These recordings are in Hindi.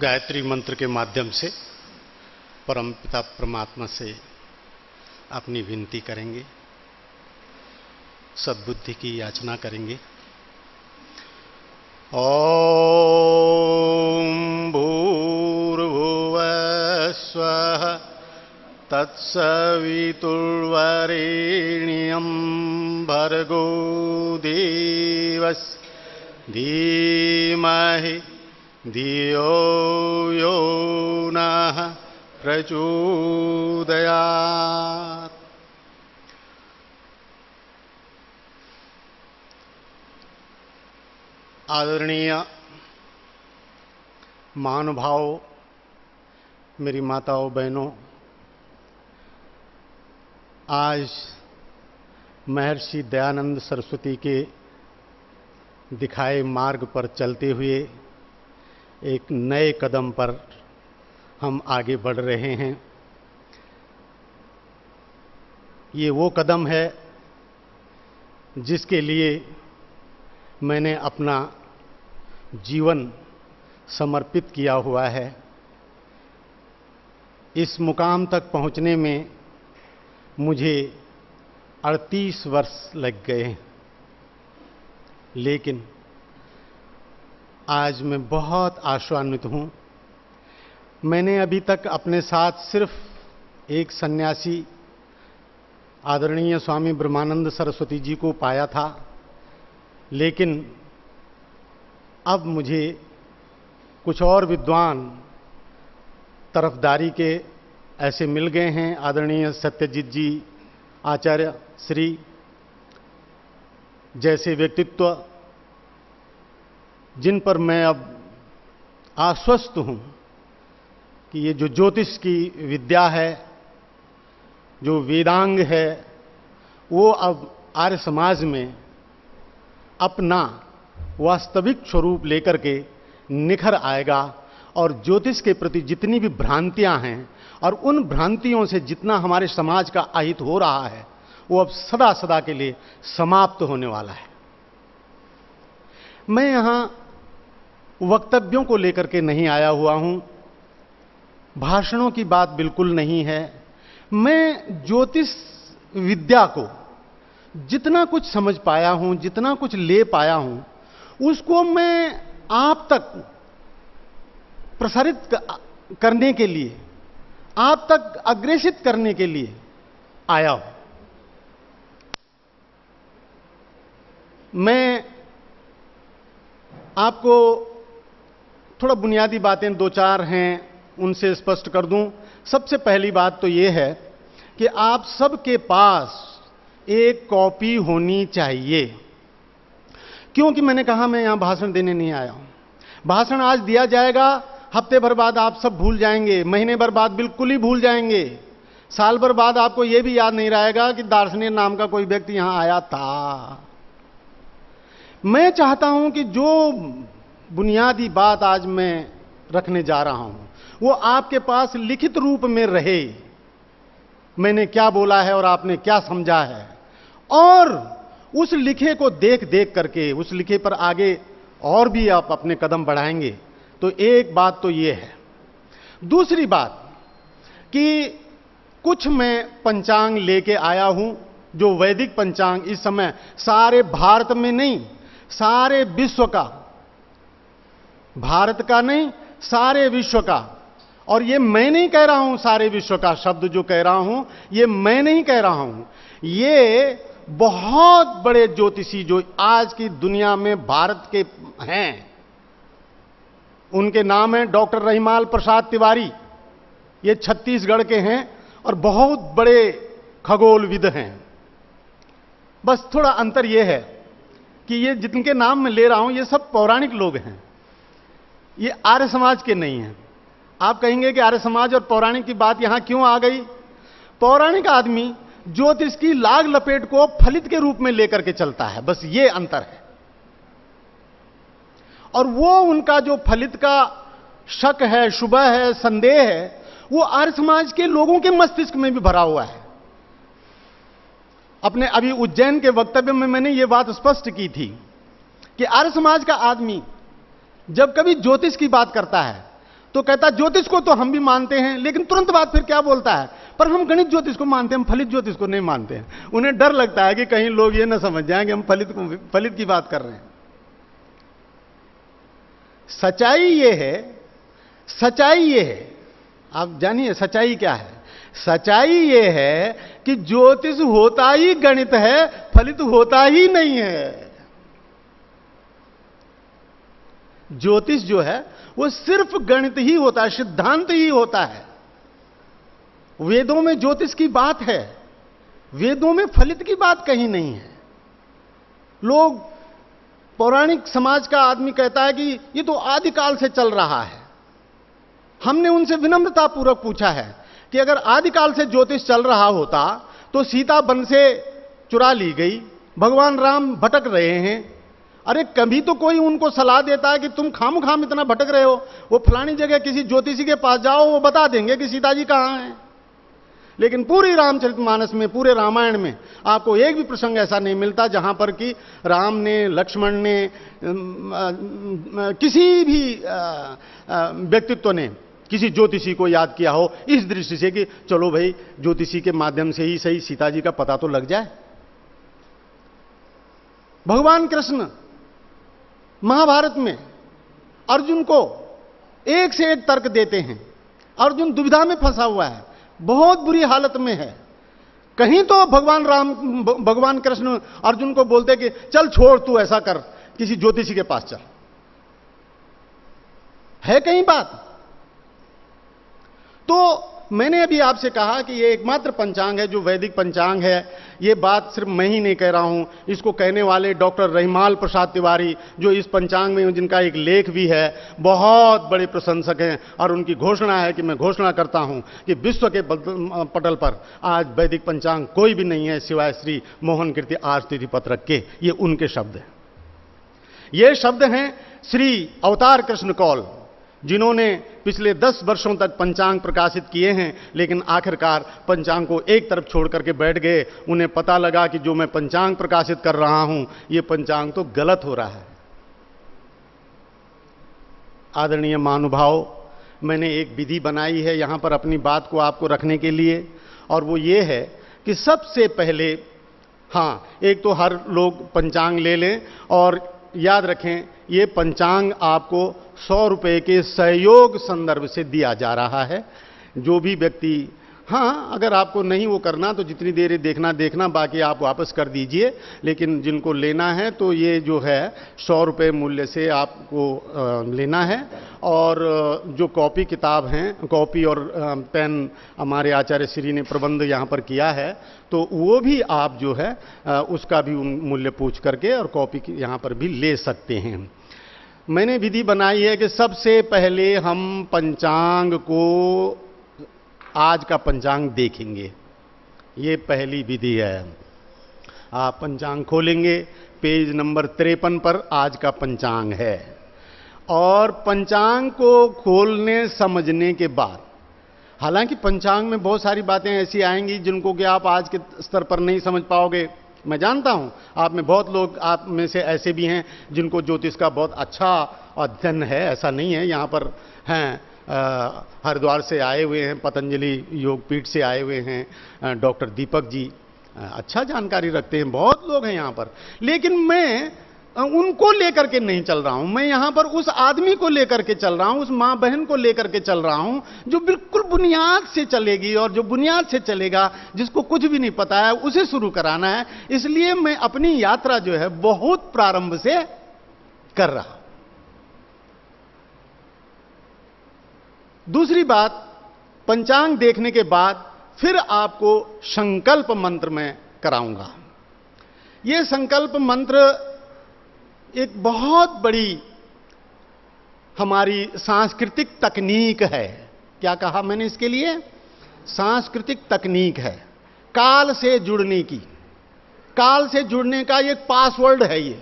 गायत्री मंत्र के माध्यम से परमपिता परमात्मा से अपनी विनती करेंगे, सद्बुद्धि की याचना करेंगे। ओम भूर्भुवः स्वः तत्सवितुर्वरेण्यं भर्गो देवस्य धीमहि धियो यो नः प्रचोदयात्। आदरणीय महानुभावों, मेरी माताओं बहनों, आज महर्षि दयानंद सरस्वती के दिखाए मार्ग पर चलते हुए एक नए कदम पर हम आगे बढ़ रहे हैं। ये वो कदम है जिसके लिए मैंने अपना जीवन समर्पित किया हुआ है। इस मुकाम तक पहुंचने में मुझे 38 वर्ष लग गए, लेकिन आज मैं बहुत आशान्वित हूं। मैंने अभी तक अपने साथ सिर्फ एक सन्यासी आदरणीय स्वामी ब्रह्मानंद सरस्वती जी को पाया था, लेकिन अब मुझे कुछ और विद्वान तरफदारी के ऐसे मिल गए हैं। आदरणीय सत्यजीत जी, आचार्य श्री जैसे व्यक्तित्व, जिन पर मैं अब आश्वस्त हूं कि ये जो ज्योतिष की विद्या है, जो वेदांग है, वो अब आर्य समाज में अपना वास्तविक स्वरूप लेकर के निखर आएगा। और ज्योतिष के प्रति जितनी भी भ्रांतियां हैं और उन भ्रांतियों से जितना हमारे समाज का अहित हो रहा है, वो अब सदा सदा के लिए समाप्त होने वाला है। मैं यहां वक्तव्यों को लेकर के नहीं आया हुआ हूं, भाषणों की बात बिल्कुल नहीं है। मैं ज्योतिष विद्या को जितना कुछ समझ पाया हूं, जितना कुछ ले पाया हूं, उसको मैं आप तक प्रसारित करने के लिए, आप तक अग्रेसित करने के लिए आया हूं। मैं आपको थोड़ा बुनियादी बातें दो चार हैं, उनसे स्पष्ट कर दूं। सबसे पहली बात तो यह है कि आप सबके पास एक कॉपी होनी चाहिए, क्योंकि मैंने कहा मैं यहां भाषण देने नहीं आया हूं। भाषण आज दिया जाएगा, हफ्ते भर बाद आप सब भूल जाएंगे, महीने भर बाद बिल्कुल ही भूल जाएंगे, साल भर बाद आपको यह भी याद नहीं रहेगा कि दार्शनिक नाम का कोई व्यक्ति यहां आया था। मैं चाहता हूं कि जो बुनियादी बात आज मैं रखने जा रहा हूं वो आपके पास लिखित रूप में रहे। मैंने क्या बोला है और आपने क्या समझा है, और उस लिखे को देख देख करके उस लिखे पर आगे और भी आप अपने कदम बढ़ाएंगे। तो एक बात तो ये है। दूसरी बात कि कुछ मैं पंचांग लेके आया हूं, जो वैदिक पंचांग इस समय सारे भारत में नहीं, सारे विश्व का, भारत का नहीं, सारे विश्व का। और ये मैं नहीं कह रहा हूं, सारे विश्व का शब्द जो कह रहा हूं ये मैं नहीं कह रहा हूं, ये बहुत बड़े ज्योतिषी जो आज की दुनिया में भारत के हैं, उनके नाम है डॉक्टर रहीमाल प्रसाद तिवारी। ये छत्तीसगढ़ के हैं और बहुत बड़े खगोलविद हैं। बस थोड़ा अंतर यह है कि ये जिनके नाम मैं ले रहा हूं ये सब पौराणिक लोग हैं, ये आर्य समाज के नहीं हैं। आप कहेंगे कि आर्य समाज और पौराणिक की बात यहां क्यों आ गई? पौराणिक आदमी ज्योतिष की लाग लपेट को फलित के रूप में लेकर के चलता है, बस ये अंतर है। और वो उनका जो फलित का शक है, शुभह है, संदेह है, वो आर्य समाज के लोगों के मस्तिष्क में भी भरा हुआ है। अपने अभी उज्जैन के वक्तव्य में मैंने ये बात स्पष्ट की थी कि आर्य समाज का आदमी जब कभी ज्योतिष की बात करता है तो कहता ज्योतिष को तो हम भी मानते हैं, लेकिन तुरंत बाद फिर क्या बोलता है, पर हम गणित ज्योतिष को मानते हैं, हम फलित ज्योतिष को नहीं मानते हैं। उन्हें डर लगता है कि कहीं लोग ये ना समझ जाएं कि हम फलित की बात कर रहे हैं। सच्चाई ये है, आप जानिए सच्चाई क्या है। सच्चाई ये है कि ज्योतिष होता ही गणित है, फलित होता ही नहीं है। ज्योतिष जो है वो सिर्फ गणित ही होता है, सिद्धांत ही होता है। वेदों में ज्योतिष की बात है, वेदों में फलित की बात कहीं नहीं है। लोग, पौराणिक समाज का आदमी कहता है कि ये तो आदिकाल से चल रहा है। हमने उनसे विनम्रता पूर्वक पूछा है कि अगर आदिकाल से ज्योतिष चल रहा होता तो सीता वन से चुरा ली गई, भगवान राम भटक रहे हैं। अरे कभी तो कोई उनको सलाह देता है कि तुम खाम इतना भटक रहे हो, वो फलानी जगह किसी ज्योतिषी के पास जाओ, वो बता देंगे कि सीता जी कहां हैं। लेकिन पूरी रामचरितमानस में, पूरे रामायण में आपको एक भी प्रसंग ऐसा नहीं मिलता जहां पर कि राम ने, लक्ष्मण ने, किसी भी व्यक्तित्व ने किसी ज्योतिषी को याद किया हो इस दृष्टि से कि चलो भाई ज्योतिषी के माध्यम से ही सही सीता जी का पता तो लग जाए। भगवान कृष्ण महाभारत में अर्जुन को एक से एक तर्क देते हैं। अर्जुन दुविधा में फंसा हुआ है, बहुत बुरी हालत में है। कहीं तो भगवान कृष्ण अर्जुन को बोलते कि चल छोड़, तू ऐसा कर, किसी ज्योतिषी के पास चल। है कहीं बात? तो मैंने अभी आपसे कहा कि ये एकमात्र पंचांग है जो वैदिक पंचांग है। ये बात सिर्फ मैं ही नहीं कह रहा हूं, इसको कहने वाले डॉक्टर रहीमाल प्रसाद तिवारी, जो इस पंचांग में जिनका एक लेख भी है, बहुत बड़े प्रशंसक हैं। और उनकी घोषणा है कि मैं घोषणा करता हूं कि विश्व के पटल पर आज वैदिक पंचांग कोई भी नहीं है सिवाय श्री मोहन कीर्ति आज तिथि पत्रक के। ये उनके शब्द हैं। ये शब्द हैं श्री अवतार कृष्ण कौल, जिन्होंने पिछले 10 वर्षों तक पंचांग प्रकाशित किए हैं, लेकिन आखिरकार पंचांग को एक तरफ छोड़ करके बैठ गए। उन्हें पता लगा कि जो मैं पंचांग प्रकाशित कर रहा हूं, यह पंचांग तो गलत हो रहा है। आदरणीय महानुभाव, मैंने एक विधि बनाई है यहां पर अपनी बात को आपको रखने के लिए, और वो ये है कि सबसे पहले, हां, एक तो हर लोग पंचांग ले लें और याद रखें ये पंचांग आपको 100 रुपए के सहयोग संदर्भ से दिया जा रहा है। जो भी व्यक्ति, हाँ, अगर आपको नहीं वो करना तो जितनी देर देखना, बाकी आप वापस कर दीजिए। लेकिन जिनको लेना है तो ये जो है 100 रुपये मूल्य से आपको लेना है। और जो कॉपी किताब हैं, कॉपी और पेन हमारे आचार्य श्री ने प्रबंध यहाँ पर किया है, तो वो भी आप जो है उसका भी मूल्य पूछ करके और कॉपी यहाँ पर भी ले सकते हैं। मैंने विधि बनाई है कि सबसे पहले हम पंचांग को, आज का पंचांग देखेंगे। ये पहली विधि है। आप पंचांग खोलेंगे, पेज नंबर 53 पर आज का पंचांग है। और पंचांग को खोलने समझने के बाद, हालांकि पंचांग में बहुत सारी बातें ऐसी आएंगी जिनको कि आप आज के स्तर पर नहीं समझ पाओगे। मैं जानता हूं आप में बहुत लोग, आप में से ऐसे भी हैं जिनको ज्योतिष का बहुत अच्छा अध्ययन है, ऐसा नहीं है। यहां पर हैं, हरिद्वार से आए हुए हैं, पतंजलि योगपीठ से आए हुए हैं डॉक्टर दीपक जी, अच्छा जानकारी रखते हैं, बहुत लोग हैं यहां पर। लेकिन मैं उनको लेकर के नहीं चल रहा हूं, मैं यहां पर उस आदमी को लेकर के चल रहा हूं, उस मां बहन को लेकर के चल रहा हूं जो बिल्कुल बुनियाद से चलेगी, और जो बुनियाद से चलेगा, जिसको कुछ भी नहीं पता है, उसे शुरू कराना है। इसलिए मैं अपनी यात्रा जो है बहुत प्रारंभ से कर रहा। दूसरी बात, पंचांग देखने के बाद फिर आपको संकल्प मंत्र में कराऊंगा। यह संकल्प मंत्र एक बहुत बड़ी हमारी सांस्कृतिक तकनीक है। क्या कहा मैंने इसके लिए? सांस्कृतिक तकनीक है, काल से जुड़ने की, काल से जुड़ने का एक पासवर्ड है ये।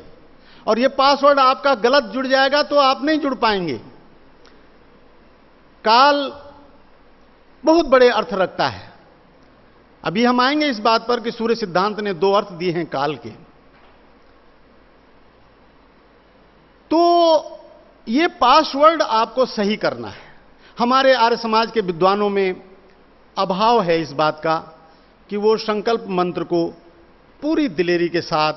और ये पासवर्ड आपका गलत जुड़ जाएगा तो आप नहीं जुड़ पाएंगे। काल बहुत बड़े अर्थ रखता है। अभी हम आएंगे इस बात पर कि सूर्य सिद्धांत ने 2 अर्थ दिए हैं काल के। तो ये पासवर्ड आपको सही करना है। हमारे आर्य समाज के विद्वानों में अभाव है इस बात का कि वो संकल्प मंत्र को पूरी दिलेरी के साथ,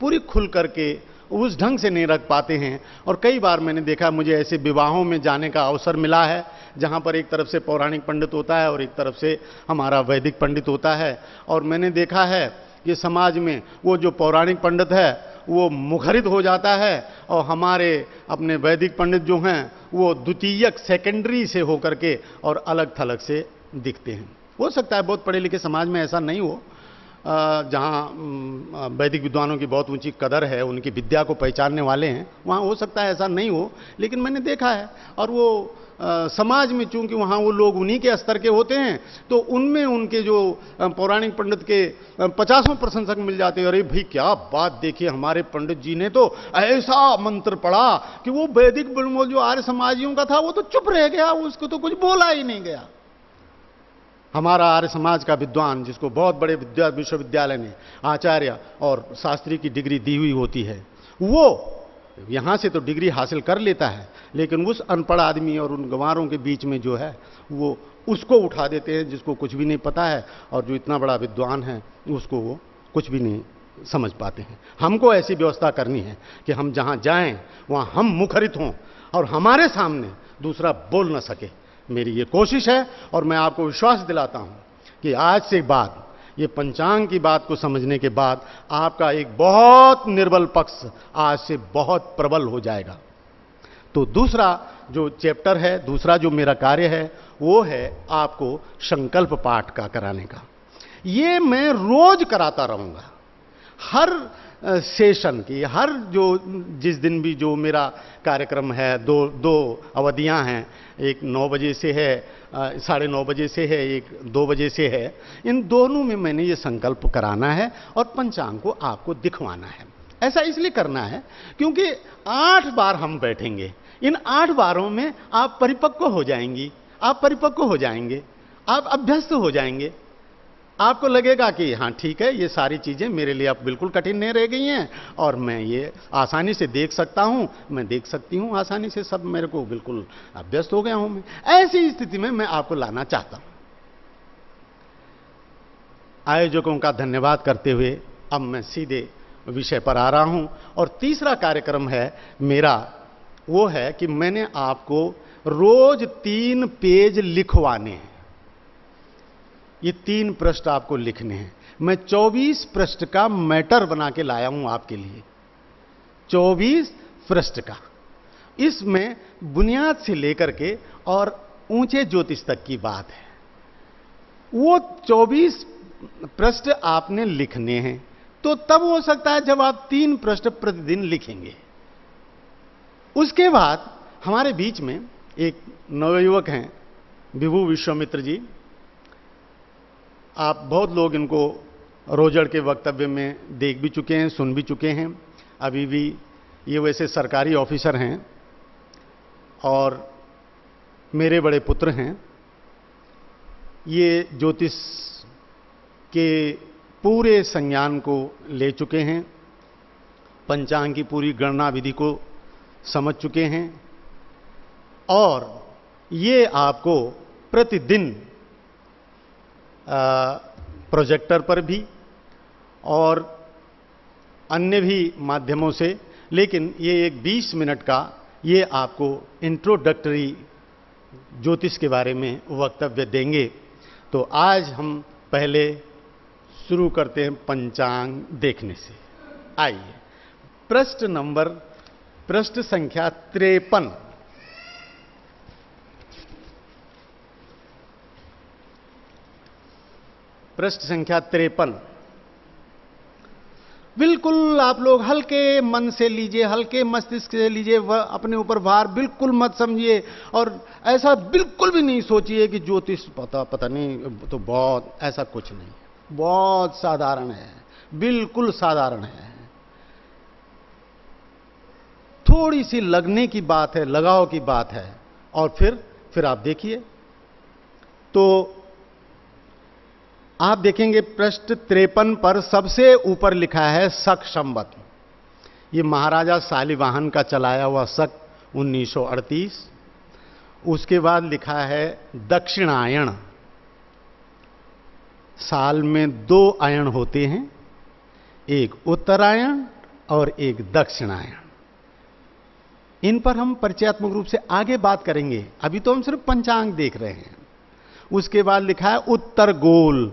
पूरी खुल करके उस ढंग से नहीं रख पाते हैं। और कई बार मैंने देखा, मुझे ऐसे विवाहों में जाने का अवसर मिला है जहां पर एक तरफ से पौराणिक पंडित होता है और एक तरफ से हमारा वैदिक पंडित होता है, और मैंने देखा है कि समाज में वो जो पौराणिक पंडित है वो मुखरित हो जाता है और हमारे अपने वैदिक पंडित जो हैं वो द्वितीयक, सेकेंडरी से होकर के और अलग थलग से दिखते हैं। हो सकता है बहुत पढ़े लिखे समाज में ऐसा नहीं हो, जहाँ वैदिक विद्वानों की बहुत ऊंची कदर है, उनकी विद्या को पहचानने वाले हैं, वहाँ हो सकता है ऐसा नहीं हो, लेकिन मैंने देखा है। और वो समाज में चूंकि वहाँ वो लोग उन्हीं के स्तर के होते हैं, तो उनमें उनके जो पौराणिक पंडित के 50 प्रशंसक मिल जाते हैं। अरे भाई क्या बात, देखिए हमारे पंडित जी ने तो ऐसा मंत्र पढ़ा कि वो वैदिक जो आर्य समाजियों का था वो तो चुप रह गया, उसको तो कुछ बोला ही नहीं गया। हमारा आर्य समाज का विद्वान, जिसको बहुत बड़े विश्वविद्यालय ने आचार्य और शास्त्री की डिग्री दी हुई होती है, वो यहां से तो डिग्री हासिल कर लेता है, लेकिन उस अनपढ़ आदमी और उन गंवारों के बीच में जो है वो उसको उठा देते हैं जिसको कुछ भी नहीं पता है, और जो इतना बड़ा विद्वान है उसको वो कुछ भी नहीं समझ पाते हैं। हमको ऐसी व्यवस्था करनी है कि हम जहां जाएं वहां हम मुखरित हों और हमारे सामने दूसरा बोल न सके। मेरी ये कोशिश है और मैं आपको विश्वास दिलाता हूं कि आज से बाद, ये पंचांग की बात को समझने के बाद, आपका एक बहुत निर्बल पक्ष आज से बहुत प्रबल हो जाएगा। तो दूसरा जो चैप्टर है, दूसरा जो मेरा कार्य है, वो है आपको संकल्प पाठ का कराने का। ये मैं रोज कराता रहूंगा, हर सेशन की, हर जो जिस दिन भी जो मेरा कार्यक्रम है, दो अवधियां हैं, एक 9 बजे से है, 9:30 बजे से है, एक 2 बजे से है। इन दोनों में मैंने ये संकल्प कराना है और पंचांग को आपको दिखवाना है। ऐसा इसलिए करना है क्योंकि 8 बार हम बैठेंगे, इन 8 बारों में आप परिपक्व हो जाएंगी, आप परिपक्व हो जाएंगे, आप अभ्यस्त हो जाएंगे। आपको लगेगा कि हाँ ठीक है, ये सारी चीजें मेरे लिए अब बिल्कुल कठिन नहीं रह गई हैं और मैं ये आसानी से देख सकता हूं, मैं देख सकती हूं आसानी से, सब मेरे को बिल्कुल अभ्यस्त हो गया हूं मैं। ऐसी स्थिति में मैं आपको लाना चाहता हूं। आयोजकों का धन्यवाद करते हुए अब मैं सीधे विषय पर आ रहा हूं, और तीसरा कार्यक्रम है मेरा, वो है कि मैंने आपको रोज 3 पेज लिखवाने हैं। ये 3 पृष्ठ आपको लिखने हैं। मैं 24 पृष्ठ का मैटर बना के लाया हूं आपके लिए, 24 पृष्ठ का। इसमें बुनियाद से लेकर के और ऊंचे ज्योतिष तक की बात है। वो 24 पृष्ठ आपने लिखने हैं, तो तब हो सकता है जब आप 3 पृष्ठ प्रतिदिन लिखेंगे। उसके बाद हमारे बीच में एक नवयुवक हैं, विभू विश्वामित्र जी। आप बहुत लोग इनको रोजड़ के वक्तव्य में देख भी चुके हैं, सुन भी चुके हैं। अभी भी ये वैसे सरकारी ऑफिसर हैं और मेरे बड़े पुत्र हैं। ये ज्योतिष के पूरे संज्ञान को ले चुके हैं, पंचांग की पूरी गणना विधि को समझ चुके हैं, और ये आपको प्रतिदिन प्रोजेक्टर पर भी और अन्य भी माध्यमों से, लेकिन ये एक 20 मिनट का ये आपको इंट्रोडक्टरी ज्योतिष के बारे में वक्तव्य देंगे। तो आज हम पहले शुरू करते हैं पंचांग देखने से। आइए, पृष्ठ संख्या 53। पृष्ठ संख्या 53। बिल्कुल आप लोग हल्के मन से लीजिए, हल्के मस्तिष्क से लीजिए, अपने ऊपर भार बिल्कुल मत समझिए, और ऐसा बिल्कुल भी नहीं सोचिए कि ज्योतिष पता नहीं, तो बहुत ऐसा कुछ नहीं, बहुत साधारण है, बिल्कुल साधारण है। थोड़ी सी लगने की बात है, लगाव की बात है, और फिर आप देखिए तो आप देखेंगे पृष्ठ 53 पर सबसे ऊपर लिखा है शक संवत। ये महाराजा शालिवाहन का चलाया हुआ शक 1938, उसके बाद लिखा है दक्षिणायण। साल में 2 आयन होते हैं, एक उत्तरायण और एक दक्षिणायन। इन पर हम परिचयात्मक रूप से आगे बात करेंगे, अभी तो हम सिर्फ पंचांग देख रहे हैं। उसके बाद लिखा है उत्तर गोल,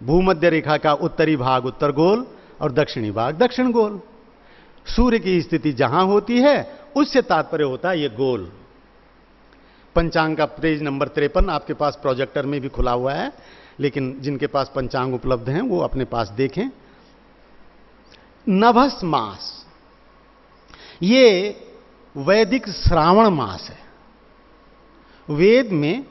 भूमध्य रेखा का उत्तरी भाग उत्तर गोल और दक्षिणी भाग दक्षिण गोल। सूर्य की स्थिति जहां होती है उससे तात्पर्य होता है ये गोल। पंचांग का पेज नंबर 53 आपके पास प्रोजेक्टर में भी खुला हुआ है, लेकिन जिनके पास पंचांग उपलब्ध हैं वो अपने पास देखें। नभस मास, ये वैदिक श्रावण मास है। वेद में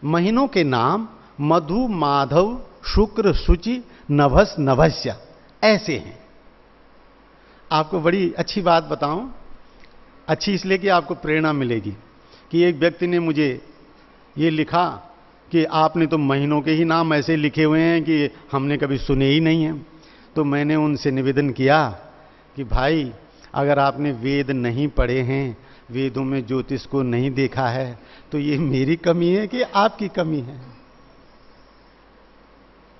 महीनों के नाम मधु, माधव, शुक्र, शुचि, नभस, नभस्य ऐसे हैं। आपको बड़ी अच्छी बात बताऊं, अच्छी इसलिए कि आपको प्रेरणा मिलेगी कि एक व्यक्ति ने मुझे ये लिखा कि आपने तो महीनों के ही नाम ऐसे लिखे हुए हैं कि हमने कभी सुने ही नहीं हैं। तो मैंने उनसे निवेदन किया कि भाई, अगर आपने वेद नहीं पढ़े हैं, वेदों में ज्योतिष को नहीं देखा है, तो ये मेरी कमी है कि आपकी कमी है?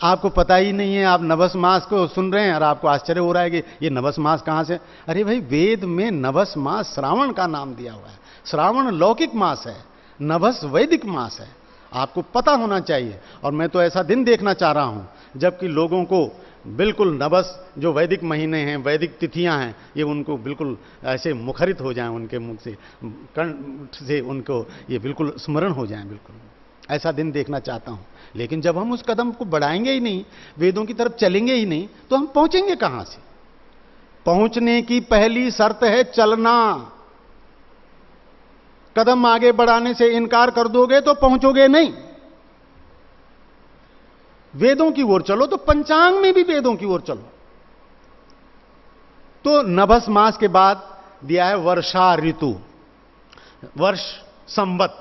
आपको पता ही नहीं है, आप नभस मास को सुन रहे हैं और आपको आश्चर्य हो रहा है कि ये नभस मास कहां से। अरे भाई, वेद में नभस मास श्रावण का नाम दिया हुआ है। श्रावण लौकिक मास है, नभस वैदिक मास है, आपको पता होना चाहिए। और मैं तो ऐसा दिन देखना चाह रहा हूं जबकि लोगों को बिल्कुल नभस जो वैदिक महीने हैं, वैदिक तिथियां हैं, ये उनको बिल्कुल ऐसे मुखरित हो जाएं, उनके मुख से, कंठ से उनको ये बिल्कुल स्मरण हो जाएं। बिल्कुल ऐसा दिन देखना चाहता हूं। लेकिन जब हम उस कदम को बढ़ाएंगे ही नहीं, वेदों की तरफ चलेंगे ही नहीं, तो हम पहुंचेंगे कहां से? पहुंचने की पहली शर्त है चलना। कदम आगे बढ़ाने से इनकार कर दोगे तो पहुंचोगे नहीं। वेदों की ओर चलो, तो पंचांग में भी वेदों की ओर चलो। तो नभस मास के बाद दिया है वर्षा ऋतु, वर्ष संवत,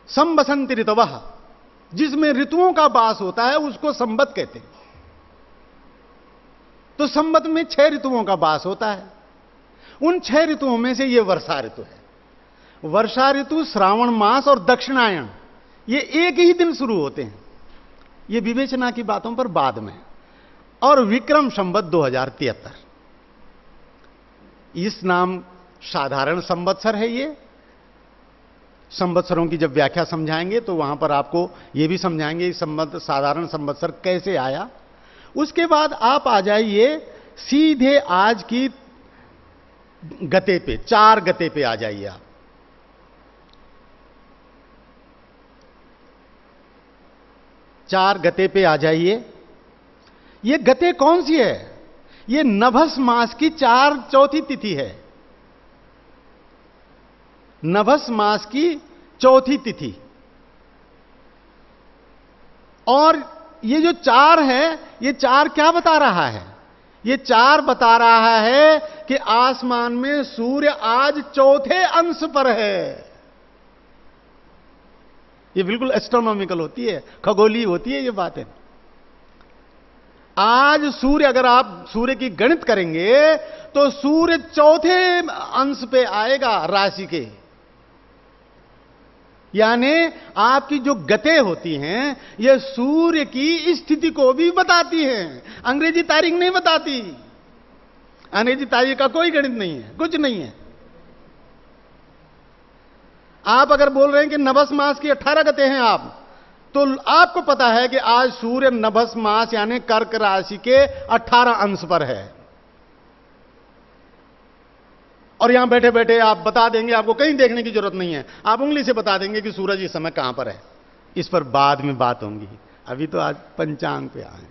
संबसंत ऋतवः, जिसमें ऋतुओं का वास होता है उसको संवत कहते हैं। तो संवत में 6 ऋतुओं का वास होता है। उन 6 ऋतुओं में से यह वर्षा ऋतु है। वर्षा ऋतु, श्रावण मास और दक्षिणायन, ये एक ही दिन शुरू होते हैं। ये विवेचना की बातों पर बाद में। और विक्रम संवत 2073, इस नाम साधारण संवत्सर है। ये संवत्सरों की जब व्याख्या समझाएंगे तो वहां पर आपको यह भी समझाएंगे संवत साधारण संवत्सर कैसे आया। उसके बाद आप आ जाइए सीधे आज की गते पे, 4 गते पे आ जाइए आप। चार गते पे आ जाइए। ये गते कौन सी है? ये नभस मास की 4 तिथि है। नभस मास की 4 तिथि। और ये जो 4 है, ये 4 क्या बता रहा है? ये 4 बता रहा है कि आसमान में सूर्य आज 4थे अंश पर है। ये बिल्कुल एस्ट्रोनॉमिकल होती है, खगोलीय होती है ये बातें। आज सूर्य, अगर आप सूर्य की गणित करेंगे तो सूर्य 4थे अंश पे आएगा राशि के। यानी आपकी जो गते होती हैं, ये सूर्य की स्थिति को भी बताती हैं। अंग्रेजी तारीख नहीं बताती। अंग्रेजी तारीख का कोई गणित नहीं है, कुछ नहीं है। आप अगर बोल रहे हैं कि नभस मास की 18 गते हैं आप, तो आपको पता है कि आज सूर्य नभस मास यानी कर्क राशि के 18 अंश पर है। और यहां बैठे बैठे आप बता देंगे, आपको कहीं देखने की जरूरत नहीं है, आप उंगली से बता देंगे कि सूरज इस समय कहां पर है। इस पर बाद में बात होंगी, अभी तो आज पंचांग पे आए।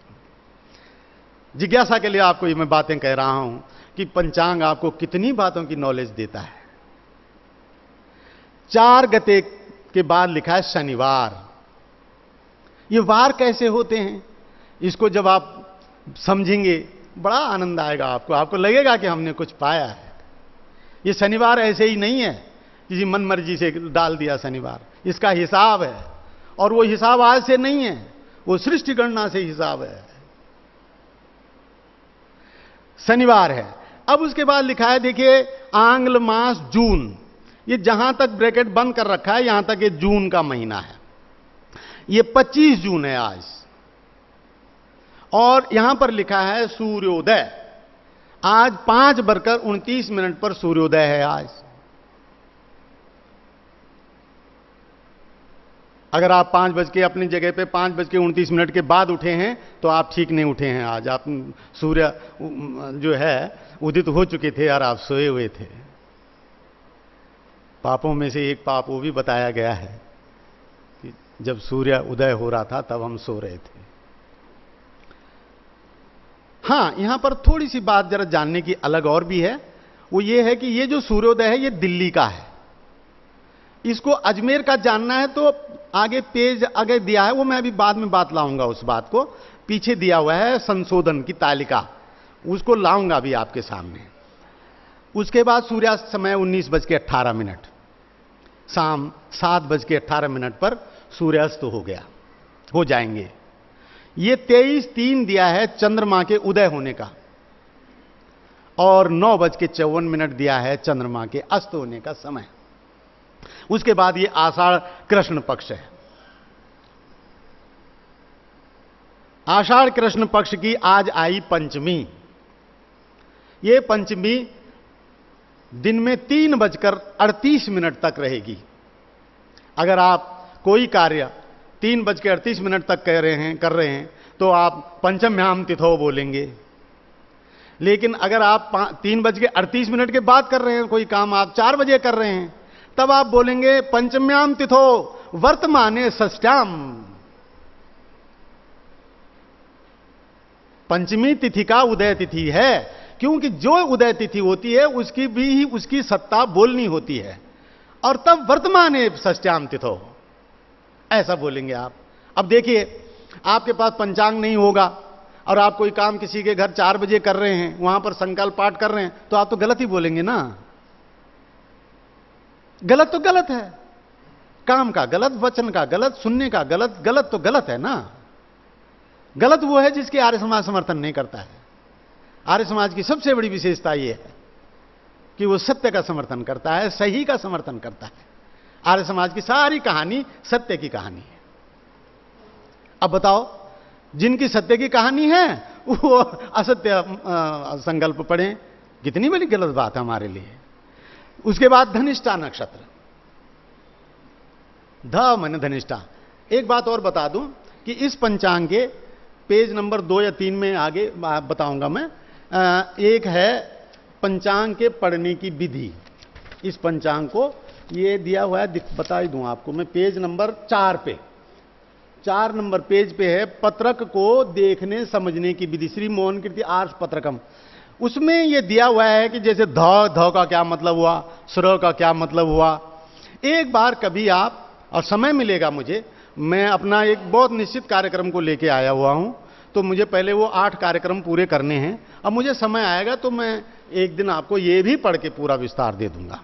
जिज्ञासा के लिए आपको ये मैं बातें कह रहा हूं कि पंचांग आपको कितनी बातों की नॉलेज देता है। 4 गते के बाद लिखा है शनिवार। ये वार कैसे होते हैं, इसको जब आप समझेंगे बड़ा आनंद आएगा आपको। आपको लगेगा कि हमने कुछ पाया है। ये शनिवार ऐसे ही नहीं है, किसी मन मर्जी से डाल दिया शनिवार। इसका हिसाब है, और वो हिसाब आज से नहीं है, वो सृष्टि गणना से हिसाब है। शनिवार है। अब उसके बाद लिखा है, देखिए, आंग्ल मास जून, ये जहां तक ब्रैकेट बंद कर रखा है यहां तक ये जून का महीना है, ये 25 जून है आज, और यहां पर लिखा है सूर्योदय। आज 5:29 पर सूर्योदय है आज। अगर आप 5 बज के अपनी जगह पे 5:29 के बाद उठे हैं तो आप ठीक नहीं उठे हैं। आज आप सूर्य जो है उदित हो चुके थे और आप सोए हुए थे। पापों में से एक पाप वो भी बताया गया है कि जब सूर्य उदय हो रहा था तब हम सो रहे थे। हां, यहां पर थोड़ी सी बात जरा जानने की अलग और भी है, वो ये है कि ये जो सूर्योदय है ये दिल्ली का है। इसको अजमेर का जानना है तो आगे पेज आगे दिया है, वो मैं अभी बाद में बात लाऊंगा उस बात को। पीछे दिया हुआ है संशोधन की तालिका, उसको लाऊंगा अभी आपके सामने। उसके बाद सूर्यास्त समय 19:18, शाम 7:18 पर सूर्यास्त हो गया, हो जाएंगे। ये 23:03 दिया है चंद्रमा के उदय होने का, और 9:54 दिया है चंद्रमा के अस्त होने का समय। उसके बाद ये आषाढ़ कृष्ण पक्ष है। आषाढ़ कृष्ण पक्ष की आज आई पंचमी। ये पंचमी दिन में 3:38 तक रहेगी। अगर आप कोई कार्य 3:38 तक कर रहे हैं तो आप पंचम्याम तिथौ बोलेंगे। लेकिन अगर आप 3:38 के बाद कर रहे हैं कोई काम, आप 4 बजे कर रहे हैं, तब आप बोलेंगे पंचम्याम तिथो वर्तमाने षष्ठ्याम। पंचमी तिथि का उदय तिथि है, क्योंकि जो उदय तिथि होती है उसकी भी उसकी सत्ता बोलनी होती है, और तब वर्तमाने षष्ठ्याम तिथो ऐसा बोलेंगे आप। अब देखिए, आपके पास पंचांग नहीं होगा और आप कोई काम किसी के घर 4 बजे कर रहे हैं, वहां पर संकल्प पाठ कर रहे हैं, तो आप तो गलत ही बोलेंगे ना। गलत तो गलत है, काम का गलत, वचन का गलत, सुनने का गलत, गलत तो गलत है ना। गलत वो है जिसके आर्य समाज समर्थन नहीं करता है। आर्य समाज की सबसे बड़ी विशेषता यह है कि वो सत्य का समर्थन करता है, सही का समर्थन करता है। आर्य समाज की सारी कहानी सत्य की कहानी है। अब बताओ, जिनकी सत्य की कहानी है वो असत्य संकल्प पढ़ें, कितनी बड़ी गलत बात है हमारे लिए। उसके बाद धनिष्ठा नक्षत्र, ध माने धनिष्ठा। एक बात और बता दूं कि इस पंचांग के पेज नंबर 2 या 3 में आगे बताऊंगा मैं। एक है पंचांग के पढ़ने की विधि। इस पंचांग को ये दिया हुआ है, बता ही दूं आपको मैं, पेज नंबर 4 पे, 4 नंबर पेज पे है, पत्रक को देखने समझने की विधि, श्री मोहन कीर्ति आर्ष पत्रकम। उसमें यह दिया हुआ है कि जैसे ध का क्या मतलब हुआ, स्र का क्या मतलब हुआ। एक बार कभी आप, और समय मिलेगा मुझे, मैं अपना एक बहुत निश्चित कार्यक्रम को लेके आया हुआ हूं, तो मुझे पहले वो 8 कार्यक्रम पूरे करने हैं। अब मुझे समय आएगा तो मैं एक दिन आपको ये भी पढ़ के पूरा विस्तार दे दूंगा,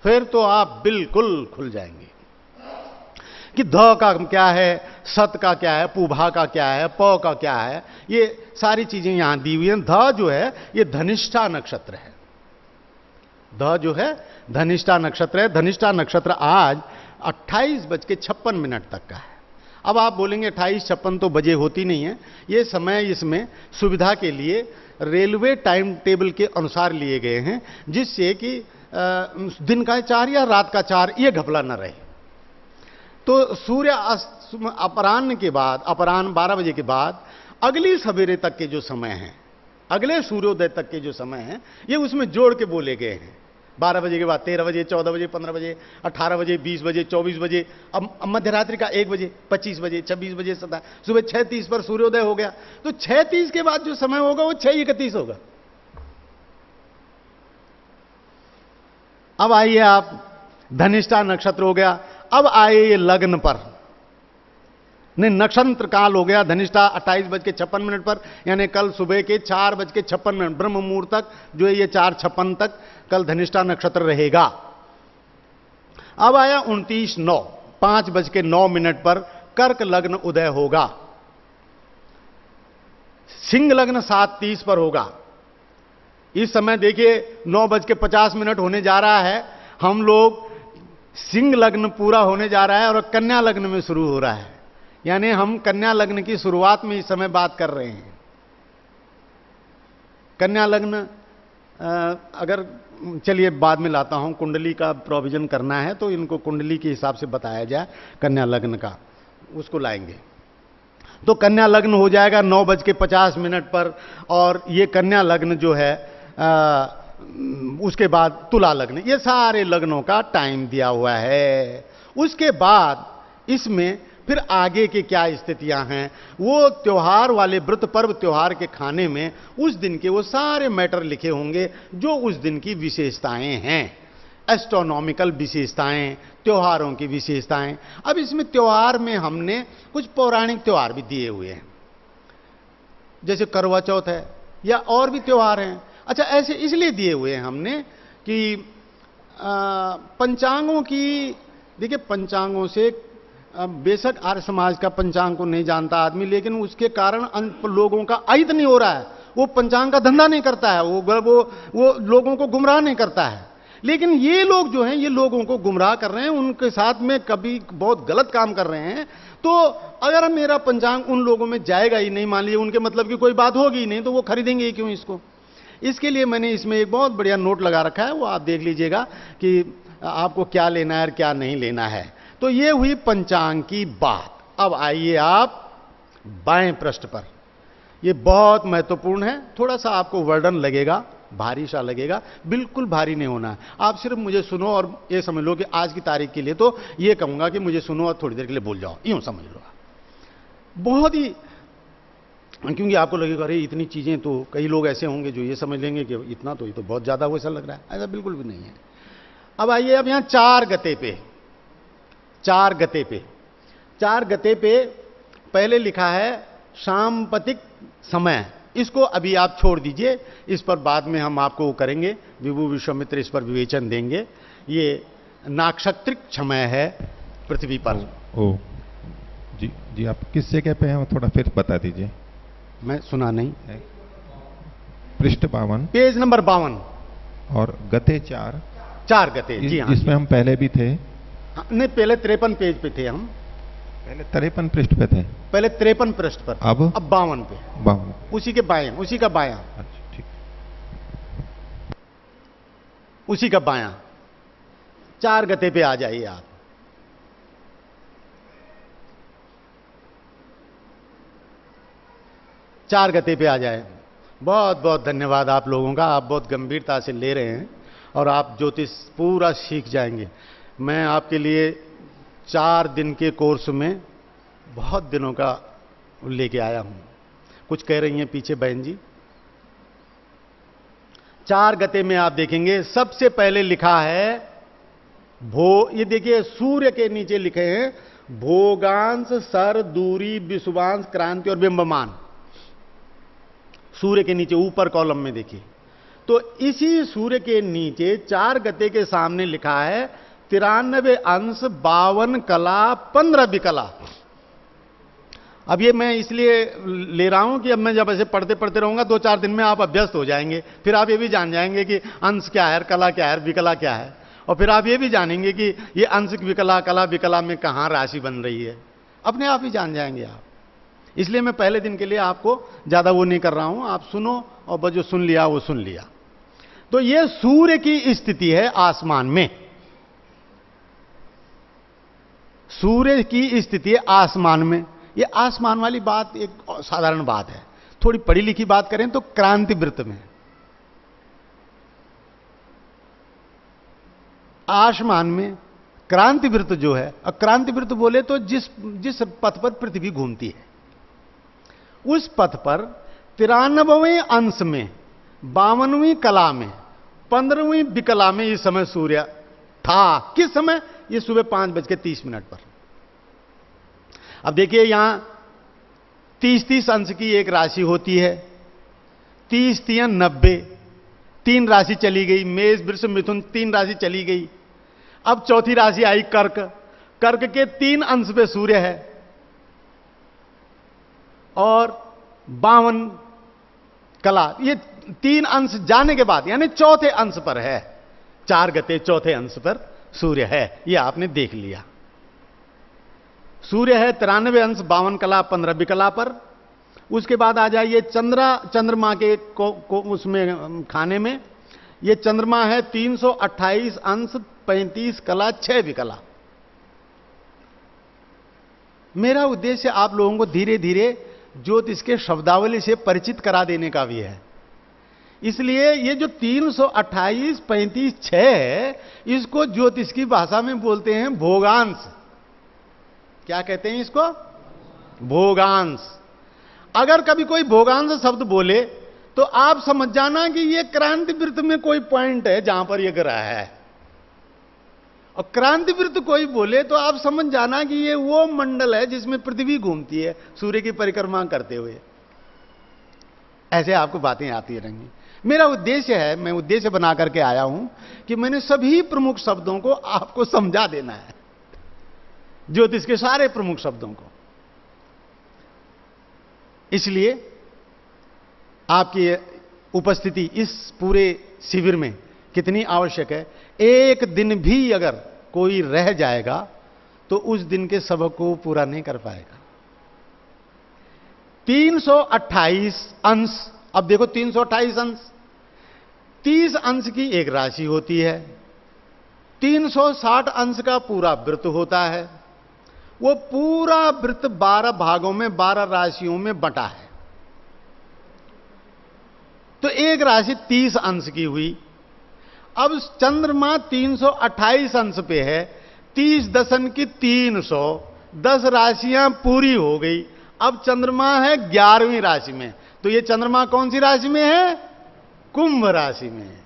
फिर तो आप बिल्कुल खुल जाएंगे कि ध का क्या है, सत का क्या है, पुभा का क्या है, प का क्या है। ये सारी चीजें यहां दी हुई हैं। ध जो है ये धनिष्ठा नक्षत्र है। ध जो है धनिष्ठा नक्षत्र है। धनिष्ठा नक्षत्र आज 28:56 तक का है। अब आप बोलेंगे 28:56 तो बजे होती नहीं है, ये समय इसमें सुविधा के लिए रेलवे टाइम टेबल के अनुसार लिए गए हैं, जिससे कि दिन का 4 या रात का 4 ये घपला न रहे। तो सूर्य अपराह्न के बाद, अपराह्न 12 बजे के बाद अगली सवेरे तक के जो समय हैं, अगले सूर्योदय तक के जो समय हैं, ये उसमें जोड़ के बोले गए हैं। 12 बजे के बाद 13 बजे, 14 बजे, 15 बजे, 18 बजे, 20 बजे, 24 बजे, अब मध्यरात्रि का 1 बजे, 25 बजे, 26 बजे, सुबह 6:30 पर सूर्योदय हो गया। तो 6:30 के बाद जो समय होगा वो 6:31 होगा। अब आइए आप, धनिष्ठा नक्षत्र हो गया। अब आए ये लग्न पर, नहीं नक्षत्र काल हो गया धनिष्ठा 28:56 पर, यानी कल सुबह के 4:56 ब्रह्म मुहूर्त तक जो है ये 4:56 तक कल धनिष्ठा नक्षत्र रहेगा। अब आया 29/9, 5:09 पर कर्क लग्न उदय होगा। सिंह लग्न 7:30 पर होगा। इस समय देखिए 9:50 होने जा रहा है। हम लोग सिंह लग्न पूरा होने जा रहा है और कन्या लग्न में शुरू हो रहा है, यानी हम कन्या लग्न की शुरुआत में इस समय बात कर रहे हैं। कन्या लग्न अगर चलिए बाद में लाता हूं, कुंडली का प्रोविजन करना है तो इनको कुंडली के हिसाब से बताया जाए कन्या लग्न का, उसको लाएंगे। तो कन्या लग्न हो जाएगा 9:50 पर, और ये कन्या लग्न जो है उसके बाद तुला लग्न, ये सारे लग्नों का टाइम दिया हुआ है। उसके बाद इसमें फिर आगे के क्या स्थितियां हैं, वो त्योहार वाले व्रत पर्व त्योहार के खाने में उस दिन के वो सारे मैटर लिखे होंगे जो उस दिन की विशेषताएं हैं, एस्ट्रोनॉमिकल विशेषताएं, त्योहारों की विशेषताएं। अब इसमें त्योहार में हमने कुछ पौराणिक त्योहार भी दिए हुए हैं, जैसे करवा चौथ है या और भी त्योहार हैं। अच्छा, ऐसे इसलिए दिए हुए हैं हमने कि पंचांगों की, देखिए पंचांगों से बेशक आर्य समाज का पंचांग को नहीं जानता आदमी, लेकिन उसके कारण लोगों का अहित नहीं हो रहा है। वो पंचांग का धंधा नहीं करता है, वो लोगों को गुमराह नहीं करता है। लेकिन ये लोग जो हैं, ये लोगों को गुमराह कर रहे हैं, उनके साथ में कभी बहुत गलत काम कर रहे हैं। तो अगर मेरा पंचांग उन लोगों में जाएगा ही नहीं, मान लीजिए उनके मतलब की कोई बात होगी ही नहीं, तो वो खरीदेंगे ही क्यों इसको। इसके लिए मैंने इसमें एक बहुत बढ़िया नोट लगा रखा है, वो आप देख लीजिएगा कि आपको क्या लेना है और क्या नहीं लेना है। तो ये हुई पंचांग की बात। अब आइए आप बाएं पृष्ठ पर, ये बहुत महत्वपूर्ण है। थोड़ा सा आपको वर्डन लगेगा, भारी सा लगेगा, बिल्कुल भारी नहीं होना है। आप सिर्फ मुझे सुनो और ये समझ लो कि आज की तारीख के लिए तो ये कहूंगा कि मुझे सुनो और थोड़ी देर के लिए भूल जाओ, यूं समझ लो। बहुत ही, क्योंकि आपको लगेगा अरे इतनी चीजें, तो कई लोग ऐसे होंगे जो ये समझ लेंगे कि इतना तो ये तो बहुत ज्यादा वैसा लग रहा है। ऐसा बिल्कुल भी नहीं है। अब आइए, अब यहां चार गते पे पहले लिखा है सांपतिक समय। इसको अभी आप छोड़ दीजिए, इस पर बाद में हम आपको करेंगे, विभु विश्वामित्र इस पर विवेचन देंगे। ये नाक्षत्रिक समय है पृथ्वी पर। ओ जी आप किस जगह पे हैं वो थोड़ा फिर बता दीजिए। मैं सुना नहीं। पृष्ठ 52, पेज नंबर 52 और गते 4 गते, जी हाँ, जिसमें हम पहले भी थे। नहीं, पहले 53 पेज पे थे हम, पहले 53 पृष्ठ पे थे, पहले 53 पृष्ठ पर, अब 52 पे, 52, उसी के बाएं, उसी का बायां। अच्छा ठीक, उसी का बायां 4 गते पे आ जाइए आप। चार गते पे आ जाए। बहुत बहुत धन्यवाद आप लोगों का, आप बहुत गंभीरता से ले रहे हैं और आप ज्योतिष पूरा सीख जाएंगे। मैं आपके लिए 4 दिन के कोर्स में बहुत दिनों का लेके आया हूं। कुछ कह रही हैं पीछे बहन जी। 4 गते में आप देखेंगे सबसे पहले लिखा है ये देखिए सूर्य के नीचे लिखे हैं भोगांश, सर, दूरी, विषुवांश, क्रांति और बिंबमान। सूर्य के नीचे ऊपर कॉलम में देखिए, तो इसी सूर्य के नीचे 4 गते के सामने लिखा है 93 अंश, 52 कला, 15 विकला। अब ये मैं इसलिए ले रहा हूं कि अब मैं जब ऐसे पढ़ते पढ़ते रहूंगा 2-4 दिन में आप अभ्यस्त हो जाएंगे, फिर आप ये भी जान जाएंगे कि अंश क्या है, कला क्या है, विकला क्या है, और फिर आप ये भी जानेंगे कि ये अंश विकला, कला विकला में कहां राशि बन रही है, अपने आप ही जान जाएंगे आप। इसलिए मैं पहले दिन के लिए आपको ज्यादा वो नहीं कर रहा हूं, आप सुनो और बस जो सुन लिया वो सुन लिया। तो ये सूर्य की स्थिति है आसमान में, सूर्य की स्थिति है आसमान में। ये आसमान वाली बात एक साधारण बात है, थोड़ी पढ़ी लिखी बात करें तो क्रांति वृत्त में आसमान में क्रांति वृत्त जो है, क्रांति वृत्त बोले तो जिस पथ पर पृथ्वी घूमती है उस पथ पर 93वें अंश में, 52वीं कला में, 15वीं विकला में इस समय सूर्य था। किस समय? ये सुबह 5:30 पर। अब देखिए यहां 30-30 अंश की एक राशि होती है, 30-3 90, 3 राशि चली गई, मेष वृष मिथुन 3 राशि चली गई। अब चौथी राशि आई कर्क, कर्क के 3 अंश पे सूर्य है और 52 कला, ये 3 अंश जाने के बाद यानी चौथे अंश पर है। 4 गते चौथे अंश पर सूर्य है, यह आपने देख लिया। सूर्य है 93 अंश 52 कला 15 विकला पर। उसके बाद आ जाइए चंद्रमा के उसमें खाने में, यह चंद्रमा है 328 अंश 35 कला 6 विकला। मेरा उद्देश्य आप लोगों को धीरे धीरे ज्योतिष के शब्दावली से परिचित करा देने का भी है। इसलिए ये जो 328 35 6 है, इसको ज्योतिष की भाषा में बोलते हैं भोगांश। क्या कहते हैं इसको? भोगांश। अगर कभी कोई भोगांश शब्द बोले तो आप समझ जाना कि ये क्रांति वृत्त में कोई पॉइंट है जहां पर ये ग्रह है। और क्रांति वृत्त कोई बोले तो आप समझ जाना कि ये वो मंडल है जिसमें पृथ्वी घूमती है सूर्य की परिक्रमा करते हुए। ऐसे आपको बातें आती रहेंगी। मेरा उद्देश्य है, मैं उद्देश्य बना करके आया हूं कि मैंने सभी प्रमुख शब्दों को आपको समझा देना है, ज्योतिष के सारे प्रमुख शब्दों को। इसलिए आपकी उपस्थिति इस पूरे शिविर में कितनी आवश्यक है। एक दिन भी अगर कोई रह जाएगा तो उस दिन के सबक को पूरा नहीं कर पाएगा। 328 अंश, अब देखो 328 अंश, 30 अंश की एक राशि होती है, 360 अंश का पूरा वृत्त होता है। वो पूरा वृत्त 12 भागों में 12 राशियों में बंटा है। तो एक राशि 30 अंश की हुई। अब चंद्रमा 328 अंश पे है, 30 दशन की 300, 10 राशियां पूरी हो गई। अब चंद्रमा है 11वीं राशि में। तो ये चंद्रमा कौन सी राशि में है? कुंभ राशि में।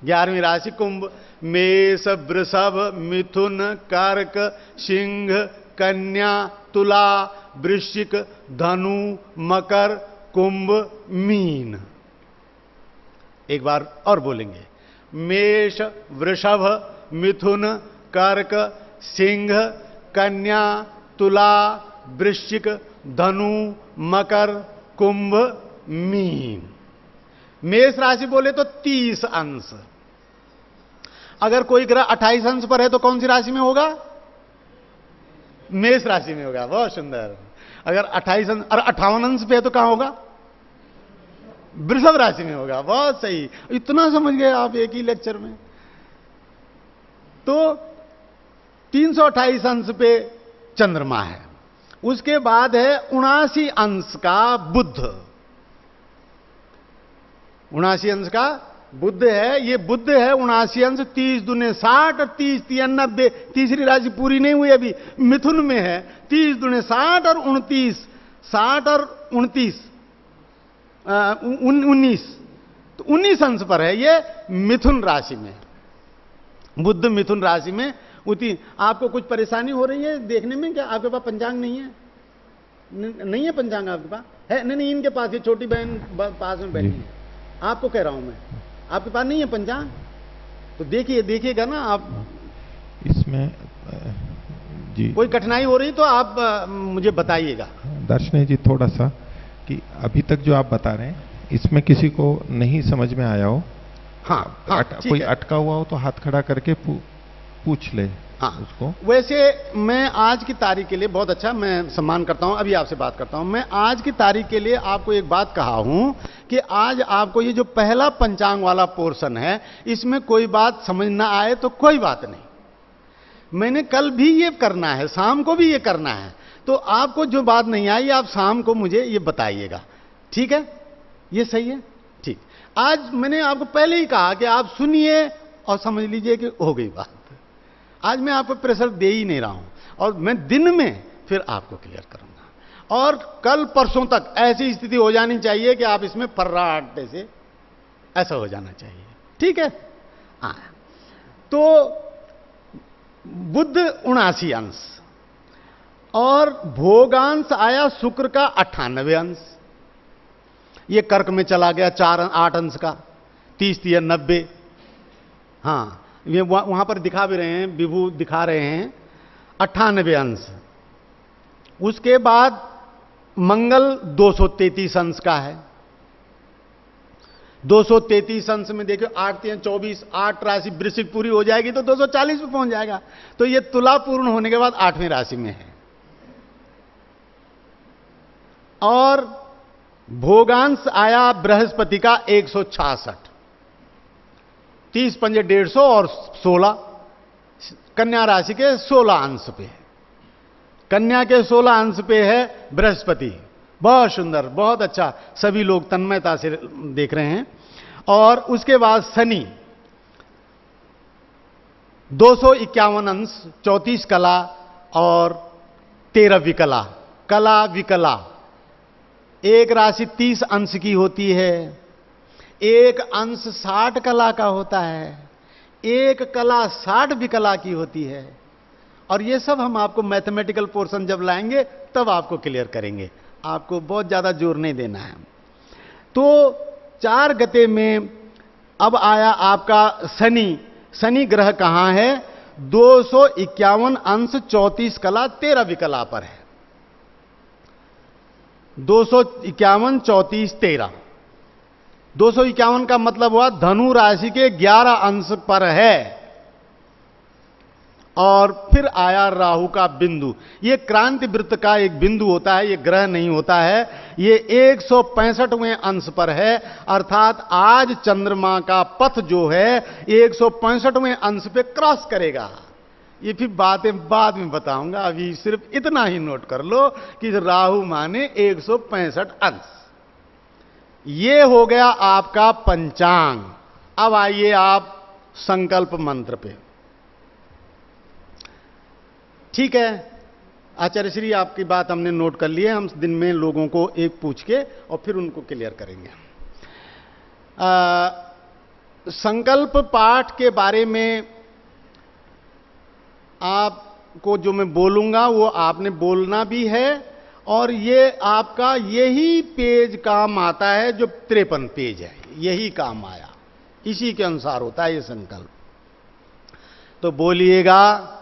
11वीं राशि कुंभ। मेष, वृषभ, मिथुन, कर्क, सिंह, कन्या, तुला, वृश्चिक, धनु, मकर, कुंभ, मीन। एक बार और बोलेंगे। मेष, वृषभ, मिथुन, कर्क, सिंह, कन्या, तुला, वृश्चिक, धनु, मकर, कुंभ, मीन। मेष राशि बोले तो 30 अंश। अगर कोई ग्रह 28 अंश पर है तो कौन सी राशि में होगा? मेष राशि में होगा। बहुत सुंदर। अगर 28 अंश और 58 अंश पे है तो कहां होगा? वृषभ राशि में होगा। बहुत सही, इतना समझ गए आप एक ही लेक्चर में। तो 328 अंश पे चंद्रमा है। उसके बाद है 79 अंश का बुध। 79 अंश का बुध है। ये बुध है 79 अंश, 30 दूने 60 और 30 3 90। तीसरी राशि पूरी नहीं हुई अभी, मिथुन में है। 30 दूने 60 और 29, 60 और 29 19, तो 19 अंश पर है ये मिथुन राशि में। बुध मिथुन राशि में उती। आपको कुछ परेशानी हो रही है देखने में? क्या आपके पास पंचांग नहीं है? नहीं है पंचांग आपके पास? है? नहीं, इनके पास, ये छोटी बहन पास में बैठी है। आपको कह रहा हूं मैं, आपके पास नहीं है पंचांग? तो देखिएगा ना आप। इसमें जी कोई कठिनाई हो रही तो आप मुझे बताइएगा। दर्शनी जी, थोड़ा सा कि अभी तक जो आप बता रहे हैं इसमें किसी को नहीं समझ में आया हो, हाँ, कोई अटका हुआ हो तो हाथ खड़ा करके पूछ ले। हाँ, उसको। वैसे मैं आज की तारीख के लिए बहुत अच्छा मैं सम्मान करता हूं, अभी आपसे बात करता हूं। मैं आज की तारीख के लिए आपको एक बात कहा हूं कि आज आपको ये जो पहला पंचांग वाला पोर्शन है, इसमें कोई बात समझ ना आए तो कोई बात नहीं। मैंने कल भी ये करना है, शाम को भी ये करना है। तो आपको जो बात नहीं आई आप शाम को मुझे ये बताइएगा, ठीक है? ये सही है? ठीक। आज मैंने आपको पहले ही कहा कि आप सुनिए और समझ लीजिए कि हो गई बात। आज मैं आपको प्रेशर दे ही नहीं रहा हूं, और मैं दिन में फिर आपको क्लियर करूंगा। और कल परसों तक ऐसी स्थिति हो जानी चाहिए कि आप इसमें फर्राटे से ऐसा हो जाना चाहिए, ठीक है? हाँ। तो बुध 79 अंश और भोगांश आया शुक्र का 98 अंश। ये कर्क में चला गया 8 अंश का, 30 3 90। हाँ, ये वहां पर दिखा भी रहे हैं, विभू दिखा रहे हैं 98 अंश। उसके बाद मंगल 233 अंश का है। 233 अंश में देखिए 8 3 24, 8 राशि वृश्चिक पूरी हो जाएगी तो 240 पे पहुंच जाएगा। तो ये तुला पूर्ण होने के बाद 8वीं राशि में है। और भोगांश आया बृहस्पति का 166, 30 पंजे 150 और 16 कन्या राशि के 16 अंश पे है। कन्या के 16 अंश पे है बृहस्पति। बहुत सुंदर, बहुत अच्छा, सभी लोग तन्मयता से देख रहे हैं। और उसके बाद शनि 251 अंश, 34 कला और 13 विकला। कला विकला, एक राशि 30 अंश की होती है, एक अंश 60 कला का होता है, एक कला 60 विकला की होती है। और ये सब हम आपको मैथमेटिकल पोर्शन जब लाएंगे तब आपको क्लियर करेंगे, आपको बहुत ज्यादा जोर नहीं देना है। तो 4 गते में अब आया आपका शनि। शनि ग्रह कहां है? 251 अंश, 34 कला, 13 विकला पर है। 251, 34, 13। 251 का मतलब हुआ धनु राशि के 11 अंश पर है। और फिर आया राहु का बिंदु। ये क्रांति वृत्त का एक बिंदु होता है, ये ग्रह नहीं होता है। ये 165वें अंश पर है, अर्थात आज चंद्रमा का पथ जो है 165वें अंश पे क्रॉस करेगा। ये फिर बातें बाद में बताऊंगा, अभी सिर्फ इतना ही नोट कर लो कि राहु माने 165 अंश। ये हो गया आपका पंचांग। अब आइए आप संकल्प मंत्र पे। ठीक है आचार्य श्री, आपकी बात हमने नोट कर ली है। हम दिन में लोगों को एक पूछ के और फिर उनको क्लियर करेंगे। संकल्प पाठ के बारे में आपको जो मैं बोलूंगा वो आपने बोलना भी है। और ये आपका यही पेज काम आता है जो 53 पेज है, यही काम आया, इसी के अनुसार होता है ये संकल्प। तो बोलिएगा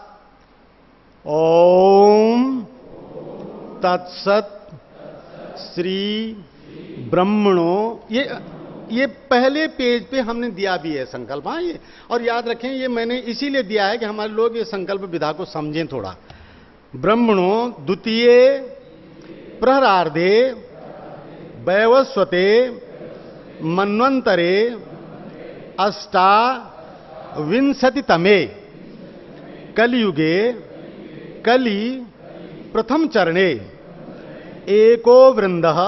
ओम तत्सत श्री ब्रह्मणो। ये पहले पेज पे हमने दिया भी है संकल्प। हाँ, ये और याद रखें, ये मैंने इसीलिए दिया है कि हमारे लोग ये संकल्प विधा को समझें थोड़ा। ब्रह्मणो द्वितीय प्रहरार्धे वैवस्वते मन्वंतरे अष्टाविंशतितमे कलियुगे कली प्रथम चरणे एको वृंदः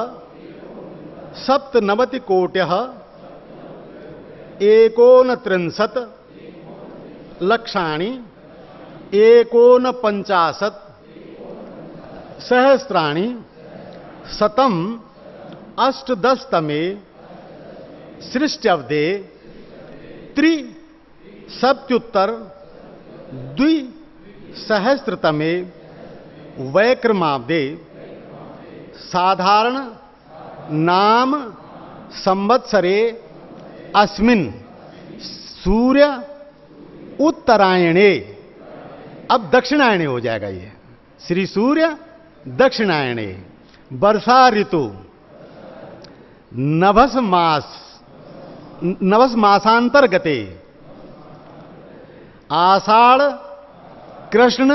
सप्तनवतिकोट्यः एकोनत्रिंशत् लक्षाणि एकोनपञ्चाशत् सहस्राणि शतम् अष्टदशतमे सृष्ट्यवधे त्रिसप्त्युत्तर द्विसहस्रतमे वैक्रमाब्दे साधारण नाम संवत्सरे अस्मिन् सूर्य उत्तरायणे, अब दक्षिणायणे हो जाएगा ये, श्री सूर्य दक्षिणायणे, वर्षा ऋतु, नभस मासांतर्गते आषाढ़ कृष्ण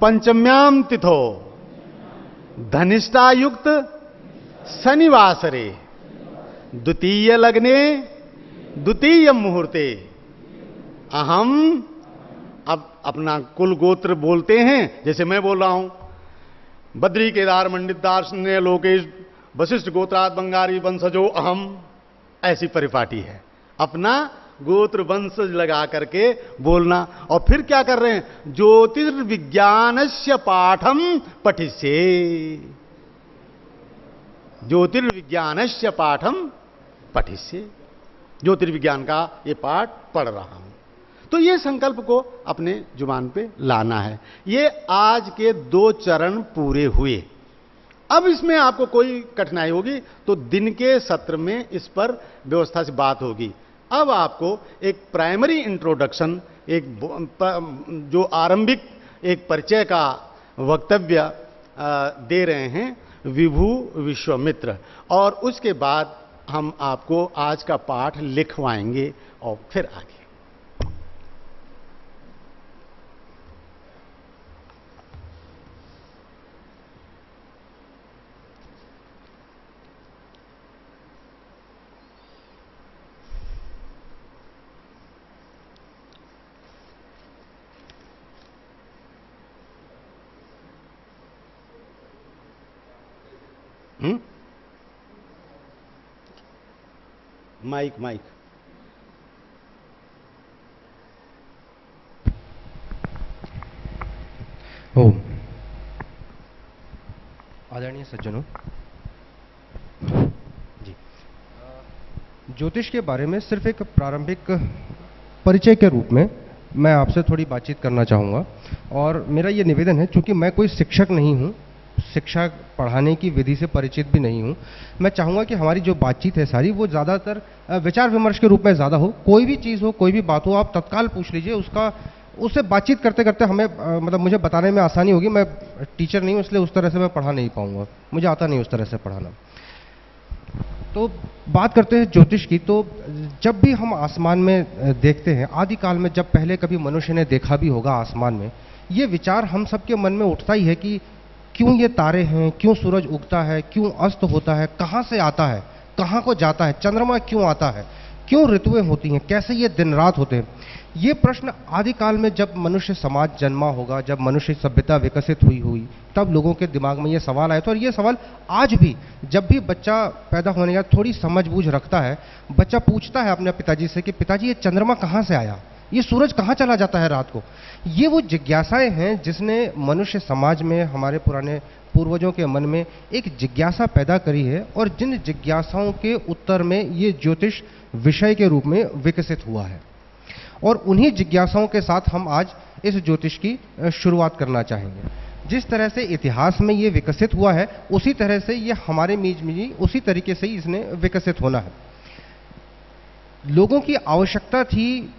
पंचम्याम तिथो धनिष्ठायुक्त शनिवासरे द्वितीय लग्ने द्वितीय मुहूर्ते अहम। अब अपना कुल गोत्र बोलते हैं, जैसे मैं बोल रहा हूं, बद्री केदार मंडित दार्शन्य लोकेश वशिष्ठ गोत्रात बंगारी वंशजो अहम, ऐसी परिपाटी है। अपना गोत्र वंश लगा करके बोलना। और फिर क्या कर रहे हैं? ज्योतिर्विज्ञानस्य पाठम पठिष्ये, ज्योतिर्विज्ञानस्य पाठम पठिष्ये, ज्योतिर्विज्ञान का ये पाठ पढ़ रहा हूं। तो ये संकल्प को अपने जुबान पे लाना है। ये आज के 2 चरण पूरे हुए। अब इसमें आपको कोई कठिनाई होगी तो दिन के सत्र में इस पर व्यवस्था से बात होगी। अब आपको एक प्राइमरी इंट्रोडक्शन, एक जो आरंभिक एक परिचय का वक्तव्य दे रहे हैं विभु विश्वामित्र, और उसके बाद हम आपको आज का पाठ लिखवाएंगे और फिर आगे। Mike mike. ओम। आदरणीय सज्जनों जी, ज्योतिष के बारे में सिर्फ एक प्रारंभिक परिचय के रूप में मैं आपसे थोड़ी बातचीत करना चाहूँगा। और मेरा ये निवेदन है, चूंकि मैं कोई शिक्षक नहीं हूँ, शिक्षा पढ़ाने की विधि से परिचित भी नहीं हूँ, मैं चाहूँगा कि हमारी जो बातचीत है सारी वो ज़्यादातर विचार विमर्श के रूप में ज़्यादा हो। कोई भी चीज़ हो, कोई भी बात हो, आप तत्काल पूछ लीजिए, उससे बातचीत करते करते हमें मतलब मुझे बताने में आसानी होगी। मैं टीचर नहीं हूँ, इसलिए उस तरह से मैं पढ़ा नहीं पाऊँगा, मुझे आता नहीं उस तरह से पढ़ाना। तो बात करते हैं ज्योतिष की। तो जब भी हम आसमान में देखते हैं, आदिकाल में जब पहले कभी मनुष्य ने देखा भी होगा आसमान में, ये विचार हम सबके मन में उठता ही है कि क्यों ये तारे हैं, क्यों सूरज उगता है, क्यों अस्त होता है, कहाँ से आता है, कहाँ को जाता है, चंद्रमा क्यों आता है, क्यों ऋतुएं होती हैं, कैसे ये दिन रात होते हैं। ये प्रश्न आदिकाल में जब मनुष्य समाज जन्मा होगा, जब मनुष्य सभ्यता विकसित हुई तब लोगों के दिमाग में ये सवाल आए थे। और ये सवाल आज भी, जब भी बच्चा पैदा होने का थोड़ी समझ बूझ रखता है, बच्चा पूछता है अपने पिताजी से कि पिताजी ये चंद्रमा कहाँ से आया, ये सूरज कहाँ चला जाता है रात को। ये वो जिज्ञासाएं हैं जिसने मनुष्य समाज में, हमारे पुराने पूर्वजों के मन में एक जिज्ञासा पैदा करी है। और जिन जिज्ञासाओं के उत्तर में ये ज्योतिष विषय के रूप में विकसित हुआ है। और उन्हीं जिज्ञासाओं के साथ हम आज इस ज्योतिष की शुरुआत करना चाहेंगे। जिस तरह से इतिहास में ये विकसित हुआ है, उसी तरह से ये हमारे बीच में उसी तरीके से ही इसने विकसित होना है। लोगों की आवश्यकता थी,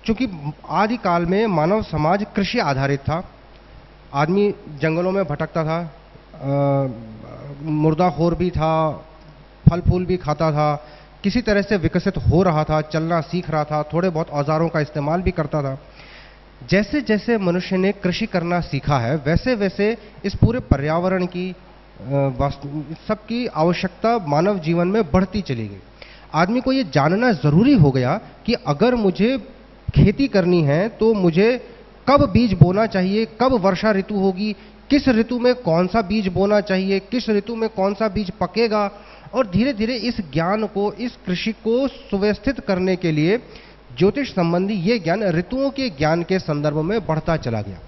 चूंकि आदिकाल में मानव समाज कृषि आधारित था, आदमी जंगलों में भटकता था, मुर्दाखोर भी था, फल फूल भी खाता था, किसी तरह से विकसित हो रहा था, चलना सीख रहा था, थोड़े बहुत औजारों का इस्तेमाल भी करता था। जैसे जैसे मनुष्य ने कृषि करना सीखा है, वैसे वैसे इस पूरे पर्यावरण की सबकी आवश्यकता मानव जीवन में बढ़ती चली गई। आदमी को ये जानना जरूरी हो गया कि अगर मुझे खेती करनी है तो मुझे कब बीज बोना चाहिए, कब वर्षा ऋतु होगी, किस ऋतु में कौन सा बीज बोना चाहिए, किस ऋतु में कौन सा बीज पकेगा। और धीरे धीरे इस ज्ञान को, इस कृषि को सुव्यवस्थित करने के लिए ज्योतिष संबंधी ये ज्ञान ऋतुओं के ज्ञान के संदर्भ में बढ़ता चला गया।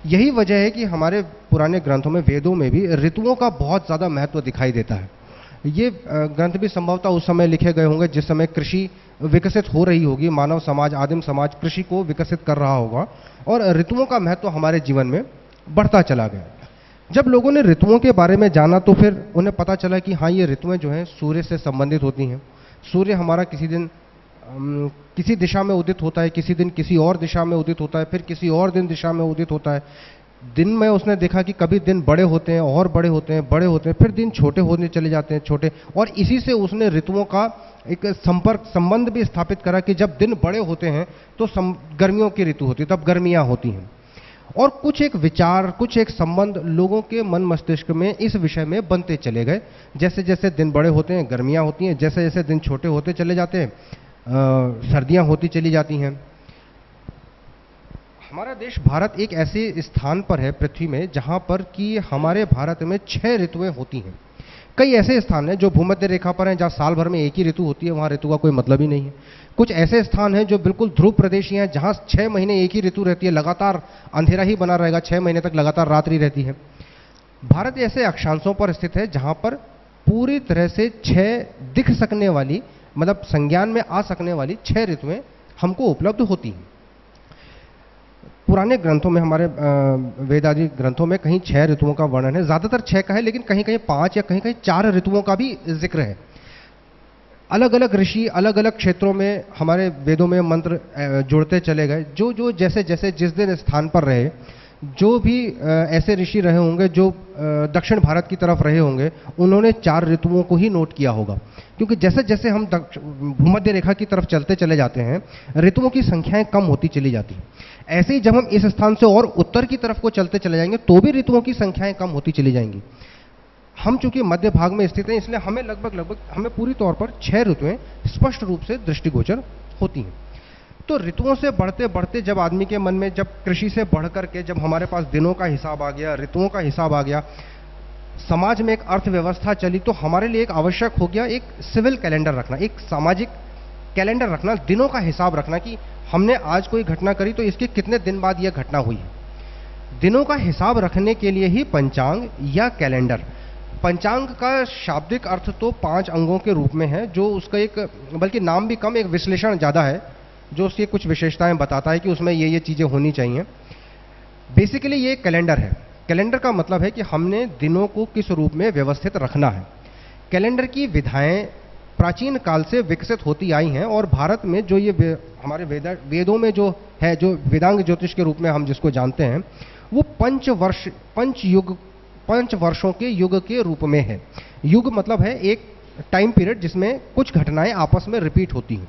यही वजह है कि हमारे पुराने ग्रंथों में, वेदों में भी ऋतुओं का बहुत ज़्यादा महत्व दिखाई देता है। ये ग्रंथ भी संभवतः उस समय लिखे गए होंगे जिस समय कृषि विकसित हो रही होगी, मानव समाज, आदिम समाज कृषि को विकसित कर रहा होगा, और ऋतुओं का महत्व हमारे जीवन में बढ़ता चला गया। जब लोगों ने ऋतुओं के बारे में जाना तो फिर उन्हें पता चला कि हाँ, ये ऋतुएं जो हैं सूर्य से संबंधित होती हैं। सूर्य हमारा किसी दिन किसी दिशा में उदित होता है, किसी दिन किसी और दिशा में उदित होता है, फिर किसी और दिन दिशा में उदित होता है। दिन में उसने देखा कि कभी दिन बड़े होते हैं और बड़े होते हैं, बड़े होते हैं, फिर दिन छोटे होने चले जाते हैं, छोटे। और इसी से उसने ऋतुओं का एक संबंध भी स्थापित करा कि जब दिन बड़े होते हैं तो गर्मियों की ऋतु होती है, तब गर्मियाँ होती हैं। और कुछ एक विचार, कुछ एक संबंध लोगों के मन मस्तिष्क में इस विषय में बनते चले गए। जैसे जैसे दिन बड़े होते हैं गर्मियाँ होती हैं, जैसे जैसे दिन छोटे होते चले जाते हैं सर्दियाँ होती चली जाती हैं। हमारा देश भारत एक ऐसे स्थान पर है पृथ्वी में जहाँ पर कि हमारे भारत में 6 ऋतुएं होती हैं। कई ऐसे स्थान हैं जो भूमध्य रेखा पर हैं, जहाँ साल भर में एक ही ऋतु होती है, वहाँ ऋतु का कोई मतलब ही नहीं है। कुछ ऐसे स्थान हैं जो बिल्कुल ध्रुव प्रदेशी हैं, जहाँ 6 महीने एक ही ऋतु रहती है, लगातार अंधेरा ही बना रहेगा, 6 महीने तक लगातार रात्रि रहती है। भारत ऐसे अक्षांशों पर स्थित है जहाँ पर पूरी तरह से 6 दिख सकने वाली, मतलब संज्ञान में आ सकने वाली 6 ऋतुएं हमको उपलब्ध होती हैं। पुराने ग्रंथों में, हमारे वेदादि ग्रंथों में कहीं 6 ऋतुओं का वर्णन है, ज़्यादातर 6 का है, लेकिन कहीं कहीं 5 या कहीं कहीं 4 ऋतुओं का भी जिक्र है। अलग अलग ऋषि अलग अलग क्षेत्रों में हमारे वेदों में मंत्र जुड़ते चले गए। जो जो जैसे जैसे जिस दिन स्थान पर रहे, जो भी ऐसे ऋषि रहे होंगे जो दक्षिण भारत की तरफ रहे होंगे, उन्होंने 4 ऋतुओं को ही नोट किया होगा, क्योंकि जैसे जैसे हम भूमध्य रेखा की तरफ चलते चले जाते हैं, ऋतुओं की संख्याएं कम होती चली जाती हैं। ऐसे ही जब हम इस स्थान से और उत्तर की तरफ को चलते चले जाएंगे तो भी ऋतुओं की संख्याएं कम होती चली जाएंगी। हम चूंकि मध्य भाग में स्थित हैं, इसलिए हमें लगभग हमें पूरी तौर पर 6 ऋतुएं स्पष्ट रूप से दृष्टिगोचर होती हैं। तो ऋतुओं से बढ़ते बढ़ते जब आदमी के मन में, जब कृषि से बढ़ करके जब हमारे पास दिनों का हिसाब आ गया, ऋतुओं का हिसाब आ गया, समाज में एक अर्थव्यवस्था चली, तो हमारे लिए एक आवश्यक हो गया एक सिविल कैलेंडर रखना, एक सामाजिक कैलेंडर रखना, दिनों का हिसाब रखना कि हमने आज कोई घटना करी तो इसके कितने दिन बाद यह घटना हुई है। दिनों का हिसाब रखने के लिए ही पंचांग या कैलेंडर। पंचांग का शाब्दिक अर्थ तो 5 अंगों के रूप में है, जो उसका एक, बल्कि नाम भी कम, एक विश्लेषण ज़्यादा है, जो उसकी कुछ विशेषताएं बताता है कि उसमें ये चीज़ें होनी चाहिए। बेसिकली ये कैलेंडर है। कैलेंडर का मतलब है कि हमने दिनों को किस रूप में व्यवस्थित रखना है। कैलेंडर की विधाएं प्राचीन काल से विकसित होती आई हैं, और भारत में जो ये हमारे वेदों में जो है, जो वेदांग ज्योतिष के रूप में हम जिसको जानते हैं, वो 5 वर्षों के युग के रूप में है। युग मतलब है एक टाइम पीरियड जिसमें कुछ घटनाएं आपस में रिपीट होती हैं।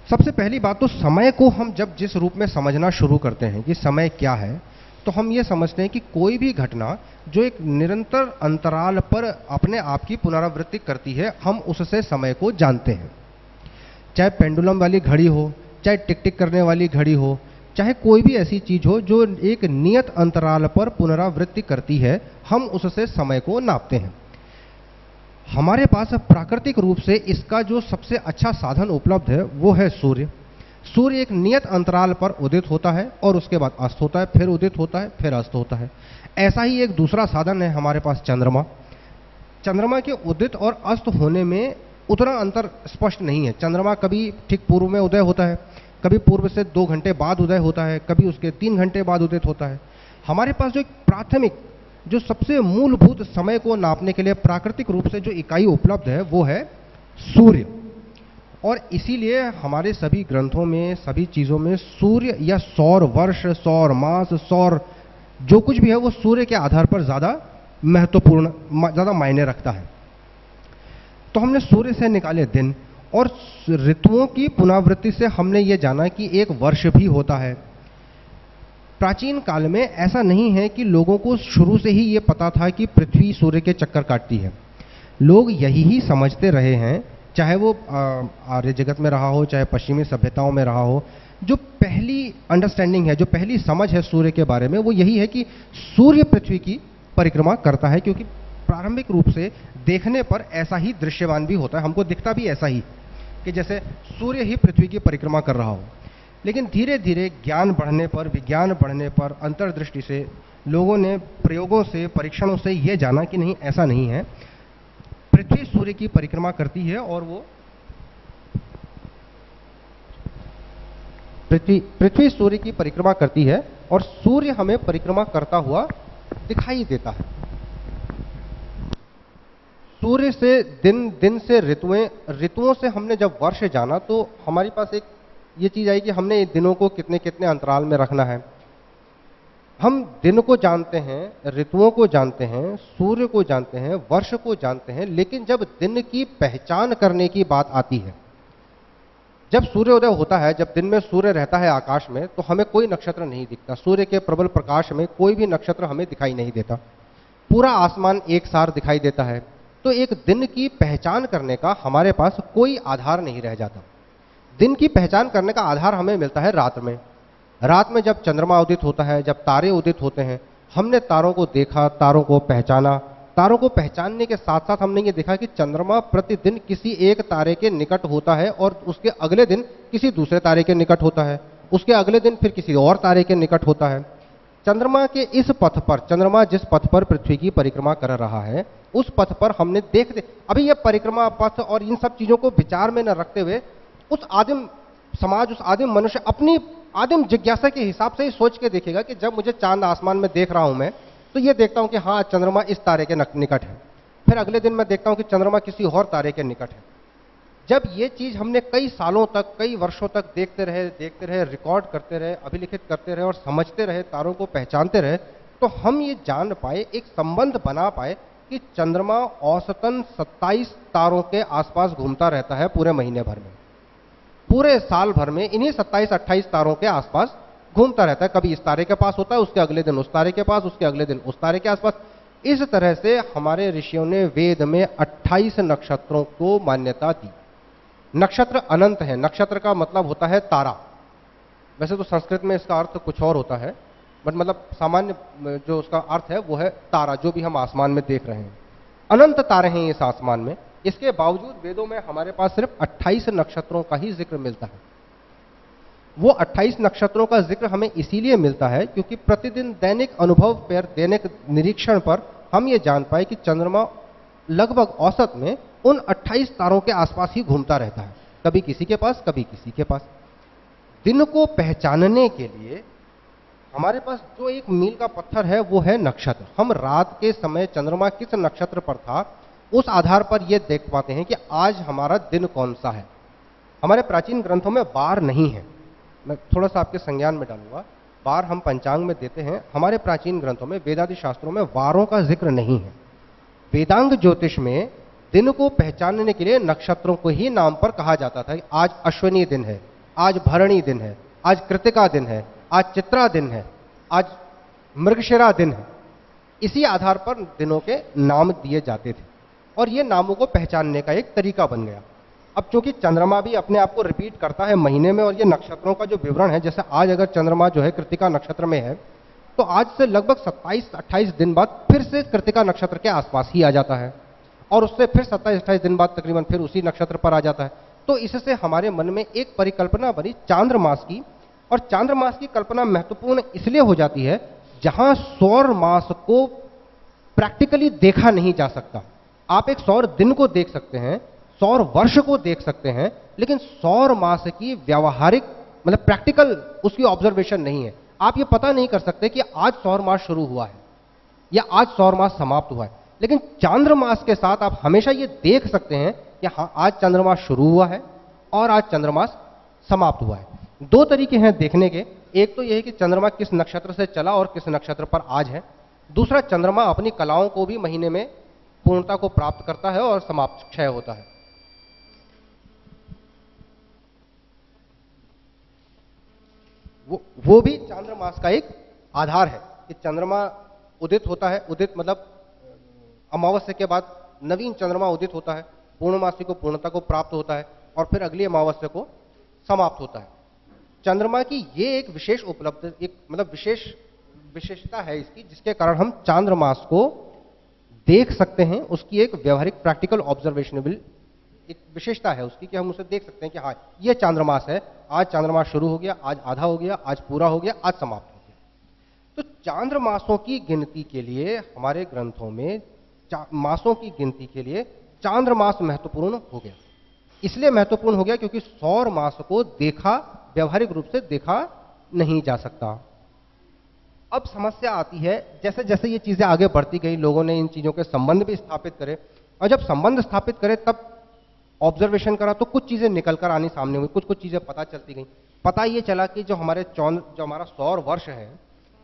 सबसे पहली बात तो समय को हम जब जिस रूप में समझना शुरू करते हैं कि समय क्या है, तो हम ये समझते हैं कि कोई भी घटना जो एक निरंतर अंतराल पर अपने आप की पुनरावृत्ति करती है, हम उससे समय को जानते हैं। चाहे पेंडुलम वाली घड़ी हो, चाहे टिक टिक करने वाली घड़ी हो, चाहे कोई भी ऐसी चीज हो जो एक नियत अंतराल पर पुनरावृत्ति करती है, हम उससे समय को नापते हैं। हमारे पास प्राकृतिक रूप से इसका जो सबसे अच्छा साधन उपलब्ध है वो है सूर्य। सूर्य एक नियत अंतराल पर उदित होता है और उसके बाद अस्त होता है, फिर उदित होता है, फिर अस्त होता है। ऐसा ही एक दूसरा साधन है हमारे पास चंद्रमा। चंद्रमा के उदित और अस्त होने में उतना अंतर स्पष्ट नहीं है। चंद्रमा कभी ठीक पूर्व में उदय होता है, कभी पूर्व से 2 घंटे बाद उदय होता है, कभी उसके 3 घंटे बाद उदित होता है। हमारे पास जो एक प्राथमिक, जो सबसे मूलभूत समय को नापने के लिए प्राकृतिक रूप से जो इकाई उपलब्ध है वो है सूर्य। और इसीलिए हमारे सभी ग्रंथों में, सभी चीजों में सूर्य या सौर वर्ष, सौर मास, सौर जो कुछ भी है वो सूर्य के आधार पर ज्यादा महत्वपूर्ण, ज्यादा मायने रखता है। तो हमने सूर्य से निकाले दिन, और ऋतुओं की पुनरावृत्ति से हमने ये जाना कि एक वर्ष भी होता है। प्राचीन काल में ऐसा नहीं है कि लोगों को शुरू से ही ये पता था कि पृथ्वी सूर्य के चक्कर काटती है। लोग यही ही समझते रहे हैं, चाहे वो आर्य जगत में रहा हो, चाहे पश्चिमी सभ्यताओं में रहा हो। जो पहली अंडरस्टैंडिंग है, जो पहली समझ है सूर्य के बारे में, वो यही है कि सूर्य पृथ्वी की परिक्रमा करता है, क्योंकि प्रारंभिक रूप से देखने पर ऐसा ही दृश्यमान भी होता है, हमको दिखता भी ऐसा ही कि जैसे सूर्य ही पृथ्वी की परिक्रमा कर रहा हो। लेकिन धीरे धीरे ज्ञान बढ़ने पर, विज्ञान बढ़ने पर, अंतर्दृष्टि से लोगों ने प्रयोगों से, परीक्षणों से यह जाना कि नहीं, ऐसा नहीं है। पृथ्वी सूर्य की परिक्रमा करती है और वो पृथ्वी सूर्य की परिक्रमा करती है और सूर्य हमें परिक्रमा करता हुआ दिखाई देता है। सूर्य से दिन, दिन से ऋतुएं, ऋतुओं से हमने जब वर्ष जाना तो हमारे पास एक ये चीज आई कि हमने दिनों को कितने कितने अंतराल में रखना है। हम दिन को जानते हैं, ऋतुओं को जानते हैं, सूर्य को जानते हैं, वर्ष को जानते हैं, लेकिन जब दिन की पहचान करने की बात आती है, जब सूर्योदय होता है, जब दिन में सूर्य रहता है आकाश में, तो हमें कोई नक्षत्र नहीं दिखता। सूर्य के प्रबल प्रकाश में कोई भी नक्षत्र हमें दिखाई नहीं देता, पूरा आसमान एक सार दिखाई देता है। तो एक दिन की पहचान करने का हमारे पास कोई आधार नहीं रह जाता। दिन की पहचान करने का आधार हमें मिलता है रात में। रात में जब चंद्रमा उदित होता है, जब तारे उदित होते हैं, हमने तारों को देखा, तारों को पहचाना। तारों को पहचानने के साथ साथ हमने ये देखा कि चंद्रमा प्रतिदिन किसी एक तारे के निकट होता है और उसके अगले दिन किसी दूसरे तारे के निकट होता है, उसके अगले दिन फिर किसी और तारे के निकट होता है। चंद्रमा के इस पथ पर, चंद्रमा जिस पथ पर पृथ्वी की परिक्रमा कर रहा है, उस पथ पर हमने अभी ये परिक्रमा पथ और इन सब चीजों को विचार में न रखते हुए उस आदिम समाज, उस आदिम मनुष्य अपनी आदिम जिज्ञासा के हिसाब से ही सोच के देखेगा कि जब मुझे चांद आसमान में देख रहा हूं मैं, तो ये देखता हूं कि हाँ चंद्रमा इस तारे के निकट है, फिर अगले दिन मैं देखता हूं कि चंद्रमा किसी और तारे के निकट है। जब ये चीज हमने कई सालों तक, कई वर्षों तक देखते रहे, रिकॉर्ड करते रहे, अभिलिखित करते रहे और समझते रहे, तारों को पहचानते रहे, तो हम ये जान पाए, एक संबंध बना पाए कि चंद्रमा औसतन 27 तारों के आसपास घूमता रहता है पूरे महीने भर में। पूरे साल भर में इन्हीं 27-28 तारों के आसपास घूमता रहता है। कभी इस तारे के पास होता है, उसके अगले दिन उस तारे के पास, उसके अगले दिन उस तारे के आसपास। इस तरह से हमारे ऋषियों ने वेद में 28 नक्षत्रों को मान्यता दी। नक्षत्र अनंत है। नक्षत्र का मतलब होता है तारा। वैसे तो संस्कृत में इसका अर्थ कुछ और होता है, बट मतलब सामान्य जो उसका अर्थ है वो है तारा, जो भी हम आसमान में देख रहे हैं। अनंत तारे हैं इस आसमान में। इसके बावजूद वेदों में हमारे पास सिर्फ 28 नक्षत्रों का ही जिक्र मिलता है। वो 28 नक्षत्रों का जिक्र हमें इसीलिए मिलता है क्योंकि प्रतिदिन दैनिक अनुभव पर, दैनिक निरीक्षण पर हम ये जान पाए कि चंद्रमा लगभग औसत में उन 28 तारों के आसपास ही घूमता रहता है, कभी किसी के पास, कभी किसी के पास। दिन को पहचानने के लिए हमारे पास जो एक मील का पत्थर है वो है नक्षत्र। हम रात के समय चंद्रमा किस नक्षत्र पर था उस आधार पर यह देख पाते हैं कि आज हमारा दिन कौन सा है। हमारे प्राचीन ग्रंथों में वार नहीं है। मैं थोड़ा सा आपके संज्ञान में डालूंगा। वार हम पंचांग में देते हैं, हमारे प्राचीन ग्रंथों में, वेदादि शास्त्रों में वारों का जिक्र नहीं है। वेदांग ज्योतिष में दिन को पहचानने के लिए नक्षत्रों को ही नाम पर कहा जाता था। आज अश्विनी दिन है, आज भरणी दिन है, आज कृतिका दिन है, आज चित्रा दिन है, आज मृगशिरा दिन है। इसी आधार पर दिनों के नाम दिए जाते थे और ये नामों को पहचानने का एक तरीका बन गया। अब चूंकि चंद्रमा भी अपने आप को रिपीट करता है महीने में और ये नक्षत्रों का जो विवरण है, जैसे आज अगर चंद्रमा जो है कृतिका नक्षत्र में है तो आज से लगभग 27-28 दिन बाद फिर से कृतिका नक्षत्र के आसपास ही आ जाता है और उससे फिर 27-28 दिन बाद तकरीबन फिर उसी नक्षत्र पर आ जाता है। तो इससे हमारे मन में एक परिकल्पना बनी चांद्रमास की, और चांद्रमास की कल्पना महत्वपूर्ण इसलिए हो जाती है जहां सौर मास को प्रैक्टिकली देखा नहीं जा सकता। आप एक सौर दिन को देख सकते हैं, सौर वर्ष को देख सकते हैं, लेकिन सौर मास की व्यावहारिक मतलब प्रैक्टिकल उसकी ऑब्जर्वेशन नहीं है। आप ये पता नहीं कर सकते कि आज सौर मास शुरू हुआ है या आज सौर मास समाप्त हुआ है, लेकिन चांद्रमास के साथ आप हमेशा ये देख सकते हैं कि हाँ, आज चंद्रमास शुरू हुआ है और आज चंद्रमास समाप्त हुआ है। दो तरीके हैं देखने के। एक तो यह है कि चंद्रमा किस नक्षत्र से चला और किस नक्षत्र पर आज है। दूसरा, चंद्रमा अपनी कलाओं को भी महीने में पूर्णता को प्राप्त करता है और समाप्त, क्षय होता है। वो भी चांद्रमास का एक आधार है कि चंद्रमा उदित होता है। उदित मतलब अमावस्या के बाद नवीन चंद्रमा उदित होता है, पूर्णमासी को पूर्णता को प्राप्त होता है और फिर अगली अमावस्या को समाप्त होता है। चंद्रमा की ये एक विशेष उपलब्धि, एक मतलब विशेषता है इसकी, जिसके कारण हम चांद्रमास को देख सकते हैं। उसकी एक व्यवहारिक प्रैक्टिकल ऑब्जर्वेशनेबल एक विशेषता है उसकी कि हम उसे देख सकते हैं कि हाँ, ये चांद्रमास है, आज चांद्रमास शुरू हो गया, आज आधा हो गया, आज पूरा हो गया, आज समाप्त हो गया। तो चांद्रमासों की गिनती के लिए हमारे ग्रंथों में मासों की गिनती के लिए चांद्रमास महत्वपूर्ण हो गया। इसलिए महत्वपूर्ण हो गया क्योंकि सौर मास को देखा, व्यवहारिक रूप से देखा नहीं जा सकता। अब समस्या आती है, जैसे जैसे ये चीजें आगे बढ़ती गई, लोगों ने इन चीजों के संबंध भी स्थापित करे, और जब संबंध स्थापित करे तब ऑब्जर्वेशन करा तो कुछ चीजें निकल कर आनी सामने हुई, कुछ कुछ चीजें पता चलती गई। पता ये चला कि जो हमारा सौर वर्ष है,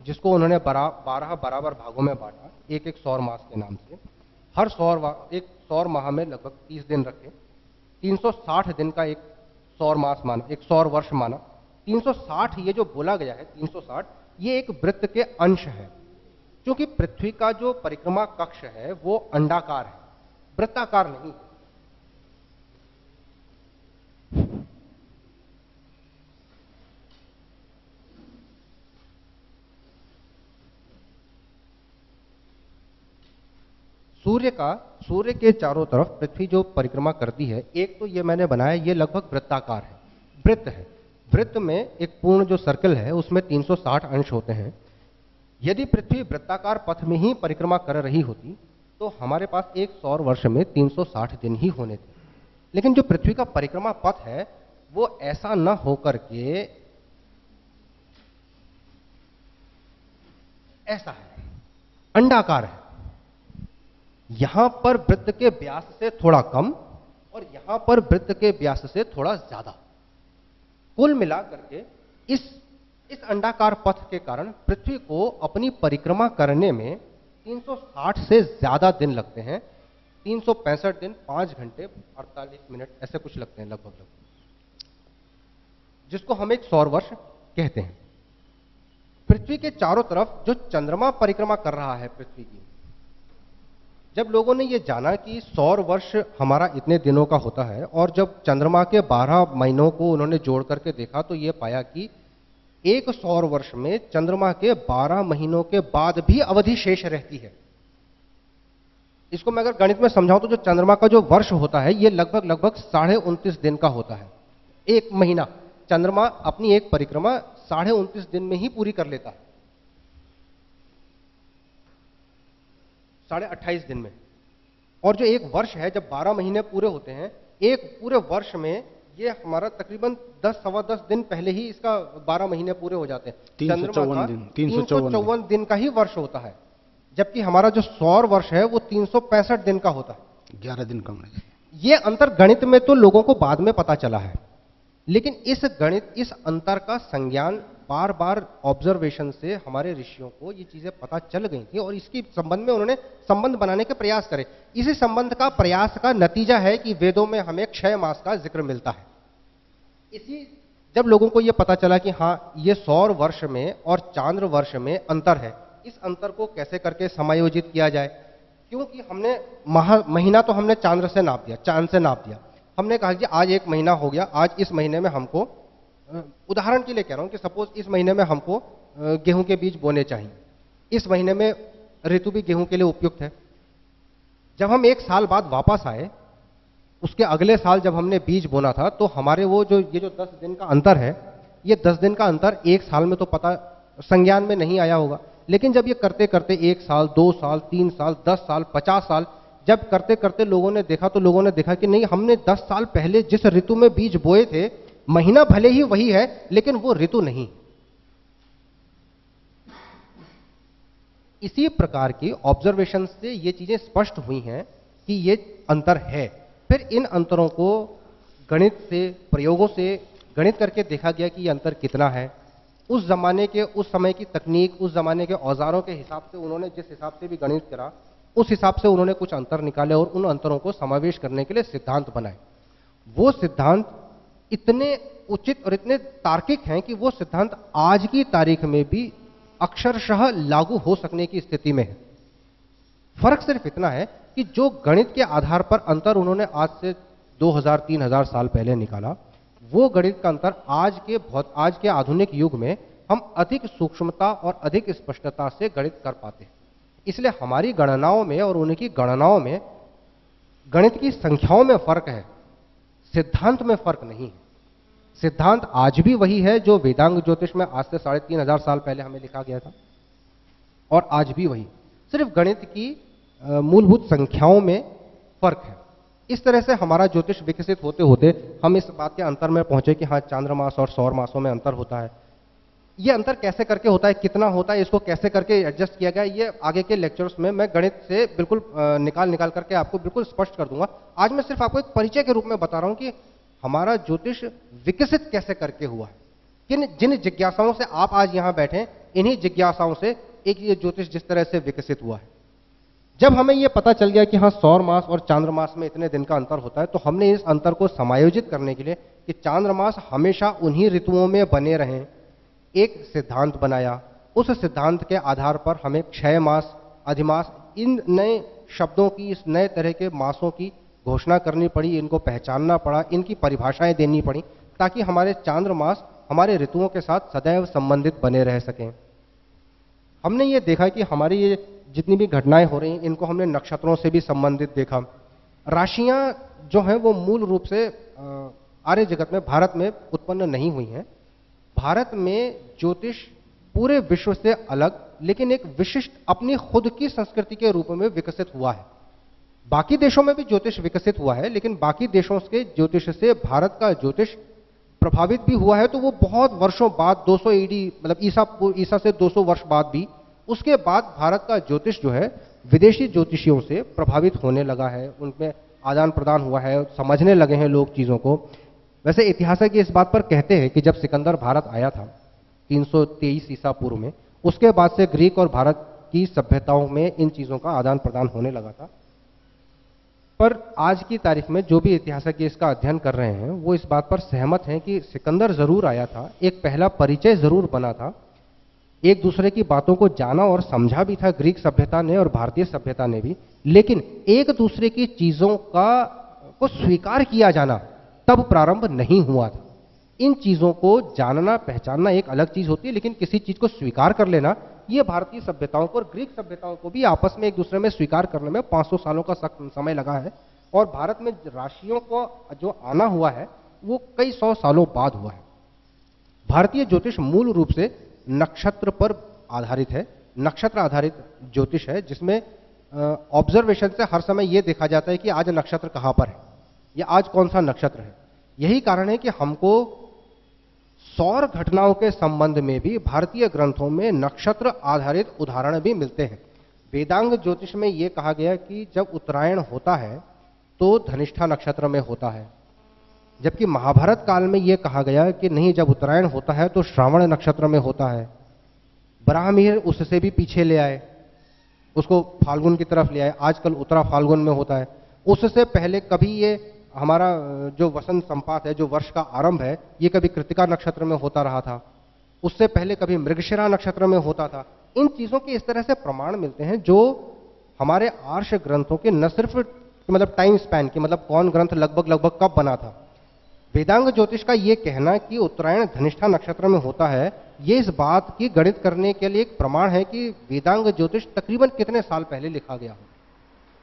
जिसको उन्होंने 12 बराबर भागों में बांटा एक एक सौर मास के नाम से, हर एक सौर माह में लगभग 30 दिन रखे, 360 दिन का एक सौर मास माना, एक सौर वर्ष माना। 360 ये जो बोला गया है 360, ये एक वृत्त के अंश है, क्योंकि पृथ्वी का जो परिक्रमा कक्ष है वो अंडाकार है, वृत्ताकार नहीं है। सूर्य के चारों तरफ पृथ्वी जो परिक्रमा करती है, एक तो ये मैंने बनाया, ये लगभग वृत्ताकार है, वृत्त है। वृत्त में एक पूर्ण जो सर्कल है उसमें 360 अंश होते हैं। यदि पृथ्वी वृत्ताकार पथ में ही परिक्रमा कर रही होती तो हमारे पास एक सौर वर्ष में 360 दिन ही होने थे। लेकिन जो पृथ्वी का परिक्रमा पथ है वो ऐसा न होकर के ऐसा है, अंडाकार है। यहां पर वृत्त के व्यास से थोड़ा कम और यहां पर वृत्त के व्यास से थोड़ा ज्यादा। कुल मिलाकर के इस अंडाकार पथ के कारण पृथ्वी को अपनी परिक्रमा करने में 360 से ज्यादा दिन लगते हैं। 365 दिन 5 घंटे 48 मिनट ऐसे कुछ लगते हैं लगभग, जिसको हम एक सौर वर्ष कहते हैं। पृथ्वी के चारों तरफ जो चंद्रमा परिक्रमा कर रहा है पृथ्वी की, जब लोगों ने ये जाना कि सौर वर्ष हमारा इतने दिनों का होता है, और जब चंद्रमा के 12 महीनों को उन्होंने जोड़ करके देखा तो ये पाया कि एक सौर वर्ष में चंद्रमा के 12 महीनों के बाद भी अवधि शेष रहती है। इसको मैं अगर गणित में समझाऊं तो जो चंद्रमा का जो वर्ष होता है ये लगभग 29.5 दिन का होता है। एक महीना चंद्रमा अपनी एक परिक्रमा 29.5 दिन में ही पूरी कर लेता है, 28.5 दिन में। और जो एक वर्ष है, जब 12 महीने पूरे होते हैं, एक पूरे वर्ष में ये हमारा तकरीबन 10 सवा 10 दिन पहले ही इसका 12 महीने पूरे हो जाते हैं। 354 दिन का ही वर्ष होता है, जबकि हमारा जो सौर वर्ष है वो 365 दिन का होता है, 11 दिन कम है। ये अंतर गणित में तो लोगों को बाद में पता चला है, लेकिन इस अंतर का संज्ञान बार बार ऑब्जर्वेशन से हमारे ऋषियों को ये चीजें पता चल गई थी, और इसके संबंध में उन्होंने संबंध बनाने के प्रयास करे। इसी संबंध का प्रयास का नतीजा है कि वेदों में हमें क्षय मास का जिक्र मिलता है। इसी जब लोगों को ये पता चला कि हाँ, ये सौर वर्ष में और चांद्र वर्ष में अंतर है, इस अंतर को कैसे करके समायोजित किया जाए, क्योंकि हमने महीना तो हमने चांद्र से नाप दिया, चांद से नाप दिया। हमने कहा कि आज एक महीना हो गया, आज इस महीने में हमको, उदाहरण के लिए कह रहा हूं कि सपोज इस महीने में हमको गेहूं के बीज बोने चाहिए, इस महीने में ऋतु भी गेहूं के लिए उपयुक्त है। जब हम एक साल बाद वापस आए, उसके अगले साल जब हमने बीज बोना था, तो हमारे वो जो 10 दिन का अंतर है, ये 10 दिन का अंतर एक साल में तो पता संज्ञान में नहीं आया होगा, लेकिन जब ये करते करते 1 साल 2 साल 3 साल 10 साल 50 साल जब करते करते लोगों ने देखा, तो लोगों ने देखा कि नहीं, हमने 10 साल पहले जिस ऋतु में बीज बोए थे, महीना भले ही वही है लेकिन वो ऋतु नहीं। इसी प्रकार की ऑब्जर्वेशन से ये चीजें स्पष्ट हुई हैं कि ये अंतर है। फिर इन अंतरों को गणित से, प्रयोगों से गणित करके देखा गया कि ये अंतर कितना है। उस जमाने के, उस समय की तकनीक, उस जमाने के औजारों के हिसाब से उन्होंने जिस हिसाब से भी गणित करा, उस हिसाब से उन्होंने कुछ अंतर निकाले और उन अंतरों को समावेश करने के लिए सिद्धांत बनाए। वो सिद्धांत इतने उचित और इतने तार्किक हैं कि वो सिद्धांत आज की तारीख में भी अक्षरशः लागू हो सकने की स्थिति में है। फर्क सिर्फ इतना है कि जो गणित के आधार पर अंतर उन्होंने आज से 2000-3000 साल पहले निकाला, वो गणित का अंतर आज के आधुनिक युग में हम अधिक सूक्ष्मता और अधिक स्पष्टता से गणित कर पाते हैं। इसलिए हमारी गणनाओं में और उनकी गणनाओं में गणित की संख्याओं में फर्क है, सिद्धांत में फर्क नहीं है। सिद्धांत आज भी वही है जो वेदांग ज्योतिष में आज से 3500 साल पहले हमें लिखा गया था, और आज भी वही, सिर्फ गणित की मूलभूत संख्याओं में फर्क है। इस तरह से हमारा ज्योतिष विकसित होते होते हम इस बात के अंतर में पहुंचे कि हाँ, चांद्रमास और सौर मासों में अंतर होता है। ये अंतर कैसे करके होता है, कितना होता है, इसको कैसे करके एडजस्ट किया गया, ये आगे के लेक्चर्स में मैं गणित से बिल्कुल निकाल करके आपको बिल्कुल स्पष्ट कर दूंगा। आज मैं सिर्फ आपको एक परिचय के रूप में बता रहा हूं कि हमारा ज्योतिष विकसित कैसे करके हुआ है। जिन जिज्ञासाओं से आप आज यहां बैठे, इन्हीं जिज्ञासाओं से एक ये ज्योतिष जिस तरह से विकसित हुआ है। जब हमें यह पता चल गया कि हाँ, सौर मास और चांद्रमास में इतने दिन का अंतर होता है, तो हमने इस अंतर को समायोजित करने के लिए कि चांद्रमास हमेशा उन्हीं ऋतुओं में बने रहें, एक सिद्धांत बनाया। उस सिद्धांत के आधार पर हमें क्षय मास, अधिमास, इन नए शब्दों की, इस नए तरह के मासों की घोषणा करनी पड़ी, इनको पहचानना पड़ा, इनकी परिभाषाएं देनी पड़ी, ताकि हमारे चांद्रमास हमारे ऋतुओं के साथ सदैव संबंधित बने रह सकें। हमने ये देखा कि हमारी ये जितनी भी घटनाएं हो रही हैं, इनको हमने नक्षत्रों से भी संबंधित देखा। राशियां जो हैं वो मूल रूप से आर्य जगत में, भारत में उत्पन्न नहीं हुई हैं। भारत में ज्योतिष पूरे विश्व से अलग, लेकिन एक विशिष्ट अपनी खुद की संस्कृति के रूप में विकसित हुआ है। बाकी देशों में भी ज्योतिष विकसित हुआ है, लेकिन बाकी देशों के ज्योतिष से भारत का ज्योतिष प्रभावित भी हुआ है, तो वो बहुत वर्षों बाद, 200 ईडी मतलब ईसा से 200 वर्ष बाद भी, उसके बाद भारत का ज्योतिष जो है विदेशी ज्योतिषियों से प्रभावित होने लगा है, उनमें आदान प्रदान हुआ है, समझने लगे हैं लोग चीज़ों को। वैसे इतिहासक इस बात पर कहते हैं कि जब सिकंदर भारत आया था 323 ईसा पूर्व में, उसके बाद से ग्रीक और भारत की सभ्यताओं में इन चीज़ों का आदान प्रदान होने लगा था। पर आज की तारीख में जो भी इतिहासक इसका अध्ययन कर रहे हैं वो इस बात पर सहमत हैं कि सिकंदर जरूर आया था, एक पहला परिचय जरूर बना था, एक दूसरे की बातों को जाना और समझा भी था ग्रीक सभ्यता ने और भारतीय सभ्यता ने भी, लेकिन एक दूसरे की चीजों को स्वीकार किया जाना तब प्रारंभ नहीं हुआ था। इन चीजों को जानना पहचानना एक अलग चीज होती है, लेकिन किसी चीज को स्वीकार कर लेना, ये भारतीय सभ्यताओं को और ग्रीक सभ्यताओं को भी आपस में एक दूसरे में स्वीकार करने में 500 सालों का समय लगा है। और भारत में राशियों को जो आना हुआ है वो कई सौ सालों बाद हुआ है। भारतीय ज्योतिष मूल रूप से नक्षत्र पर आधारित है, नक्षत्र आधारित ज्योतिष है, जिसमें ऑब्जर्वेशन से हर समय यह देखा जाता है कि आज नक्षत्र कहां पर है या आज कौन सा नक्षत्र है। यही कारण है कि हमको सौर घटनाओं के संबंध में भी भारतीय ग्रंथों में नक्षत्र आधारित उदाहरण भी मिलते हैं। वेदांग ज्योतिष में यह कहा गया कि जब उत्तरायण होता है तो धनिष्ठा नक्षत्र में होता है, जबकि महाभारत काल में यह कहा गया कि नहीं, जब उत्तरायण होता है तो श्रावण नक्षत्र में होता है। ब्राह्मीण उससे भी पीछे ले आए, उसको फाल्गुन की तरफ ले आए, आजकल उत्तरा फाल्गुन में होता है। उससे पहले कभी ये हमारा जो वसंत संपात है, जो वर्ष का आरंभ है, ये कभी कृतिका नक्षत्र में होता रहा था, उससे पहले कभी मृगशिरा नक्षत्र में होता था। इन चीजों के इस तरह से प्रमाण मिलते हैं जो हमारे आर्ष ग्रंथों के न सिर्फ मतलब टाइम स्पैन की, मतलब कौन ग्रंथ लगभग कब बना था। वेदांग ज्योतिष का ये कहना कि उत्तरायण धनिष्ठा नक्षत्र में होता है, ये इस बात की गणित करने के लिए एक प्रमाण है कि वेदांग ज्योतिष तकरीबन कितने साल पहले लिखा गया हो,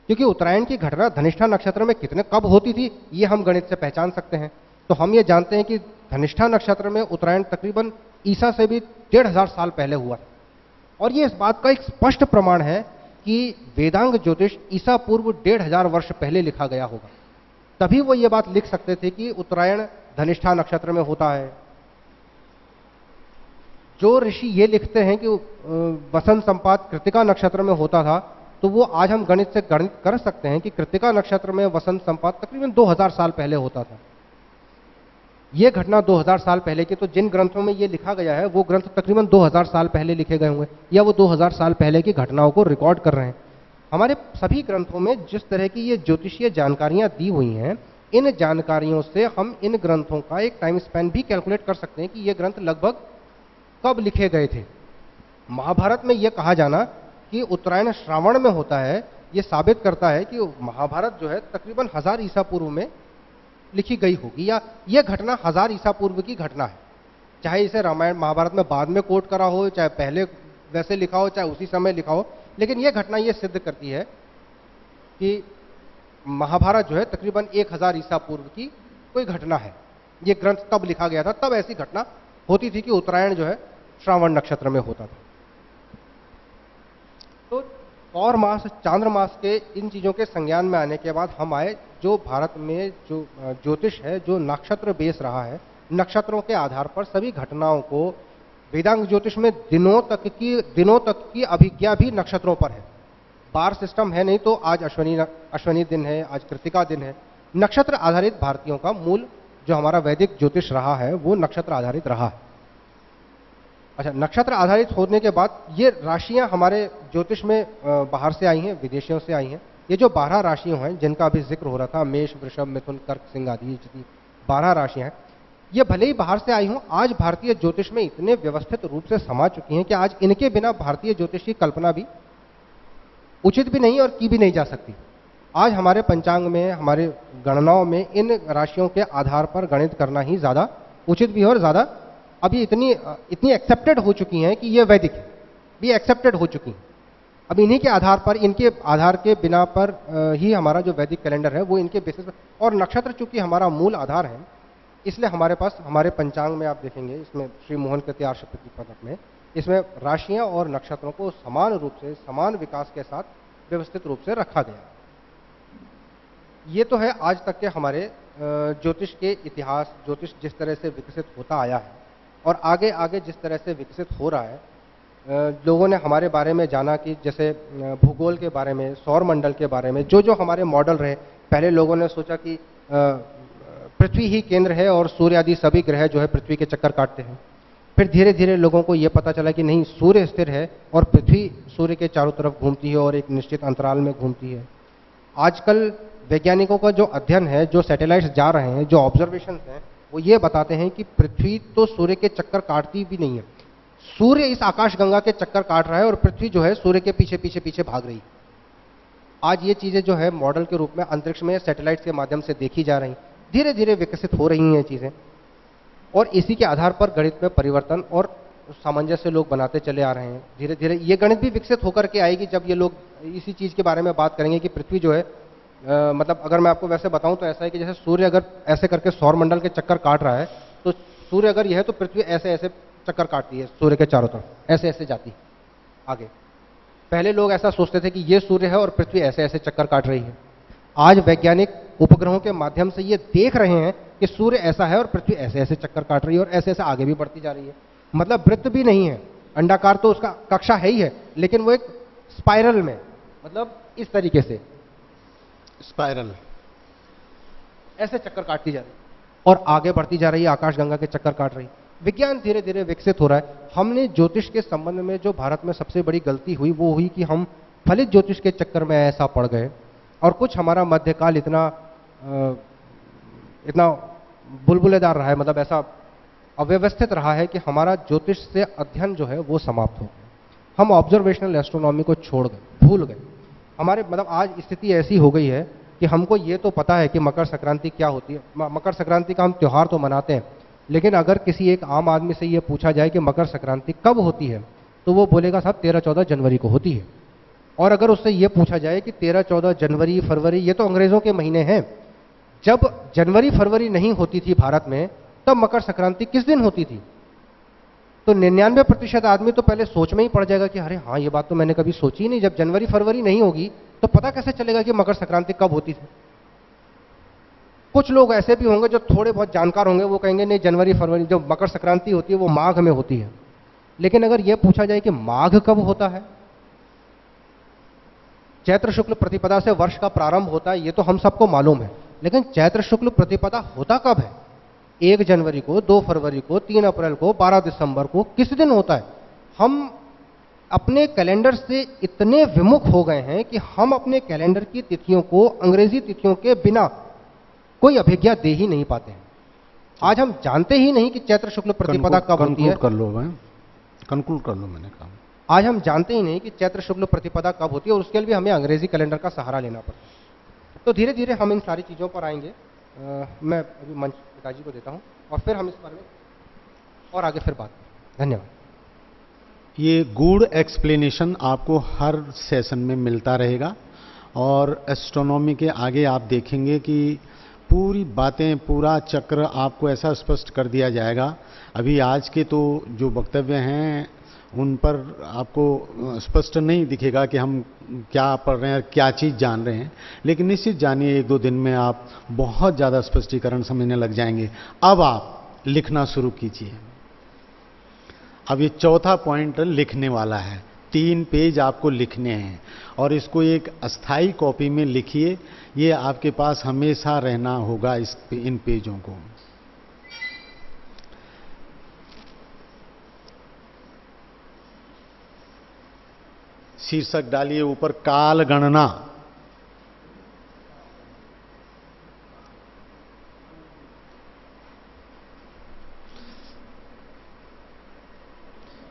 क्योंकि उत्तरायण की घटना धनिष्ठा नक्षत्र में कितने कब होती थी ये हम गणित से पहचान सकते हैं। तो हम ये जानते हैं कि धनिष्ठा नक्षत्र में उत्तरायण तकरीबन ईसा से भी 1500 साल पहले हुआ, और ये इस बात का एक स्पष्ट प्रमाण है कि वेदांग ज्योतिष ईसा पूर्व 1500 वर्ष पहले लिखा गया होगा। तभी वो ये बात लिख सकते थे कि उत्तरायण धनिष्ठा नक्षत्र में होता है। जो ऋषि ये लिखते हैं कि वसंत संपात कृतिका नक्षत्र में होता था, तो वो आज हम गणित से गणित कर सकते हैं कि कृतिका नक्षत्र में वसंत संपात तकरीबन 2000 साल पहले होता था। ये घटना 2000 साल पहले की, तो जिन ग्रंथों में ये लिखा गया है वो ग्रंथ तकरीबन 2000 साल पहले लिखे गए होंगे, या वो 2000 साल पहले की घटनाओं को रिकॉर्ड कर रहे हैं। हमारे सभी ग्रंथों में जिस तरह की ये ज्योतिषीय जानकारियां दी हुई हैं, इन जानकारियों से हम इन ग्रंथों का एक टाइम स्पैन भी कैलकुलेट कर सकते हैं कि ये ग्रंथ लगभग कब लिखे गए थे। महाभारत में यह कहा जाना कि उत्तरायण श्रावण में होता है, यह साबित करता है कि महाभारत जो है तकरीबन 1000 ईसा पूर्व में लिखी गई होगी, या यह घटना 1000 ईसा पूर्व की घटना है। चाहे इसे रामायण महाभारत में बाद में कोट करा हो, चाहे पहले वैसे लिखा हो, चाहे उसी समय लिखा हो, लेकिन यह घटना यह सिद्ध करती है कि महाभारत जो है तकरीबन 1000 ईसा पूर्व की कोई घटना है। यह ग्रंथ तब लिखा गया था, तब ऐसी घटना होती थी कि उत्तरायण जो है श्रावण नक्षत्र में होता था। तो और मास चांद्रमास के इन चीजों के संज्ञान में आने के बाद हम आए जो भारत में जो ज्योतिष है, जो नक्षत्र बेस रहा है, नक्षत्रों के आधार पर सभी घटनाओं को वेदांग ज्योतिष में दिनों तक की अभिज्ञा भी नक्षत्रों पर है। बार सिस्टम है नहीं, तो आज अश्वनी दिन है, आज कृतिका दिन है। नक्षत्र आधारित भारतीयों का मूल जो हमारा वैदिक ज्योतिष रहा है वो नक्षत्र आधारित रहा है। अच्छा, नक्षत्र आधारित होने के बाद ये राशियां हमारे ज्योतिष में बाहर से आई हैं, विदेशियों से आई हैं। ये जो 12 राशियां हैं जिनका अभी जिक्र हो रहा था, मेष, वृषभ, मिथुन, कर्क, सिंह आदि, जितनी 12 राशियां हैं, ये भले ही बाहर से आई हों, आज भारतीय ज्योतिष में इतने व्यवस्थित रूप से समा चुकी हैं कि आज इनके बिना भारतीय ज्योतिष की कल्पना भी उचित भी नहीं और की भी नहीं जा सकती। आज हमारे पंचांग में, हमारे गणनाओं में इन राशियों के आधार पर गणित करना ही ज्यादा उचित भी है, और ज्यादा अभी इतनी एक्सेप्टेड हो चुकी हैं कि ये वैदिक है, भी एक्सेप्टेड हो चुकी हैं। अब इन्हीं के आधार पर, इनके आधार के बिना पर ही हमारा जो वैदिक कैलेंडर है वो इनके बेसिस पर, और नक्षत्र चूंकि हमारा मूल आधार है, इसलिए हमारे पास हमारे पंचांग में आप देखेंगे, इसमें श्री मोहन कृति आर्ष प्रतिपदक में इसमें राशियां और नक्षत्रों को समान रूप से, समान विकास के साथ व्यवस्थित रूप से रखा गया। ये तो है आज तक के हमारे ज्योतिष के इतिहास, ज्योतिष जिस तरह से विकसित होता आया है और आगे आगे जिस तरह से विकसित हो रहा है। लोगों ने हमारे बारे में जाना कि जैसे भूगोल के बारे में, सौर मंडल के बारे में जो जो हमारे मॉडल रहे, पहले लोगों ने सोचा कि पृथ्वी ही केंद्र है और सूर्य आदि सभी ग्रह जो है पृथ्वी के चक्कर काटते हैं। फिर धीरे धीरे लोगों को यह पता चला कि नहीं, सूर्य स्थिर है और पृथ्वी सूर्य के चारों तरफ घूमती है और एक निश्चित अंतराल में घूमती है। आजकल वैज्ञानिकों का जो अध्ययन है, जो सैटेलाइट्स जा रहे हैं, जो ऑब्जर्वेशन हैं, वो ये बताते हैं कि पृथ्वी तो सूर्य के चक्कर काटती भी नहीं है। सूर्य इस आकाशगंगा के चक्कर काट रहा है और पृथ्वी जो है सूर्य के पीछे पीछे पीछे भाग रही है। आज ये चीजें जो है मॉडल के रूप में अंतरिक्ष में सैटेलाइट्स के माध्यम से देखी जा रही, धीरे धीरे विकसित हो रही हैं चीजें, और इसी के आधार पर गणित में परिवर्तन और सामंजस्य लोग बनाते चले आ रहे हैं। धीरे धीरे ये गणित भी विकसित होकर के आएगी जब ये लोग इसी चीज के बारे में बात करेंगे कि पृथ्वी जो है मतलब अगर मैं आपको वैसे बताऊं तो ऐसा है कि जैसे सूर्य अगर ऐसे करके सौर मंडल के चक्कर काट रहा है, तो सूर्य अगर यह है तो पृथ्वी ऐसे ऐसे चक्कर काटती है सूर्य के चारों तरफ, ऐसे ऐसे जाती है आगे। पहले लोग ऐसा सोचते थे कि ये सूर्य है और पृथ्वी ऐसे ऐसे चक्कर काट रही है। आज वैज्ञानिक उपग्रहों के माध्यम से ये देख रहे हैं कि सूर्य ऐसा है और पृथ्वी ऐसे ऐसे चक्कर काट रही है और ऐसे ऐसे आगे भी बढ़ती जा रही है। मतलब वृत्त भी नहीं है, अंडाकार तो उसका कक्षा है ही है, लेकिन वो एक स्पाइरल में, मतलब इस तरीके से स्पाइरल ऐसे चक्कर काटती जा रही है और आगे बढ़ती जा रही है, आकाशगंगा के चक्कर काट रही है। विज्ञान धीरे धीरे विकसित हो रहा है। हमने ज्योतिष के संबंध में जो भारत में सबसे बड़ी गलती हुई वो हुई कि हम फलित ज्योतिष के चक्कर में ऐसा पड़ गए, और कुछ हमारा मध्यकाल इतना बुलबुलेदार रहा है, मतलब ऐसा अव्यवस्थित रहा है कि हमारा ज्योतिष से अध्ययन जो है वो समाप्त हो गया। हम ऑब्जर्वेशनल एस्ट्रोनॉमी को छोड़ गए, भूल गए। हमारे मतलब आज स्थिति ऐसी हो गई है कि हमको ये तो पता है कि मकर संक्रांति क्या होती है, मकर संक्रांति का हम त्यौहार तो मनाते हैं, लेकिन अगर किसी एक आम आदमी से ये पूछा जाए कि मकर संक्रांति कब होती है, तो वो बोलेगा साहब 13-14 जनवरी को होती है। और अगर उससे ये पूछा जाए कि 13-14 जनवरी, फरवरी, ये तो अंग्रेजों के महीने हैं, जब जनवरी फरवरी नहीं होती थी भारत में, तब मकर संक्रांति किस दिन होती थी? तो 99% आदमी तो पहले सोच में ही पड़ जाएगा कि अरे हाँ, ये बात तो मैंने कभी सोची ही नहीं। जब जनवरी फरवरी नहीं होगी तो पता कैसे चलेगा कि मकर संक्रांति कब होती थी? कुछ लोग ऐसे भी होंगे जो थोड़े बहुत जानकार होंगे, वो कहेंगे नहीं, जनवरी फरवरी, जो मकर संक्रांति होती है वो माघ में होती है। लेकिन अगर यह पूछा जाए कि माघ कब होता है, चैत्र शुक्ल प्रतिपदा से वर्ष का प्रारंभ होता है, ये तो हम सबको मालूम है, लेकिन चैत्र शुक्ल प्रतिपदा होता कब है? 1 जनवरी को, 2 फरवरी को, 3 अप्रैल को, 12 दिसंबर को, किस दिन होता है? हम अपने कैलेंडर से इतने विमुख हो गए हैं कि हम अपने कैलेंडर की तिथियों को अंग्रेजी तिथियों के बिना कोई अभिज्ञा दे ही नहीं पाते हैं। आज हम जानते ही नहीं कि चैत्र शुक्ल प्रतिपदा कब होती है। कंक्लूड कर लो, मैंने कहा। आज हम जानते ही नहीं कि चैत्र शुक्ल प्रतिपदा कब होती है, और उसके लिए भी हमें अंग्रेजी कैलेंडर का सहारा लेना पड़ता है। तो धीरे धीरे हम इन सारी चीज़ों पर आएंगे। मैं अभी मंच पिताजी को देता हूँ और फिर हम इस बारे में और आगे फिर बात करें। धन्यवाद। ये गूढ़ एक्सप्लेनेशन आपको हर सेशन में मिलता रहेगा, और एस्ट्रोनॉमी के आगे आप देखेंगे कि पूरी बातें, पूरा चक्र आपको ऐसा स्पष्ट कर दिया जाएगा। अभी आज के तो जो वक्तव्य हैं उन पर आपको स्पष्ट नहीं दिखेगा कि हम क्या पढ़ रहे हैं, क्या चीज़ जान रहे हैं, लेकिन निश्चित जानिए 1-2 दिन में आप बहुत ज़्यादा स्पष्टीकरण समझने लग जाएंगे। अब आप लिखना शुरू कीजिए। अब ये चौथा पॉइंट लिखने वाला है, 3 पेज आपको लिखने हैं, और इसको एक अस्थाई कॉपी में लिखिए। ये आपके पास हमेशा रहना होगा इन पेजों को। शीर्षक डालिए ऊपर, काल गणना।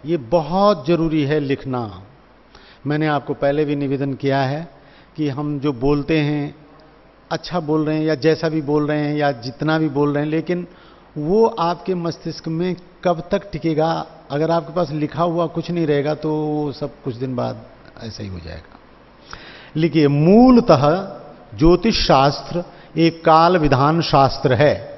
ये बहुत जरूरी है लिखना। मैंने आपको पहले भी निवेदन किया है कि हम जो बोलते हैं, अच्छा बोल रहे हैं या जैसा भी बोल रहे हैं या जितना भी बोल रहे हैं, लेकिन वो आपके मस्तिष्क में कब तक टिकेगा? अगर आपके पास लिखा हुआ कुछ नहीं रहेगा तो सब कुछ दिन बाद ऐसा ही हो जाएगा। लिखिए, मूलतः ज्योतिष शास्त्र एक काल विधान शास्त्र है।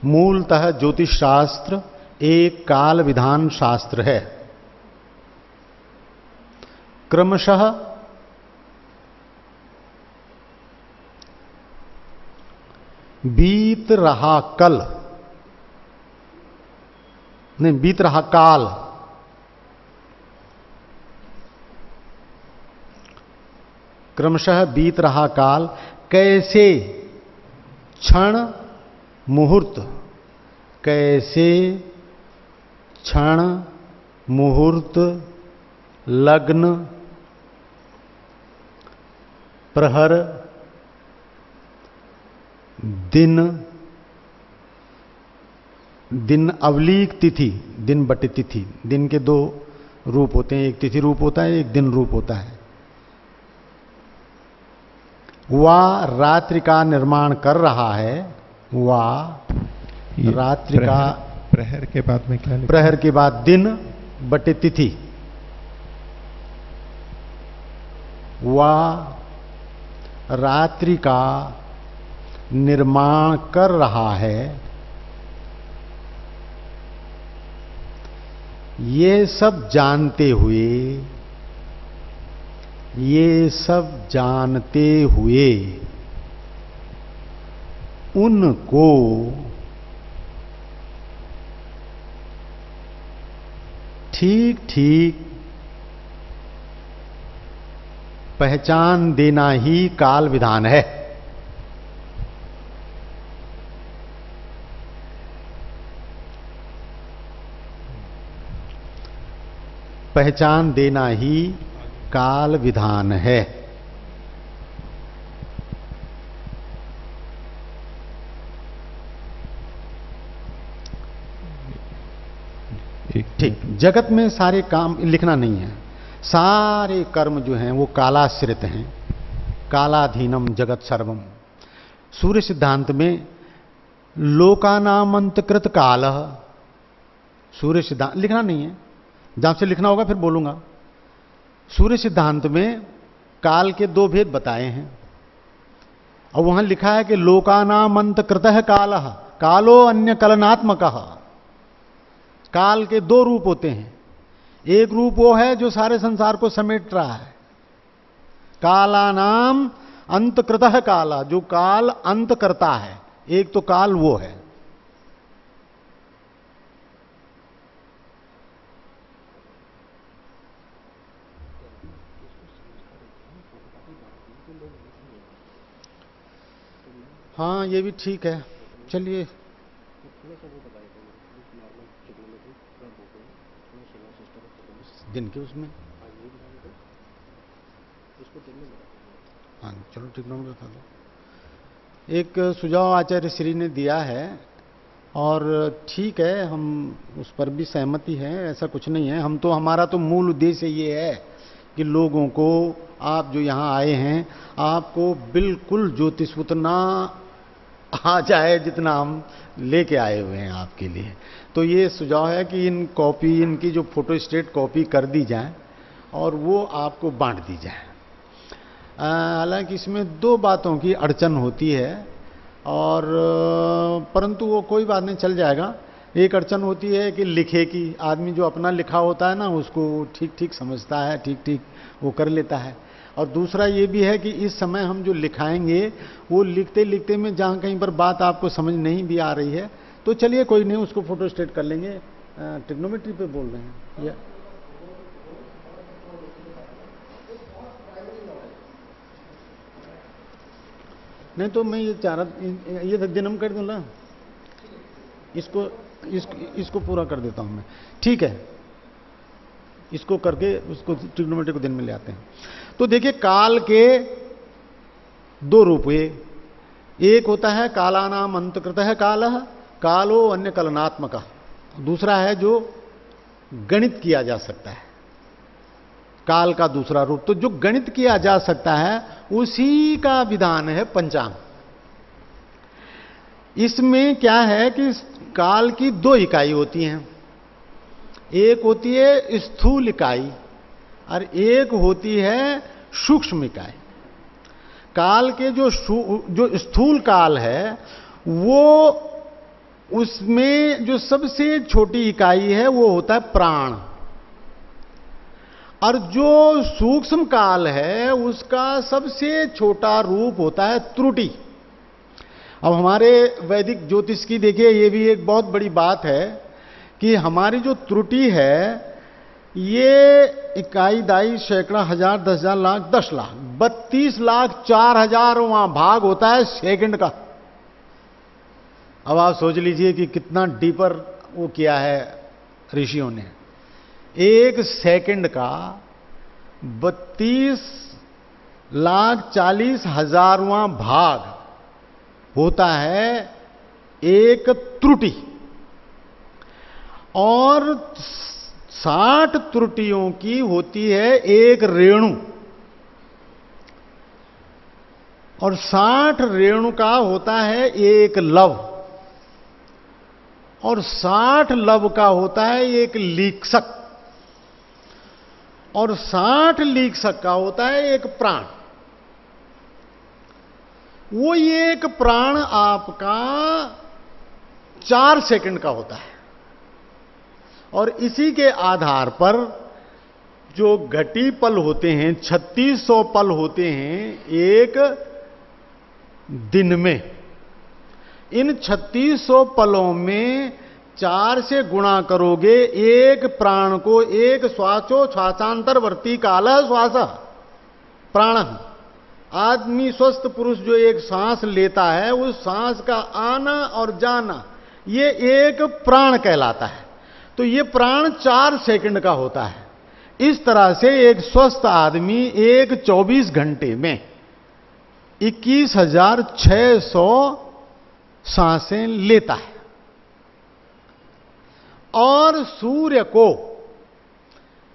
मूलतः ज्योतिष शास्त्र एक काल विधान शास्त्र है। क्रमशः बीत रहा कल नहीं, बीत रहा काल, क्रमशः बीत रहा काल कैसे क्षण मुहूर्त, कैसे क्षण मुहूर्त लग्न प्रहर दिन, दिन अवलीक तिथि, दिन बटे तिथि, दिन के दो रूप होते हैं, एक तिथि रूप होता है, एक दिन रूप होता है। वह रात्रि का निर्माण कर रहा है, वह रात्रि का, प्रहर के बाद में क्या लिखा? प्रहर के बाद दिन बटे तिथि, वह रात्रि का निर्माण कर रहा है। ये सब जानते हुए, ये सब जानते हुए उनको ठीक ठीक पहचान देना ही काल विधान है। पहचान देना ही काल विधान है। ठीक, जगत में सारे काम लिखना नहीं है, सारे कर्म जो हैं वो कालाश्रित हैं। कालाधीनम जगत सर्वम। सूर्य सिद्धांत में लोकानामंतकृत काल, सूर्य सिद्धांत लिखना नहीं है, जहां से लिखना होगा फिर बोलूंगा। सूर्य सिद्धांत में काल के दो भेद बताए हैं और वहां लिखा है कि लोकानामंतकृतः कालः, कालो अन्य कलनात्मकः। काल के दो रूप होते हैं, एक रूप वो है जो सारे संसार को समेट रहा है, कालानाम अंतकृतः काला, जो काल अंत करता है, एक तो काल वो है। हाँ, ये भी ठीक है। चलिए, दिन के उसमें, हाँ चलो ट्रिग्नोमेट्री बता दो। एक सुझाव आचार्य श्री ने दिया है और ठीक है, हम उस पर भी सहमति है, ऐसा कुछ नहीं है। हम तो, हमारा तो मूल उद्देश्य ये है कि लोगों को, आप जो यहाँ आए हैं, आपको बिल्कुल ज्योतिष उतना आ जाए जितना हम लेके आए हुए हैं आपके लिए। तो ये सुझाव है कि इन कॉपी, इनकी जो फोटो स्टेट कॉपी कर दी जाए और वो आपको बांट दी जाए। हालांकि इसमें दो बातों की अड़चन होती है और परंतु वो कोई बात नहीं, चल जाएगा। एक अड़चन होती है कि लिखे की, आदमी जो अपना लिखा होता है ना, उसको ठीक ठीक समझता है, ठीक ठीक वो कर लेता है। और दूसरा ये भी है कि इस समय हम जो लिखाएंगे वो लिखते लिखते में जहाँ कहीं पर बात आपको समझ नहीं भी आ रही है तो चलिए कोई नहीं, उसको फोटो स्टेट कर लेंगे। ट्रिग्नोमेट्री पे बोल रहे हैं या नहीं? तो मैं ये चाह रहा, ये दिनम कर दूं ना, इसको पूरा कर देता हूं मैं। ठीक है, इसको करके उसको ट्रिग्नोमेट्री को दिन में ले आते हैं। तो देखिए, काल के दो रूप हुए, एक होता है कालानाम अंतकृतः कालः, कालो अन्य कलनात्मकः। दूसरा है जो गणित किया जा सकता है, काल का दूसरा रूप। तो जो गणित किया जा सकता है उसी का विधान है पंचांग। इसमें क्या है कि काल की दो इकाई होती हैं, एक होती है स्थूल इकाई और एक होती है सूक्ष्म इकाई। काल के जो स्थूल काल है वो, उसमें जो सबसे छोटी इकाई है वो होता है प्राण, और जो सूक्ष्म काल है उसका सबसे छोटा रूप होता है त्रुटि। अब हमारे वैदिक ज्योतिष की देखिए, ये भी एक बहुत बड़ी बात है कि हमारी जो त्रुटि है ये इकाई दाई सैकड़ा हजार 10,000 लाख 10 लाख 32 लाख 4,000 वहां भाग होता है सेकंड का। अब आप सोच लीजिए कि कितना डीपर वो किया है ऋषियों ने। एक सेकंड का 32,40,000वां भाग होता है एक त्रुटि, और 60 त्रुटियों की होती है एक रेणु, और 60 रेणु का होता है एक लव, और 60 लव का होता है एक लीक्षक, और 60 लीक्षक का होता है एक प्राण। वो एक प्राण आपका 4 सेकंड का होता है, और इसी के आधार पर जो घटी पल होते हैं 3600 पल होते हैं एक दिन में। इन 3600 पलों में 4 से गुणा करोगे एक प्राण को, एक श्वासो श्वासांतरवर्ती काल श्वास प्राण। आदमी स्वस्थ पुरुष जो एक सांस लेता है उस सांस का आना और जाना ये एक प्राण कहलाता है। तो ये प्राण 4 सेकंड का होता है। इस तरह से एक स्वस्थ आदमी एक 24 घंटे में 21,600 सांसें लेता है, और सूर्य को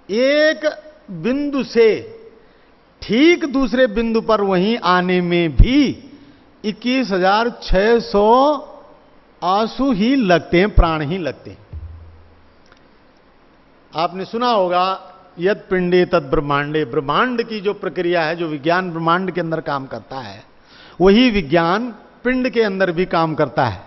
एक बिंदु से ठीक दूसरे बिंदु पर वहीं आने में भी 21,600 आंसू ही लगते हैं, प्राण ही लगते हैं। आपने सुना होगा यद पिंडे तद ब्रह्मांडे, ब्रह्मांड की जो प्रक्रिया है, जो विज्ञान ब्रह्मांड के अंदर काम करता है वही विज्ञान पिंड के अंदर भी काम करता है।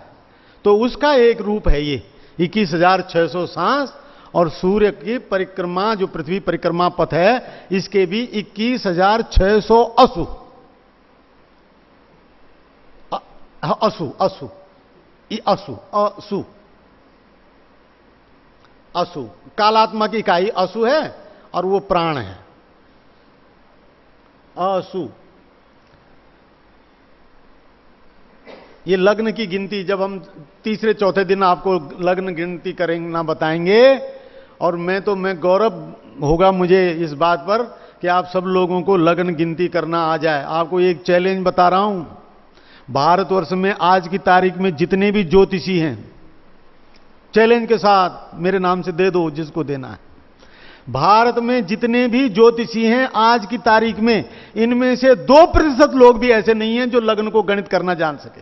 तो उसका एक रूप है ये 21,600 सांस, और सूर्य की परिक्रमा जो पृथ्वी परिक्रमा पथ है इसके भी 21,600 असु असु असु असु असु असु कालात्मक इकाई असु है और वो प्राण है असु। ये लग्न की गिनती जब हम तीसरे चौथे दिन आपको लग्न गिनती करेंगे ना बताएंगे, और मैं गौरव होगा मुझे इस बात पर कि आप सब लोगों को लग्न गिनती करना आ जाए। आपको एक चैलेंज बता रहा हूं, भारतवर्ष में आज की तारीख में जितने भी ज्योतिषी हैं, चैलेंज के साथ मेरे नाम से दे दो जिसको देना है। भारत में जितने भी ज्योतिषी हैं आज की तारीख में, इनमें से 2% लोग भी ऐसे नहीं हैं जो लग्न को गणित करना जान सके।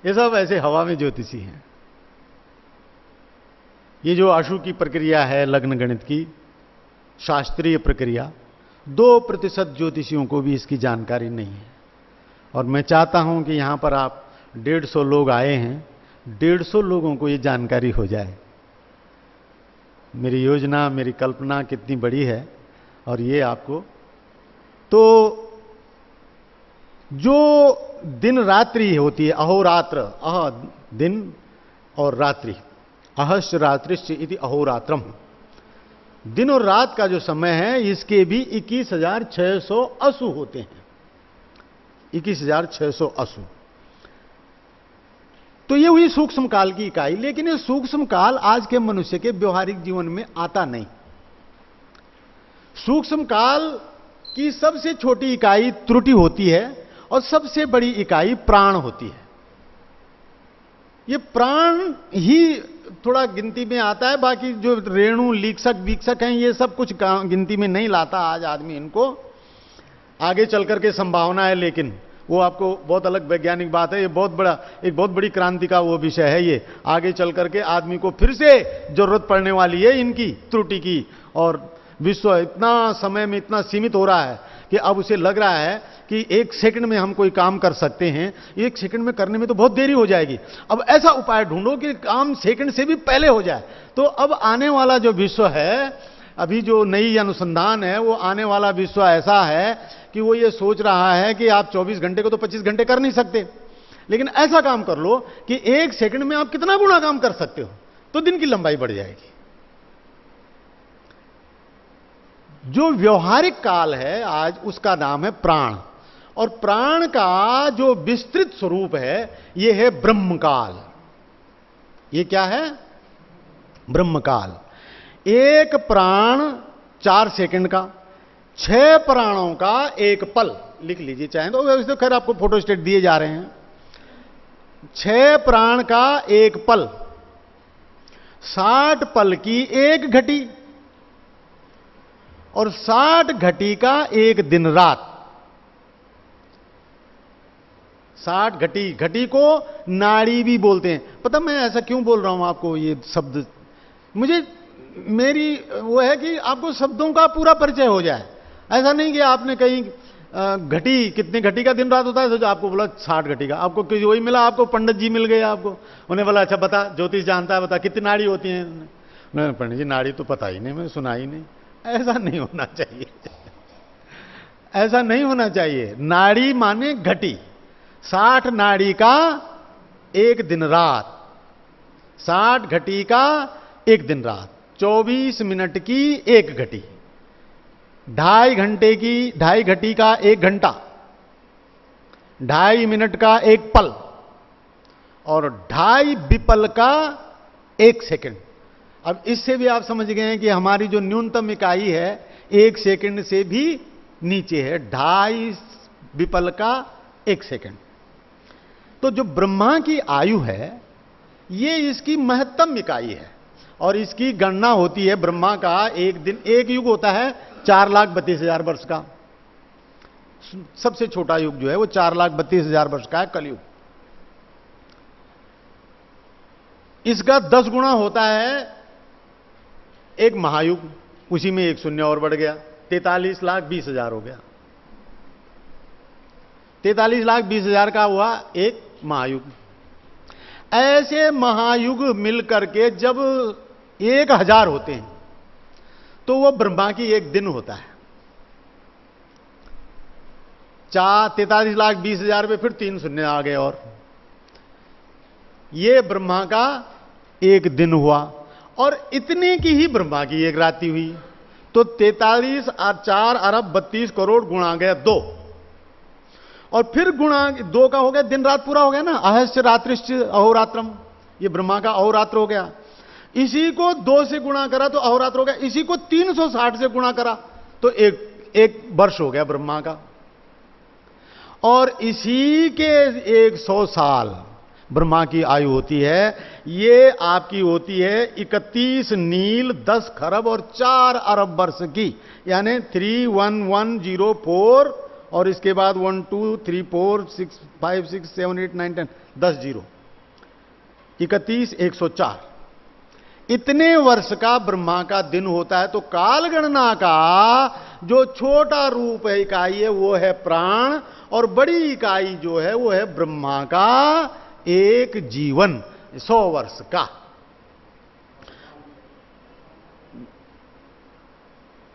ये सब ऐसे हवा में ज्योतिषी हैं। ये जो आशु की प्रक्रिया है लग्न गणित की शास्त्रीय प्रक्रिया, 2% ज्योतिषियों को भी इसकी जानकारी नहीं है। और मैं चाहता हूं कि यहां पर आप 150 लोग आए हैं, 150 लोगों को ये जानकारी हो जाए। मेरी योजना, मेरी कल्पना कितनी बड़ी है। और ये आपको तो जो दिन रात्रि होती है, अहोरात्र, अह दिन और रात्रि, अहश्च रात्रिश्च इति अहोरात्रम, दिन और रात का जो समय है इसके भी 21,600 असु होते हैं, 21,600 असु। तो ये हुई सूक्ष्म काल की इकाई। लेकिन ये सूक्ष्म काल आज के मनुष्य के व्यवहारिक जीवन में आता नहीं। सूक्ष्म काल की सबसे छोटी इकाई त्रुटि होती है और सबसे बड़ी इकाई प्राण होती है। ये प्राण ही थोड़ा गिनती में आता है, बाकी जो रेणु लीक्षक वीक्षक हैं ये सब कुछ गिनती में नहीं लाता आज आदमी इनको। आगे चल करके संभावना है, लेकिन वो आपको बहुत अलग वैज्ञानिक बात है। ये एक बहुत बड़ी क्रांति का वो विषय है। ये आगे चल करके आदमी को फिर से जरूरत पड़ने वाली है इनकी त्रुटि की। और विश्व इतना समय में इतना सीमित हो रहा है कि अब उसे लग रहा है कि 1 सेकंड में हम कोई काम कर सकते हैं। 1 सेकंड में करने में तो बहुत देरी हो जाएगी। अब ऐसा उपाय ढूंढो कि काम सेकंड से भी पहले हो जाए। तो अब आने वाला जो विश्व है, अभी जो नई अनुसंधान है, वो आने वाला विश्व ऐसा है कि वो ये सोच रहा है कि आप 24 घंटे को तो 25 घंटे कर नहीं सकते, लेकिन ऐसा काम कर लो कि 1 सेकंड में आप कितना गुना काम कर सकते हो। तो दिन की लंबाई बढ़ जाएगी। जो व्यवहारिक काल है आज, उसका नाम है प्राण, और प्राण का जो विस्तृत स्वरूप है यह है ब्रह्मकाल। ये क्या है? ब्रह्मकाल। एक प्राण 4 सेकंड का, 6 प्राणों का एक पल, लिख लीजिए चाहें तो, वैसे तो खैर आपको फोटोस्टेट दिए जा रहे हैं। 6 प्राण का एक पल, 60 पल की एक घटी, और 60 घटी का एक दिन रात। 60 घटी, घटी को नाड़ी भी बोलते हैं। पता मैं ऐसा क्यों बोल रहा हूं आपको ये शब्द? मुझे मेरी वो है कि आपको शब्दों का पूरा परिचय हो जाए। ऐसा नहीं कि आपने कहीं घटी, कितने घटी का दिन रात होता है, तो आपको बोला 60 घटी का, आपको किसी वही मिला, आपको पंडित जी मिल गए, आपको उन्हें बोला अच्छा बता, ज्योतिष जानता है, बता कितनी नाड़ी होती है? नहीं पंडित जी नाड़ी तो पता ही नहीं, मैंने सुना ही नहीं। ऐसा नहीं होना चाहिए, ऐसा नहीं होना चाहिए। नाड़ी माने घटी, 60 नाड़ी का एक दिन रात, 60 घटी का एक दिन रात, 24 मिनट की एक घटी, 2.5 घंटे की 2.5 घटी का एक घंटा, 2.5 मिनट का एक पल, और 2.5 विपल का एक सेकंड। अब इससे भी आप समझ गए हैं कि हमारी जो न्यूनतम इकाई है 1 सेकंड से भी नीचे है, 2.5 विपल का एक सेकंड। तो जो ब्रह्मा की आयु है ये इसकी महत्तम इकाई है, और इसकी गणना होती है, ब्रह्मा का एक दिन, एक युग होता है 4,32,000 वर्ष का। सबसे छोटा युग जो है वो 4,32,000 वर्ष का है, कलयुग। इसका 10 गुना होता है एक महायुग, उसी में एक शून्य और बढ़ गया, 43,20,000 हो गया। 43,20,000 का हुआ एक महायुग। ऐसे महायुग मिलकर के जब 1,000 होते हैं तो वो ब्रह्मा की एक दिन होता है। 43,20,000 पे फिर 3 शून्य आ गए, और ये ब्रह्मा का एक दिन हुआ, और इतने की ही ब्रह्मा की एक रात्रि हुई। तो 43,4,32,000,000 गुणा गया 2, और फिर गुणा 2 का हो गया, दिन रात पूरा हो गया ना, अहस्य रात्रिश्च अहोरात्रम, ये ब्रह्मा का अहोरात्र हो गया। इसी को 2 से गुणा करा तो अहोरात्र हो गया, इसी को 360 से गुणा करा तो एक वर्ष हो गया ब्रह्मा का, और इसी के 100 साल ब्रह्मा की आयु होती है। ये आपकी होती है 31 नील 10 खरब और 4 अरब वर्ष की, यानी 31104, और इसके बाद 1 2 3 4 6 5 6 7 8 9 10 10 जीरो, 31 104, इतने वर्ष का ब्रह्मा का दिन होता है। तो काल गणना का जो छोटा रूप है, इकाई है, वो है प्राण, और बड़ी इकाई जो है वो है ब्रह्मा का एक जीवन, 100 वर्ष का।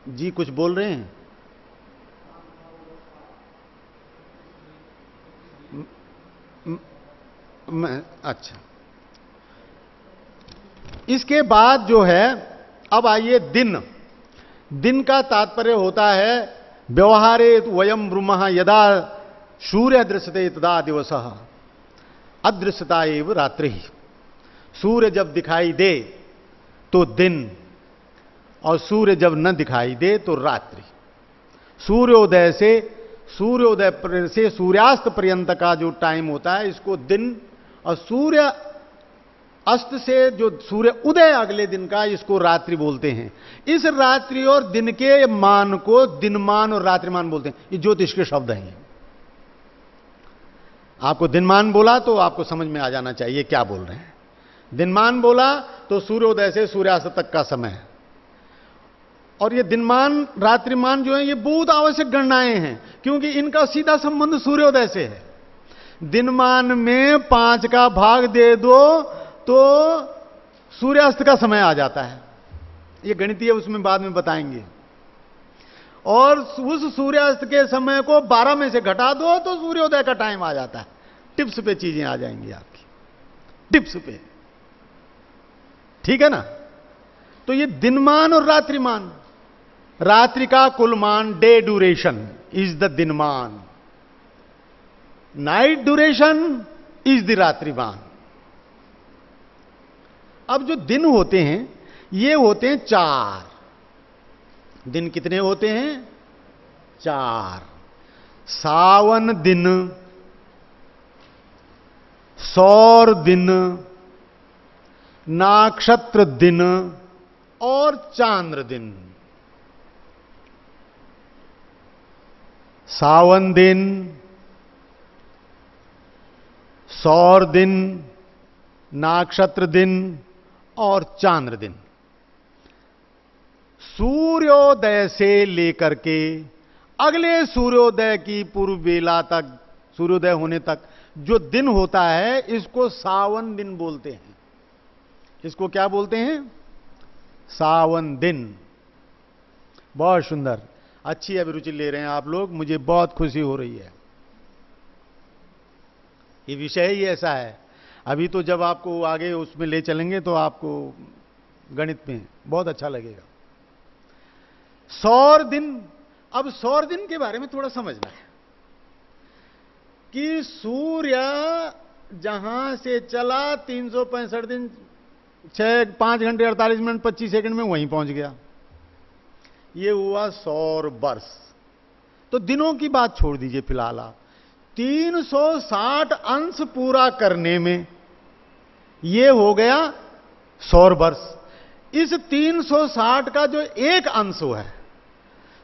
जी कुछ बोल रहे हैं? अच्छा, इसके बाद जो है, अब आइए दिन। दिन का तात्पर्य होता है व्यवहारे वयम ब्रह्म यदा सूर्य दृश्यते तदा दिवसः अदृश्यता एव रात्रि। सूर्य जब दिखाई दे तो दिन, और सूर्य जब न दिखाई दे तो रात्रि। सूर्योदय से सूर्यास्त पर्यंत का जो टाइम होता है इसको दिन, और सूर्य अस्त से जो सूर्य उदय अगले दिन का, इसको रात्रि बोलते हैं। इस रात्रि और दिन के मान को दिनमान और रात्रिमान बोलते हैं। ये ज्योतिष के शब्द हैं। आपको दिनमान बोला तो आपको समझ में आ जाना चाहिए क्या बोल रहे हैं। दिनमान बोला तो सूर्योदय से सूर्यास्त तक का समय है, और ये दिनमान रात्रिमान जो है ये बहुत आवश्यक गणनाएं हैं, क्योंकि इनका सीधा संबंध सूर्योदय से है। दिनमान में 5 का भाग दे दो तो सूर्यास्त का समय आ जाता है। ये गणितीय उसमें बाद में बताएंगे। और उस सूर्यास्त के समय को 12 में से घटा दो तो सूर्योदय का टाइम आ जाता है। टिप्स पे चीजें आ जाएंगी आपकी, टिप्स पे। ठीक है ना? तो ये दिनमान और रात्रिमान, रात्रि का कुल मान, डे ड्यूरेशन इज द दिनमान, नाइट ड्यूरेशन इज द रात्रिमान। अब जो दिन होते हैं ये होते हैं 4 दिन। कितने होते हैं? 4। सावन दिन, सौर दिन, नक्षत्र दिन और चांद्र दिन। सावन दिन, सौर दिन, नक्षत्र दिन और चांद्र दिन। सूर्योदय से लेकर के अगले सूर्योदय की पूर्व बेला तक, सूर्योदय होने तक जो दिन होता है इसको सावन दिन बोलते हैं। इसको क्या बोलते हैं? सावन दिन। बहुत सुंदर, अच्छी अभिरुचि ले रहे हैं आप लोग, मुझे बहुत खुशी हो रही है। ये विषय ही ऐसा है। अभी तो जब आपको आगे उसमें ले चलेंगे तो आपको गणित में बहुत अच्छा लगेगा। सौर दिन। अब सौर दिन के बारे में थोड़ा समझना है कि सूर्य जहां से चला 365 दिन 5 घंटे 48 मिनट 25 सेकंड में वहीं पहुंच गया। ये हुआ सौर वर्ष। तो दिनों की बात छोड़ दीजिए फिलहाल आप। 360 अंश पूरा करने में ये हो गया सौर वर्ष। इस 360 का जो एक अंश है,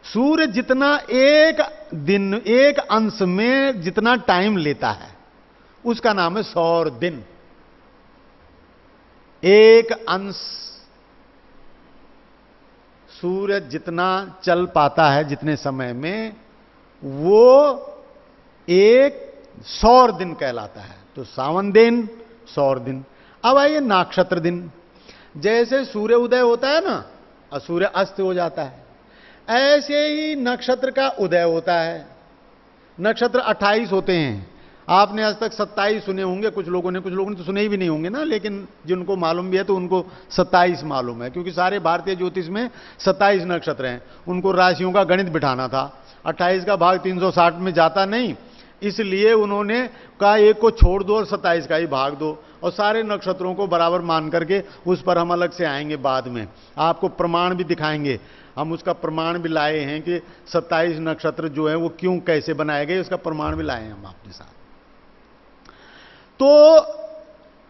सूर्य जितना एक दिन, एक अंश में जितना टाइम लेता है उसका नाम है सौर दिन। एक अंश सूर्य जितना चल पाता है जितने समय में, वो एक सौर दिन कहलाता है। तो सावन दिन, सौर दिन। अब आइए नक्षत्र दिन। जैसे सूर्य उदय होता है ना और सूर्य अस्त हो जाता है, ऐसे ही नक्षत्र का उदय होता है। नक्षत्र 28 होते हैं। आपने आज तक 27 सुने होंगे, कुछ लोगों ने तो सुने ही भी नहीं होंगे ना, लेकिन जिनको मालूम भी है तो उनको 27 मालूम है, क्योंकि सारे भारतीय ज्योतिष में 27 नक्षत्र हैं। उनको राशियों का गणित बिठाना था, 28 का भाग 360 में जाता नहीं, इसलिए उन्होंने कहा एक को छोड़ दो और 27 का ही भाग दो, और सारे नक्षत्रों को बराबर मान करके उस पर हम अलग से आएंगे बाद में, आपको प्रमाण भी दिखाएंगे। हम उसका प्रमाण भी लाए हैं कि 27 नक्षत्र जो है वो क्यों कैसे बनाए गए, उसका प्रमाण भी लाए हैं हम आपके साथ। तो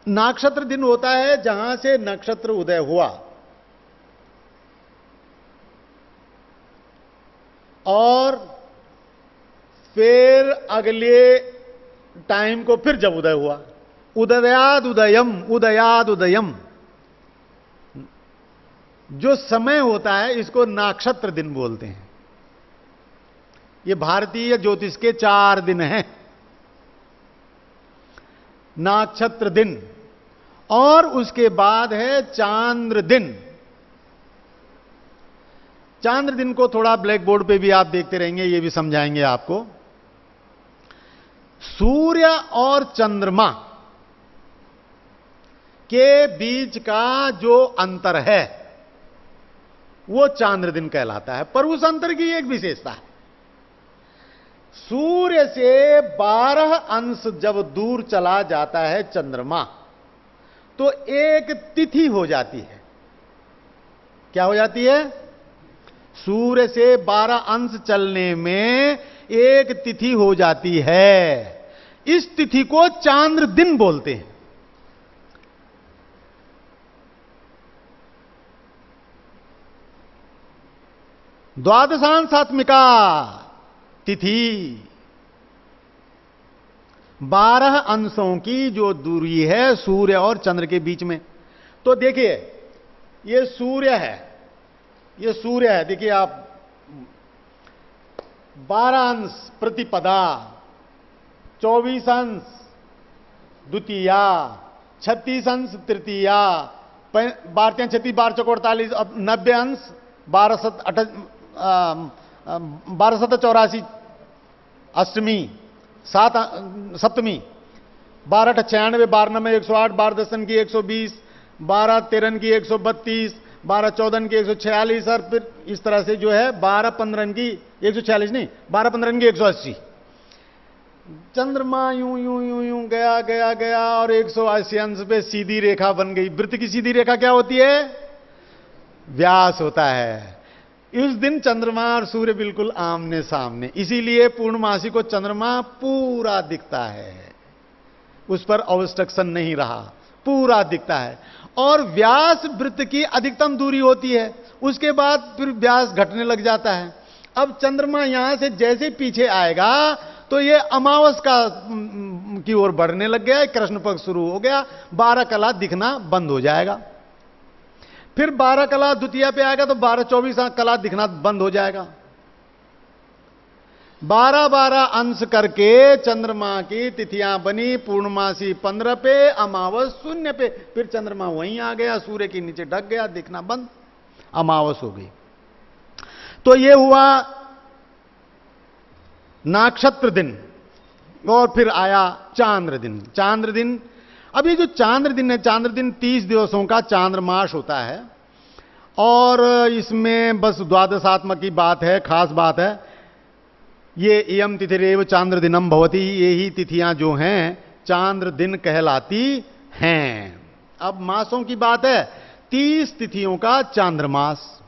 नक्षत्र दिन होता है जहां से नक्षत्र उदय हुआ और फिर अगले टाइम को फिर जब उदय हुआ, उदयाद उदयम, उदयाद उदयम जो समय होता है इसको नक्षत्र दिन बोलते हैं। ये भारतीय ज्योतिष के 4 दिन हैं, नक्षत्र दिन, और उसके बाद है चांद्र दिन। चांद्र दिन को थोड़ा ब्लैक बोर्ड पे भी आप देखते रहेंगे, ये भी समझाएंगे आपको। सूर्य और चंद्रमा के बीच का जो अंतर है वो चांद्र दिन कहलाता है। पर उस अंतर की एक विशेषता है, सूर्य से 12 अंश जब दूर चला जाता है चंद्रमा, तो एक तिथि हो जाती है। क्या हो जाती है? सूर्य से 12 अंश चलने में एक तिथि हो जाती है। इस तिथि को चांद्र दिन बोलते हैं। द्वादशांशात्मिका तिथि, 12 अंशों की जो दूरी है सूर्य और चंद्र के बीच में। तो देखिए ये सूर्य है, ये सूर्य है, देखिए आप 12 अंश प्रतिपदा, 24 अंश द्वितीया, 36 अंश तृतीया, 12 36 12 चौक 48, 90 अंश 1284 अष्टमी, 7 सप्तमी, 12 96 12 9 108, 12 दशन की 120, 12 13 की 132, 12 14 की 146 और फिर इस तरह से जो है 12 15 की 146 नहीं, 12 15 की 180। चंद्रमा यूं यूं यूं यूं गया गया गया और 180 अंश पे सीधी रेखा बन गई। वृत्त की सीधी रेखा क्या होती है? व्यास होता है। इस दिन चंद्रमा और सूर्य बिल्कुल आमने सामने, इसीलिए पूर्णमासी को चंद्रमा पूरा दिखता है, उस पर ऑब्स्ट्रक्शन नहीं रहा, पूरा दिखता है। और व्यास वृत्त की अधिकतम दूरी होती है, उसके बाद फिर व्यास घटने लग जाता है। अब चंद्रमा यहां से जैसे पीछे आएगा तो ये अमावस का की ओर बढ़ने लग गया, कृष्ण पक्ष शुरू हो गया, 12 कला दिखना बंद हो जाएगा। फिर 12 कला द्वितीया पे आएगा तो 12-24 कला दिखना बंद हो जाएगा। 12-12 अंश करके चंद्रमा की तिथियां बनी, पूर्णमासी 15 पे, अमावस 0 पे, फिर चंद्रमा वहीं आ गया, सूर्य के नीचे ढक गया, दिखना बंद, अमावस हो गई। तो यह हुआ नक्षत्र दिन। और फिर आया चांद्र दिन। चांद्र दिन, अभी जो चांद्र दिन है, चांद्र दिन 30 दिवसों का चांद्रमास होता है और इसमें बस द्वादशात्मक की बात है, खास बात है। ये इयम तिथिरेव चांद्र दिनम भवती, ये ही तिथियां जो हैं चांद्र दिन कहलाती हैं। अब मासों की बात है, 30 तिथियों का चांद्रमास।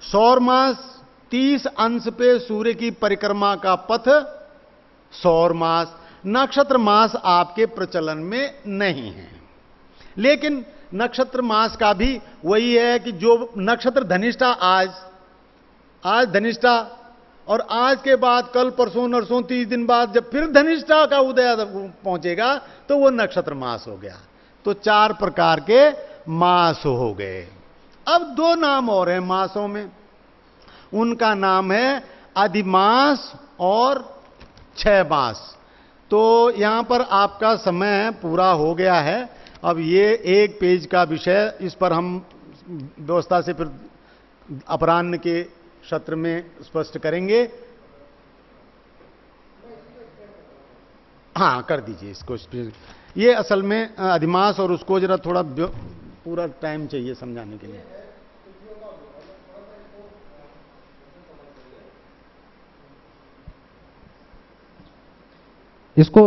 सौर मास 30 अंश पे सूर्य की परिक्रमा का पथ सौर मास। नक्षत्र मास आपके प्रचलन में नहीं है, लेकिन नक्षत्र मास का भी वही है कि जो नक्षत्र धनिष्ठा, आज धनिष्ठा और आज के बाद कल परसों नरसों 30 दिन बाद जब फिर धनिष्ठा का उदय पहुंचेगा तो वो नक्षत्र मास हो गया। तो 4 प्रकार के मास हो गए। अब 2 नाम और हैं मासों में, उनका नाम है अधिमास और क्षय मास। तो यहां पर आपका समय पूरा हो गया है। अब ये 1 पेज का विषय, इस पर हम व्यवस्था से फिर अपराह्न के सत्र में स्पष्ट करेंगे। हाँ, कर दीजिए इसको। ये असल में अधिमास और उसको जरा थोड़ा पूरा टाइम चाहिए समझाने के लिए। इसको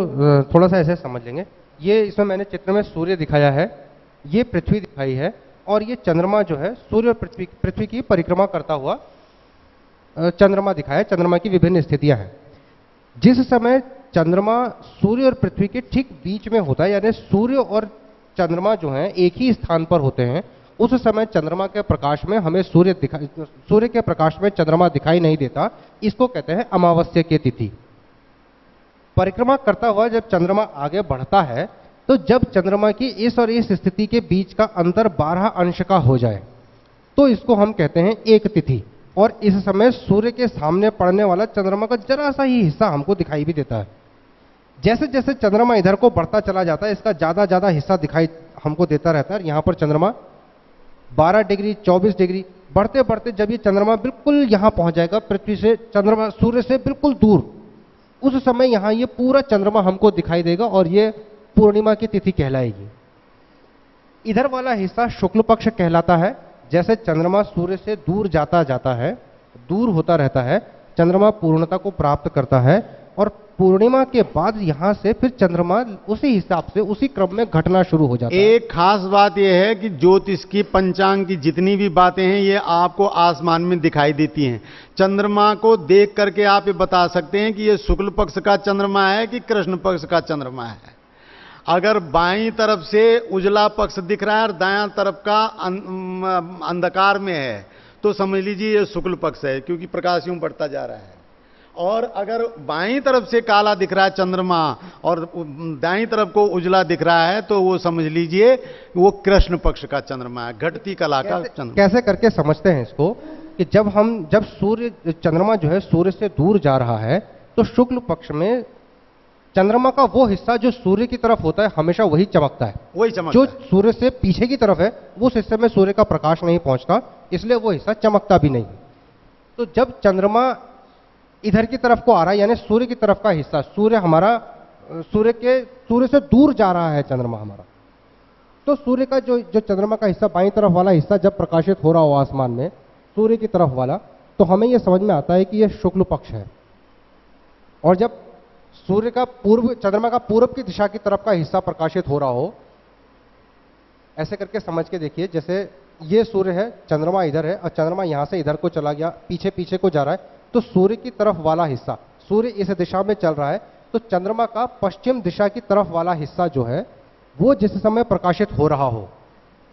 थोड़ा सा ऐसे समझ लेंगे। ये इसमें मैंने चित्र में सूर्य दिखाया है, ये पृथ्वी दिखाई है और ये चंद्रमा जो है सूर्य और पृथ्वी की परिक्रमा करता हुआ चंद्रमा दिखाया। चंद्रमा की विभिन्न स्थितियां हैं। जिस समय चंद्रमा सूर्य और पृथ्वी के ठीक बीच में होता है, यानी सूर्य और चंद्रमा जो हैं एक ही स्थान पर होते हैं, उस समय चंद्रमा के प्रकाश में हमें सूर्य के प्रकाश में चंद्रमा दिखाई नहीं देता। इसको कहते हैं अमावस्या की तिथि। परिक्रमा करता हुआ जब चंद्रमा आगे बढ़ता है तो जब चंद्रमा की इस और इस स्थिति के बीच का अंतर 12 अंश का हो जाए तो इसको हम कहते हैं एक तिथि। और इस समय सूर्य के सामने पड़ने वाला चंद्रमा का जरा सा ही हिस्सा हमको दिखाई भी देता है। जैसे जैसे चंद्रमा इधर को बढ़ता चला जाता है, इसका ज्यादा हिस्सा दिखाई हमको देता रहता है। यहां पर चंद्रमा 12 डिग्री 24 डिग्री बढ़ते बढ़ते जब ये चंद्रमा बिल्कुल यहां पहुंच जाएगा, पृथ्वी से, चंद्रमा सूर्य से बिल्कुल दूर, उस समय यहां ये पूरा चंद्रमा हमको दिखाई देगा और ये पूर्णिमा की तिथि कहलाएगी। इधर वाला हिस्सा शुक्ल पक्ष कहलाता है। जैसे चंद्रमा सूर्य से दूर जाता है, दूर होता रहता है, चंद्रमा पूर्णता को प्राप्त करता है और पूर्णिमा के बाद यहां से फिर चंद्रमा उसी हिसाब से उसी क्रम में घटना शुरू हो जाता है। एक खास बात यह है कि ज्योतिष की, पंचांग की जितनी भी बातें हैं ये आपको आसमान में दिखाई देती हैं। चंद्रमा को देख करके आप ये बता सकते हैं कि ये शुक्ल पक्ष का चंद्रमा है कि कृष्ण पक्ष का चंद्रमा है। अगर बाईं तरफ से उजला पक्ष दिख रहा है और दायां तरफ का अंधकार में है तो समझ लीजिए ये शुक्ल पक्ष है, क्योंकि प्रकाश यूं बढ़ता जा रहा है। और अगर बाईं तरफ से काला दिख रहा है चंद्रमा और दाईं तरफ को उजला दिख रहा है तो वो समझ लीजिए वो कृष्ण पक्ष का चंद्रमा है, घटती कला का चंद्रमा। कैसे करके समझते हैं इसको कि जब सूर्य, चंद्रमा जो है सूर्य से दूर जा रहा है तो शुक्ल पक्ष में चंद्रमा का वो हिस्सा जो सूर्य की तरफ होता है हमेशा वही चमकता है। वही चमकता जो है। सूर्य से पीछे की तरफ है उस हिस्से में सूर्य का प्रकाश नहीं पहुंचता, इसलिए वो हिस्सा चमकता भी नहीं। तो जब चंद्रमा इधर की तरफ को आ रहा है, यानी सूर्य की तरफ का हिस्सा, सूर्य से दूर जा रहा है चंद्रमा हमारा, तो सूर्य का जो जो चंद्रमा का हिस्सा, बाईं तरफ वाला हिस्सा जब प्रकाशित हो रहा हो आसमान में सूर्य की तरफ वाला, तो हमें यह समझ में आता है कि यह शुक्ल पक्ष है। और जब सूर्य का चंद्रमा का पूर्व की दिशा की तरफ का हिस्सा प्रकाशित हो रहा हो, ऐसे करके समझ के देखिए, जैसे ये सूर्य है, चंद्रमा इधर है और चंद्रमा यहां से इधर को चला गया, पीछे पीछे को जा रहा है, तो सूर्य की तरफ वाला हिस्सा, सूर्य इस दिशा में चल रहा है, तो चंद्रमा का पश्चिम दिशा की तरफ वाला हिस्सा जो है वो जिस समय प्रकाशित हो रहा हो,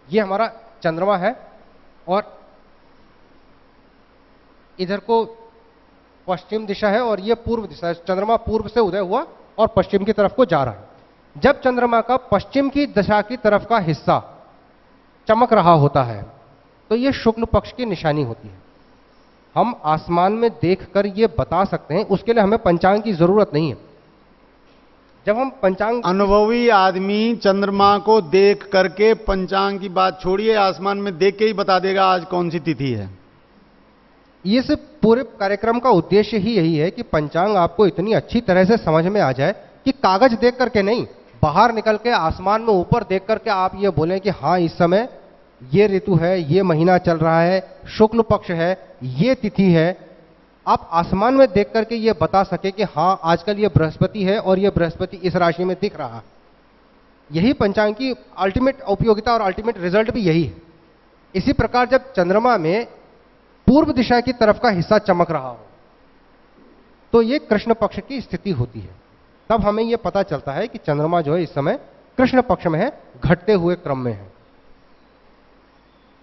ये हमारा चंद्रमा है। और इधर को पश्चिम दिशा है और ये पूर्व दिशा है, चंद्रमा पूर्व से उदय हुआ और पश्चिम की तरफ को जा रहा है। जब चंद्रमा का पश्चिम की दिशा की तरफ का हिस्सा चमक रहा होता है तो यह शुक्ल पक्ष की निशानी होती है। हम आसमान में देखकर यह बता सकते हैं, उसके लिए हमें पंचांग की जरूरत नहीं है। जब हम पंचांग, अनुभवी आदमी चंद्रमा को देख करके, पंचांग की बात छोड़िए, आसमान में देख के ही बता देगा आज कौन सी तिथि है। ये सिर्फ पूरे कार्यक्रम का उद्देश्य ही यही है कि पंचांग आपको इतनी अच्छी तरह से समझ में आ जाए कि कागज देख करके नहीं, बाहर निकल के आसमान में ऊपर देख करके आप ये बोलें कि हाँ इस समय ये ऋतु है, ये महीना चल रहा है, शुक्ल पक्ष है, ये तिथि है। आप आसमान में देख करके ये बता सके कि हाँ आजकल ये बृहस्पति है और ये बृहस्पति इस राशि में दिख रहा है। यही पंचांग की अल्टीमेट उपयोगिता और अल्टीमेट रिजल्ट भी यही है। इसी प्रकार जब चंद्रमा में पूर्व दिशा की तरफ का हिस्सा चमक रहा हो तो ये कृष्ण पक्ष की स्थिति होती है। तब हमें यह पता चलता है कि चंद्रमा जो है इस समय कृष्ण पक्ष में है, घटते हुए क्रम में है।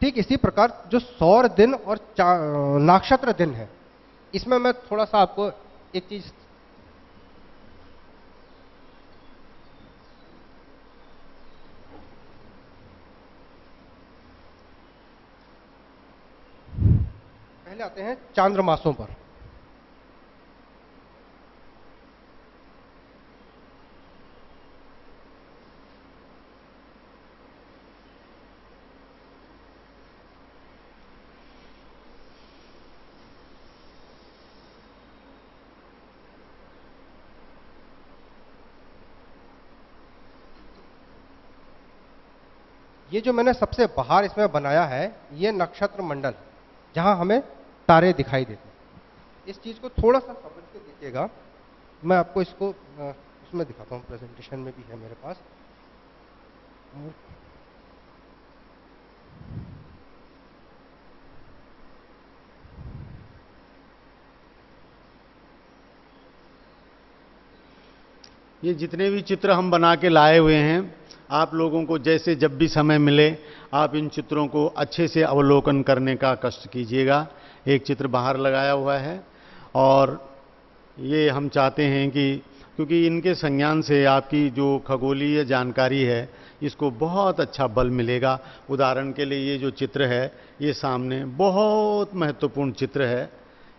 ठीक इसी प्रकार जो सौर दिन और नक्षत्र दिन है, इसमें मैं थोड़ा सा आपको एक चीज पहले आते हैं चांद्रमासों पर। ये जो मैंने सबसे बाहर इसमें बनाया है, ये नक्षत्र मंडल जहां हमें तारे दिखाई देते हैं। इस चीज को थोड़ा सा समझ के देखिएगा, मैं आपको इसको उसमें दिखाता हूं, प्रेजेंटेशन में भी है मेरे पास। ये जितने भी चित्र हम बना के लाए हुए हैं, आप लोगों को जैसे जब भी समय मिले आप इन चित्रों को अच्छे से अवलोकन करने का कष्ट कीजिएगा। एक चित्र बाहर लगाया हुआ है और ये हम चाहते हैं कि क्योंकि इनके संज्ञान से आपकी जो खगोलीय जानकारी है इसको बहुत अच्छा बल मिलेगा। उदाहरण के लिए ये जो चित्र है, ये सामने बहुत महत्वपूर्ण चित्र है।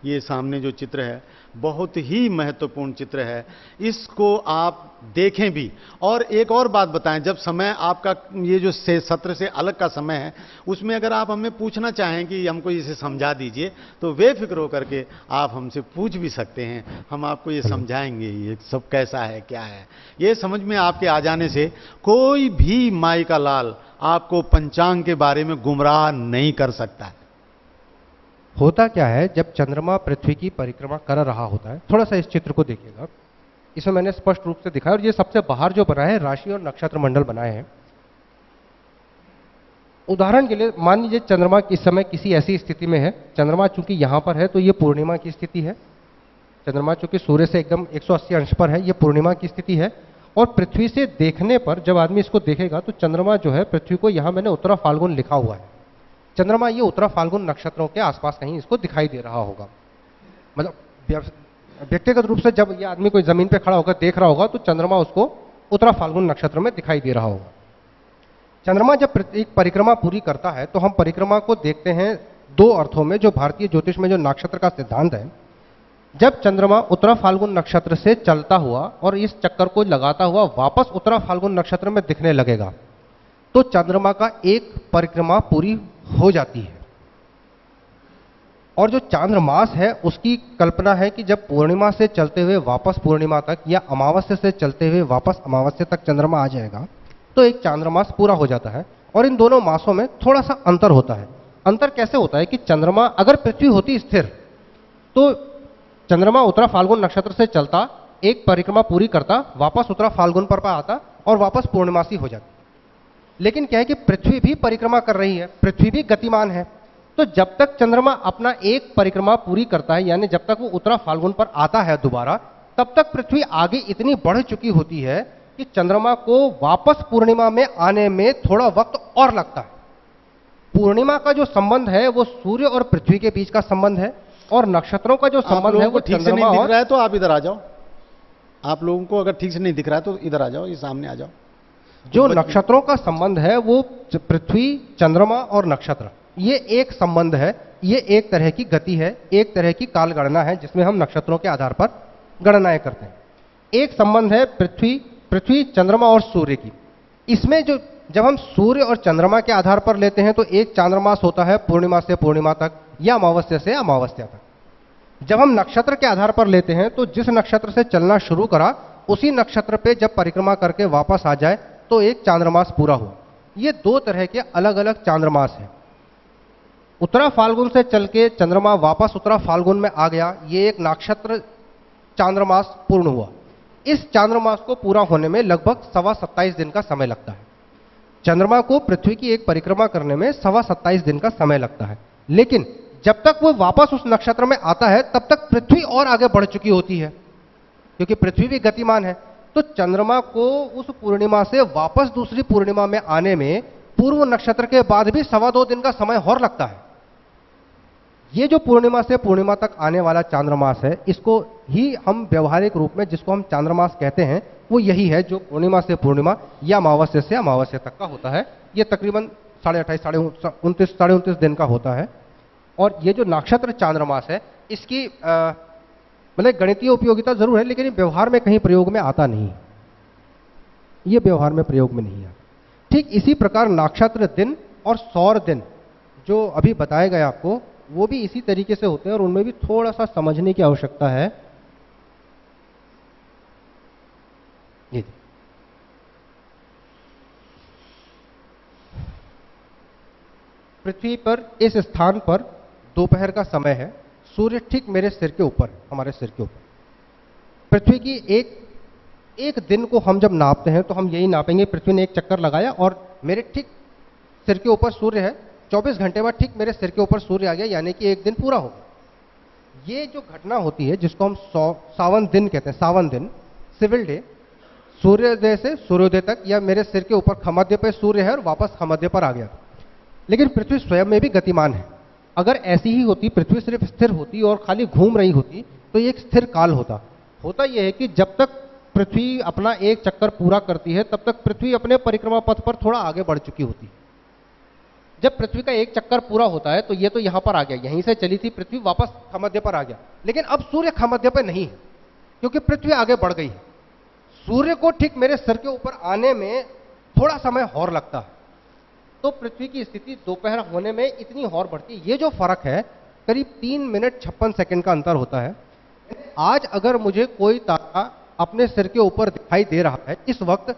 ये सामने जो चित्र है बहुत ही महत्वपूर्ण चित्र है, इसको आप देखें भी। और एक और बात बताएं, जब समय आपका ये जो सत्र से अलग का समय है उसमें अगर आप हमें पूछना चाहें कि हमको इसे समझा दीजिए तो बेफिक्र होकर के आप हमसे पूछ भी सकते हैं, हम आपको ये समझाएंगे ये सब कैसा है क्या है। ये समझ में आपके आ जाने से कोई भी माई का लाल आपको पंचांग के बारे में गुमराह नहीं कर सकता है। होता क्या है, जब चंद्रमा पृथ्वी की परिक्रमा कर रहा होता है, थोड़ा सा इस चित्र को देखिएगा, इसमें मैंने स्पष्ट रूप से दिखाया। और ये सबसे बाहर जो बनाया है राशि और नक्षत्र मंडल बनाए हैं। उदाहरण के लिए मान लीजिए चंद्रमा इस समय किसी ऐसी स्थिति में है, चंद्रमा चूंकि यहां पर है तो ये पूर्णिमा की स्थिति है। चंद्रमा चूंकि सूर्य से एकदम 180 अंश पर है, ये पूर्णिमा की स्थिति है। और पृथ्वी से देखने पर जब आदमी इसको देखेगा तो चंद्रमा जो है पृथ्वी को, यहां मैंने उत्तरा फाल्गुन लिखा हुआ है, चंद्रमा ये उत्तरा फाल्गुन नक्षत्रों के आसपास कहीं इसको दिखाई दे रहा होगा। मतलब व्यक्तिगत रूप से जब ये आदमी कोई जमीन पे खड़ा होकर देख रहा होगा तो चंद्रमा उसको उत्तरा फाल्गुन नक्षत्र में दिखाई दे रहा होगा। चंद्रमा जब एक परिक्रमा पूरी करता है तो हम परिक्रमा को देखते हैं दो अर्थों में, जो भारतीय ज्योतिष में जो नक्षत्र का सिद्धांत है। जब चंद्रमा उत्तरा फाल्गुन नक्षत्र से चलता हुआ और इस चक्कर को लगाता हुआ वापस उत्तरा फाल्गुन नक्षत्र में दिखने लगेगा तो चंद्रमा का एक परिक्रमा पूरी हो जाती है। और जो चांद्रमास है उसकी कल्पना है कि जब पूर्णिमा से चलते हुए वापस पूर्णिमा तक या अमावस्या से चलते हुए वापस अमावस्या तक चंद्रमा आ जाएगा तो एक चांद्रमास पूरा हो जाता है। और इन दोनों मासों में थोड़ा सा अंतर होता है। अंतर कैसे होता है कि चंद्रमा, अगर पृथ्वी होती स्थिर तो चंद्रमा उत्तरा फाल्गुन नक्षत्र से चलता, एक परिक्रमा पूरी करता, वापस उत्तरा फाल्गुन पर आता और वापस पूर्णमासी हो जाती। लेकिन क्या है कि पृथ्वी भी परिक्रमा कर रही है, पृथ्वी भी गतिमान है। तो जब तक चंद्रमा अपना एक परिक्रमा पूरी करता है, यानी जब तक वो उत्तरा फाल्गुन पर आता है दोबारा, तब तक पृथ्वी आगे इतनी बढ़ चुकी होती है कि चंद्रमा को वापस पूर्णिमा में आने में थोड़ा वक्त और लगता है। पूर्णिमा का जो संबंध है वो सूर्य और पृथ्वी के बीच का संबंध है, और नक्षत्रों का जो संबंध है वो ठीक से नहीं दिख रहा है तो आप इधर आ जाओ। आप लोगों को अगर ठीक से नहीं दिख रहा है तो इधर आ जाओ, ये सामने आ जाओ। जो नक्षत्रों का संबंध है वो पृथ्वी, चंद्रमा और नक्षत्र, ये एक संबंध है, ये एक तरह की गति है, एक तरह की काल गणना है जिसमें हम नक्षत्रों के आधार पर गणनाएं करते हैं। एक संबंध है पृथ्वी, चंद्रमा और सूर्य की। इसमें जो जब हम सूर्य और चंद्रमा के आधार पर लेते हैं तो एक चांद्रमास होता है पूर्णिमा से पूर्णिमा तक या अमावस्या से अमावस्या तक। जब हम नक्षत्र के आधार पर लेते हैं तो जिस नक्षत्र से चलना शुरू करा उसी नक्षत्र पे जब परिक्रमा करके वापस आ जाए तो एक चांद्रमास पूरा हुआ। ये दो तरह के अलग अलग चांद्रमास हैं। उत्तरा फाल्गुन से चल के चंद्रमा वापस उत्तरा फाल्गुन में आ गया, ये एक नक्षत्र चांद्रमास पूर्ण हुआ। इस चांद्रमास को पूरा होने में लगभग 27 दिन का समय लगता है। चंद्रमा को पृथ्वी की एक परिक्रमा करने में 27 दिन का समय लगता है। लेकिन जब तक वो वापस उस नक्षत्र में आता है तब तक पृथ्वी और आगे बढ़ चुकी होती है, क्योंकि पृथ्वी भी गतिमान है। तो चंद्रमा को उस पूर्णिमा से वापस दूसरी पूर्णिमा में आने में पूर्व नक्षत्र के बाद भी 2.25 दिन का समय और लगता है। ये जो पूर्णिमा से पूर्णिमा तक आने वाला चांद्रमास है, इसको ही हम व्यवहारिक रूप में जिसको हम चांद्रमास कहते हैं वो यही है जो पूर्णिमा से पूर्णिमा या अमावस्या से अमावस्या तक का होता है। ये तकरीबन 28.5 साढ़े 29 दिन का होता है। और ये जो नक्षत्र चांद्रमास है इसकी मतलब गणितीय उपयोगिता जरूर है, लेकिन ये व्यवहार में कहीं प्रयोग में आता नहीं, ये व्यवहार में प्रयोग में नहीं आता। ठीक इसी प्रकार नक्षत्र दिन और सौर दिन जो अभी बताए गए आपको, वो भी इसी तरीके से होते हैं और उनमें भी थोड़ा सा समझने की आवश्यकता है। ये पृथ्वी पर इस स्थान पर दोपहर का समय है, सूर्य ठीक मेरे सिर के ऊपर, हमारे सिर के ऊपर। पृथ्वी की एक दिन को हम जब नापते हैं तो हम यही नापेंगे, पृथ्वी ने एक चक्कर लगाया और मेरे ठीक सिर के ऊपर सूर्य है, 24 घंटे बाद ठीक मेरे सिर के ऊपर सूर्य आ गया, यानी कि एक दिन पूरा हो गया। ये जो घटना होती है जिसको हम सावन दिन कहते हैं, सावन दिन, सिविल डे, सूर्योदय से सूर्योदय तक, या मेरे सिर के ऊपर खमध्य पे सूर्य है और वापस खमध्य पर आ गया। लेकिन पृथ्वी स्वयं में भी गतिमान है। अगर ऐसी ही होती, पृथ्वी सिर्फ स्थिर होती और खाली घूम रही होती तो ये एक स्थिर काल होता। होता यह है कि जब तक पृथ्वी अपना एक चक्कर पूरा करती है तब तक पृथ्वी अपने परिक्रमा पथ पर थोड़ा आगे बढ़ चुकी होती है। जब पृथ्वी का एक चक्कर पूरा होता है तो ये तो यहां पर आ गया, यहीं से चली थी पृथ्वी, वापस खमध्य पर आ गया। लेकिन अब सूर्य खमध्य पर नहीं है क्योंकि पृथ्वी आगे बढ़ गई है। सूर्य को ठीक मेरे सिर के ऊपर आने में थोड़ा समय और लगता है, तो पृथ्वी की स्थिति दोपहर होने में इतनी और बढ़ती है। ये जो फर्क है करीब 3 मिनट 56 सेकंड का अंतर होता है। आज अगर मुझे कोई तारा अपने सिर के ऊपर दिखाई दे रहा है इस वक्त,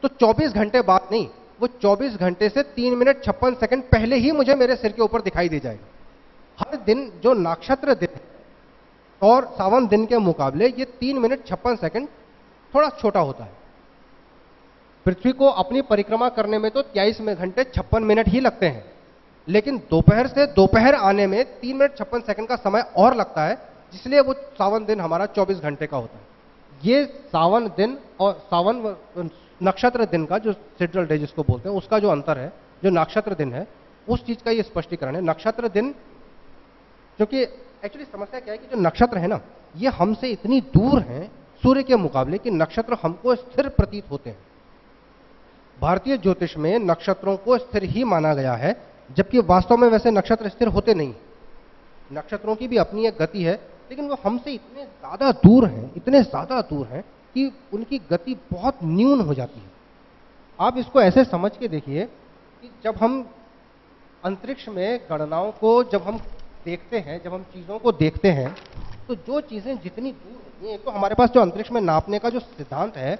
तो 24 घंटे बाद नहीं, वो 24 घंटे से 3 मिनट 56 सेकंड पहले ही मुझे मेरे सिर के ऊपर दिखाई दे जाएगा। हर दिन जो नक्षत्र दिन है और सावन दिन के मुकाबले ये 3 मिनट 56 सेकंड थोड़ा छोटा होता है। पृथ्वी को अपनी परिक्रमा करने में तो 23 घंटे 56 मिनट ही लगते हैं, लेकिन दोपहर से दोपहर आने में 3 मिनट 56 सेकंड का समय और लगता है, इसलिए वो सावन दिन हमारा 24 घंटे का होता है। ये सावन दिन और सावन नक्षत्र दिन का जो सिड्रल डे जिसको बोलते हैं उसका जो अंतर है, जो नक्षत्र दिन है उस चीज का ये स्पष्टीकरण है। नक्षत्र दिन, क्योंकि एक्चुअली समस्या क्या है कि जो नक्षत्र है ना, ये हमसे इतनी दूर हैं सूर्य के मुकाबले कि नक्षत्र हमको स्थिर प्रतीत होते हैं। भारतीय ज्योतिष में नक्षत्रों को स्थिर ही माना गया है, जबकि वास्तव में वैसे नक्षत्र स्थिर होते नहीं। नक्षत्रों की भी अपनी एक गति है, लेकिन वो हमसे इतने ज्यादा दूर हैं, इतने ज्यादा दूर हैं कि उनकी गति बहुत न्यून हो जाती है। आप इसको ऐसे समझ के देखिए कि जब हम अंतरिक्ष में गणनाओं को जब हम देखते हैं, जब हम चीजों को देखते हैं, तो जो चीजें जितनी दूर होती हैं, एक तो हमारे पास जो अंतरिक्ष में नापने का जो सिद्धांत है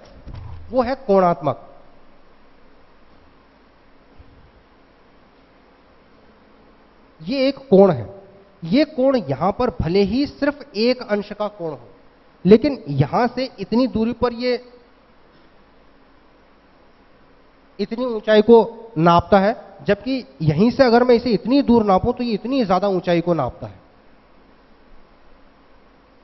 वो है कोणात्मक। ये एक कोण है। ये कोण यहां पर भले ही सिर्फ एक अंश का कोण हो, लेकिन यहां से इतनी दूरी पर ये इतनी ऊंचाई को नापता है, जबकि यहीं से अगर मैं इसे इतनी दूर नापूं तो ये इतनी ज्यादा ऊंचाई को नापता है।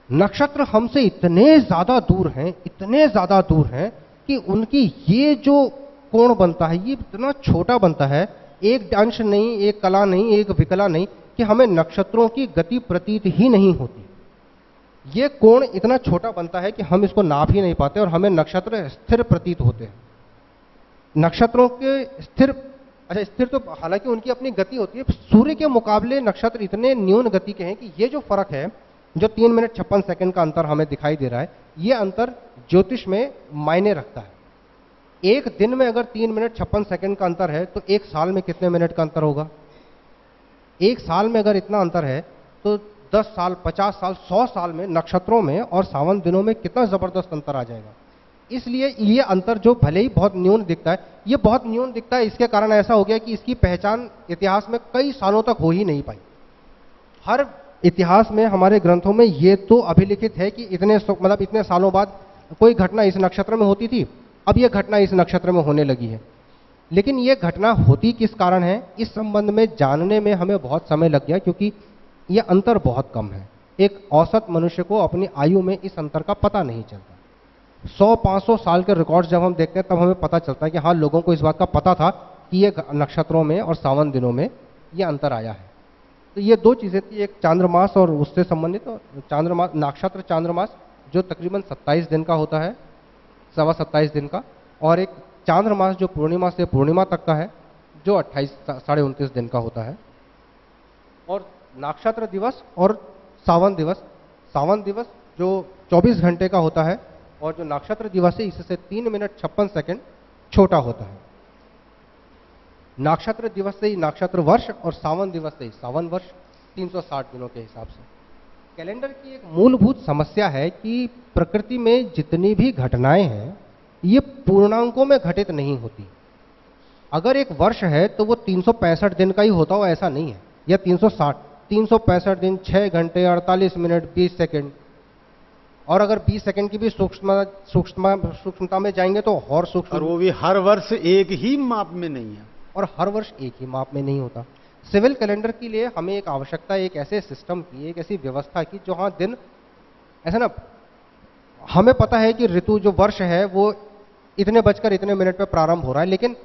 नक्षत्र हमसे इतने ज्यादा दूर हैं, इतने ज्यादा दूर हैं कि उनकी ये जो कोण बनता है ये इतना छोटा बनता है, एक अंश नहीं, एक कला नहीं, एक विकला नहीं, कि हमें नक्षत्रों की गति प्रतीत ही नहीं होती। ये कोण इतना छोटा बनता है कि हम इसको नाप ही नहीं पाते और हमें नक्षत्र स्थिर प्रतीत होते हैं। नक्षत्रों के स्थिर तो हालांकि उनकी अपनी गति होती है, सूर्य के मुकाबले नक्षत्र इतने न्यून गति के हैं कि ये जो फर्क है, जो 3 मिनट 56 सेकंड का अंतर हमें दिखाई दे रहा है, ये अंतर ज्योतिष में मायने रखता है। एक दिन में अगर 3 मिनट 56 सेकंड का अंतर है तो एक साल में कितने मिनट का अंतर होगा? एक साल में अगर इतना अंतर है तो 10 साल, 50 साल, 100 साल में नक्षत्रों में और सावन दिनों में कितना जबरदस्त अंतर आ जाएगा। इसलिए ये अंतर जो भले ही बहुत न्यून दिखता है, ये बहुत न्यून दिखता है, इसके कारण ऐसा हो गया कि इसकी पहचान इतिहास में कई सालों तक हो ही नहीं पाई। हर इतिहास में हमारे ग्रंथों में ये तो अभिलिखित है कि इतने सालों बाद कोई घटना इस नक्षत्र में होती थी, अब ये घटना इस नक्षत्र में होने लगी है। लेकिन ये घटना होती किस कारण है, इस संबंध में जानने में हमें बहुत समय लग गया, क्योंकि ये अंतर बहुत कम है। एक औसत मनुष्य को अपनी आयु में इस अंतर का पता नहीं चलता। 100-500 साल के रिकॉर्ड्स जब हम देखते हैं तब हमें पता चलता है कि हाँ, लोगों को इस बात का पता था कि ये नक्षत्रों में और सावन दिनों में ये अंतर आया है। तो ये दो चीज़ें थी, एक चांद्रमास और उससे संबंधित, और चांद्रमास, नक्षत्र चांद्रमास जो तकरीबन 27 दिन का होता है, 27.5 दिन का, और एक चांद्रमास जो पूर्णिमा से पूर्णिमा तक का है, जो 28-29 दिन का होता है। और नक्षत्र दिवस और सावन दिवस जो 24 घंटे का होता है, और जो नक्षत्र दिवस है इससे 3 मिनट 56 सेकंड छोटा होता है। नक्षत्र दिवस से ही नक्षत्र वर्ष और सावन दिवस से ही सावन वर्ष, 360 दिनों के हिसाब से। कैलेंडर की एक मूलभूत समस्या है कि प्रकृति में जितनी भी घटनाएं हैं ये पूर्णांकों में घटित नहीं होती। अगर एक वर्ष है तो वो 365 दिन का ही होता हो ऐसा नहीं है, या 365 दिन, 6 घंटे 48 मिनट 20 सेकंड। और अगर 20 सेकंड की भी सूक्ष्मता में जाएंगे तो और सूक्ष्म, और वो भी हर वर्ष एक ही माप में नहीं है, और हर वर्ष एक ही माप में नहीं होता। सिविल कैलेंडर के लिए हमें एक आवश्यकता, एक ऐसे सिस्टम की, एक ऐसी व्यवस्था की जो, हाँ, दिन ऐसा ना, हमें पता है कि ऋतु जो वर्ष है वो इतने बजकर इतने मिनट पे प्रारंभ हो रहा है, लेकिन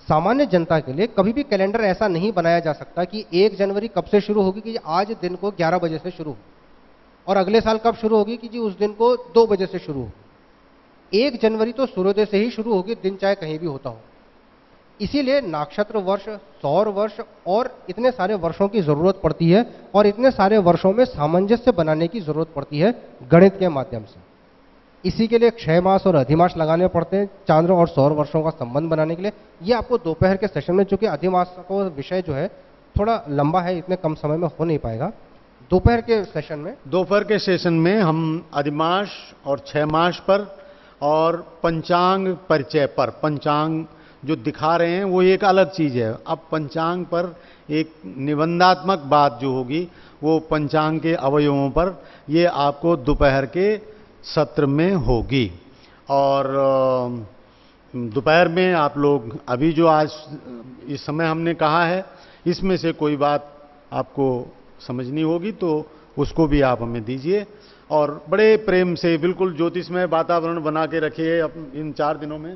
सामान्य जनता के लिए कभी भी कैलेंडर ऐसा नहीं बनाया जा सकता कि 1 जनवरी कब से शुरू होगी कि आज दिन को 11 बजे से शुरू हो, और अगले साल कब शुरू होगी कि जी उस दिन को 2 बजे से शुरू हो। 1 जनवरी तो सूर्योदय से ही शुरू होगी, दिन चाहे कहीं भी होता हो। इसीलिए नक्षत्र वर्ष, सौर वर्ष और इतने सारे वर्षों की जरूरत पड़ती है, और इतने सारे वर्षों में सामंजस्य बनाने की जरूरत पड़ती है गणित के माध्यम से। इसी के लिए क्षय मास और अधिमास लगाने पड़ते हैं चांद्र और सौर वर्षों का संबंध बनाने के लिए। ये आपको दोपहर के सेशन में, चूंकि अधिमास का विषय जो है थोड़ा लंबा है, इतने कम समय में हो नहीं पाएगा, दोपहर के सेशन में हम अधिमास और क्षय मास पर और पंचांग परिचय पर, पंचांग जो दिखा रहे हैं वो एक अलग चीज है। अब पंचांग पर एक निबंधात्मक बात जो होगी वो पंचांग के अवयवों पर, ये आपको दोपहर के सत्र में होगी। और दोपहर में आप लोग अभी जो आज इस समय हमने कहा है, इसमें से कोई बात आपको समझनी होगी तो उसको भी आप हमें दीजिए, और बड़े प्रेम से बिल्कुल ज्योतिषमय वातावरण बना के रखिए इन 4 दिनों में।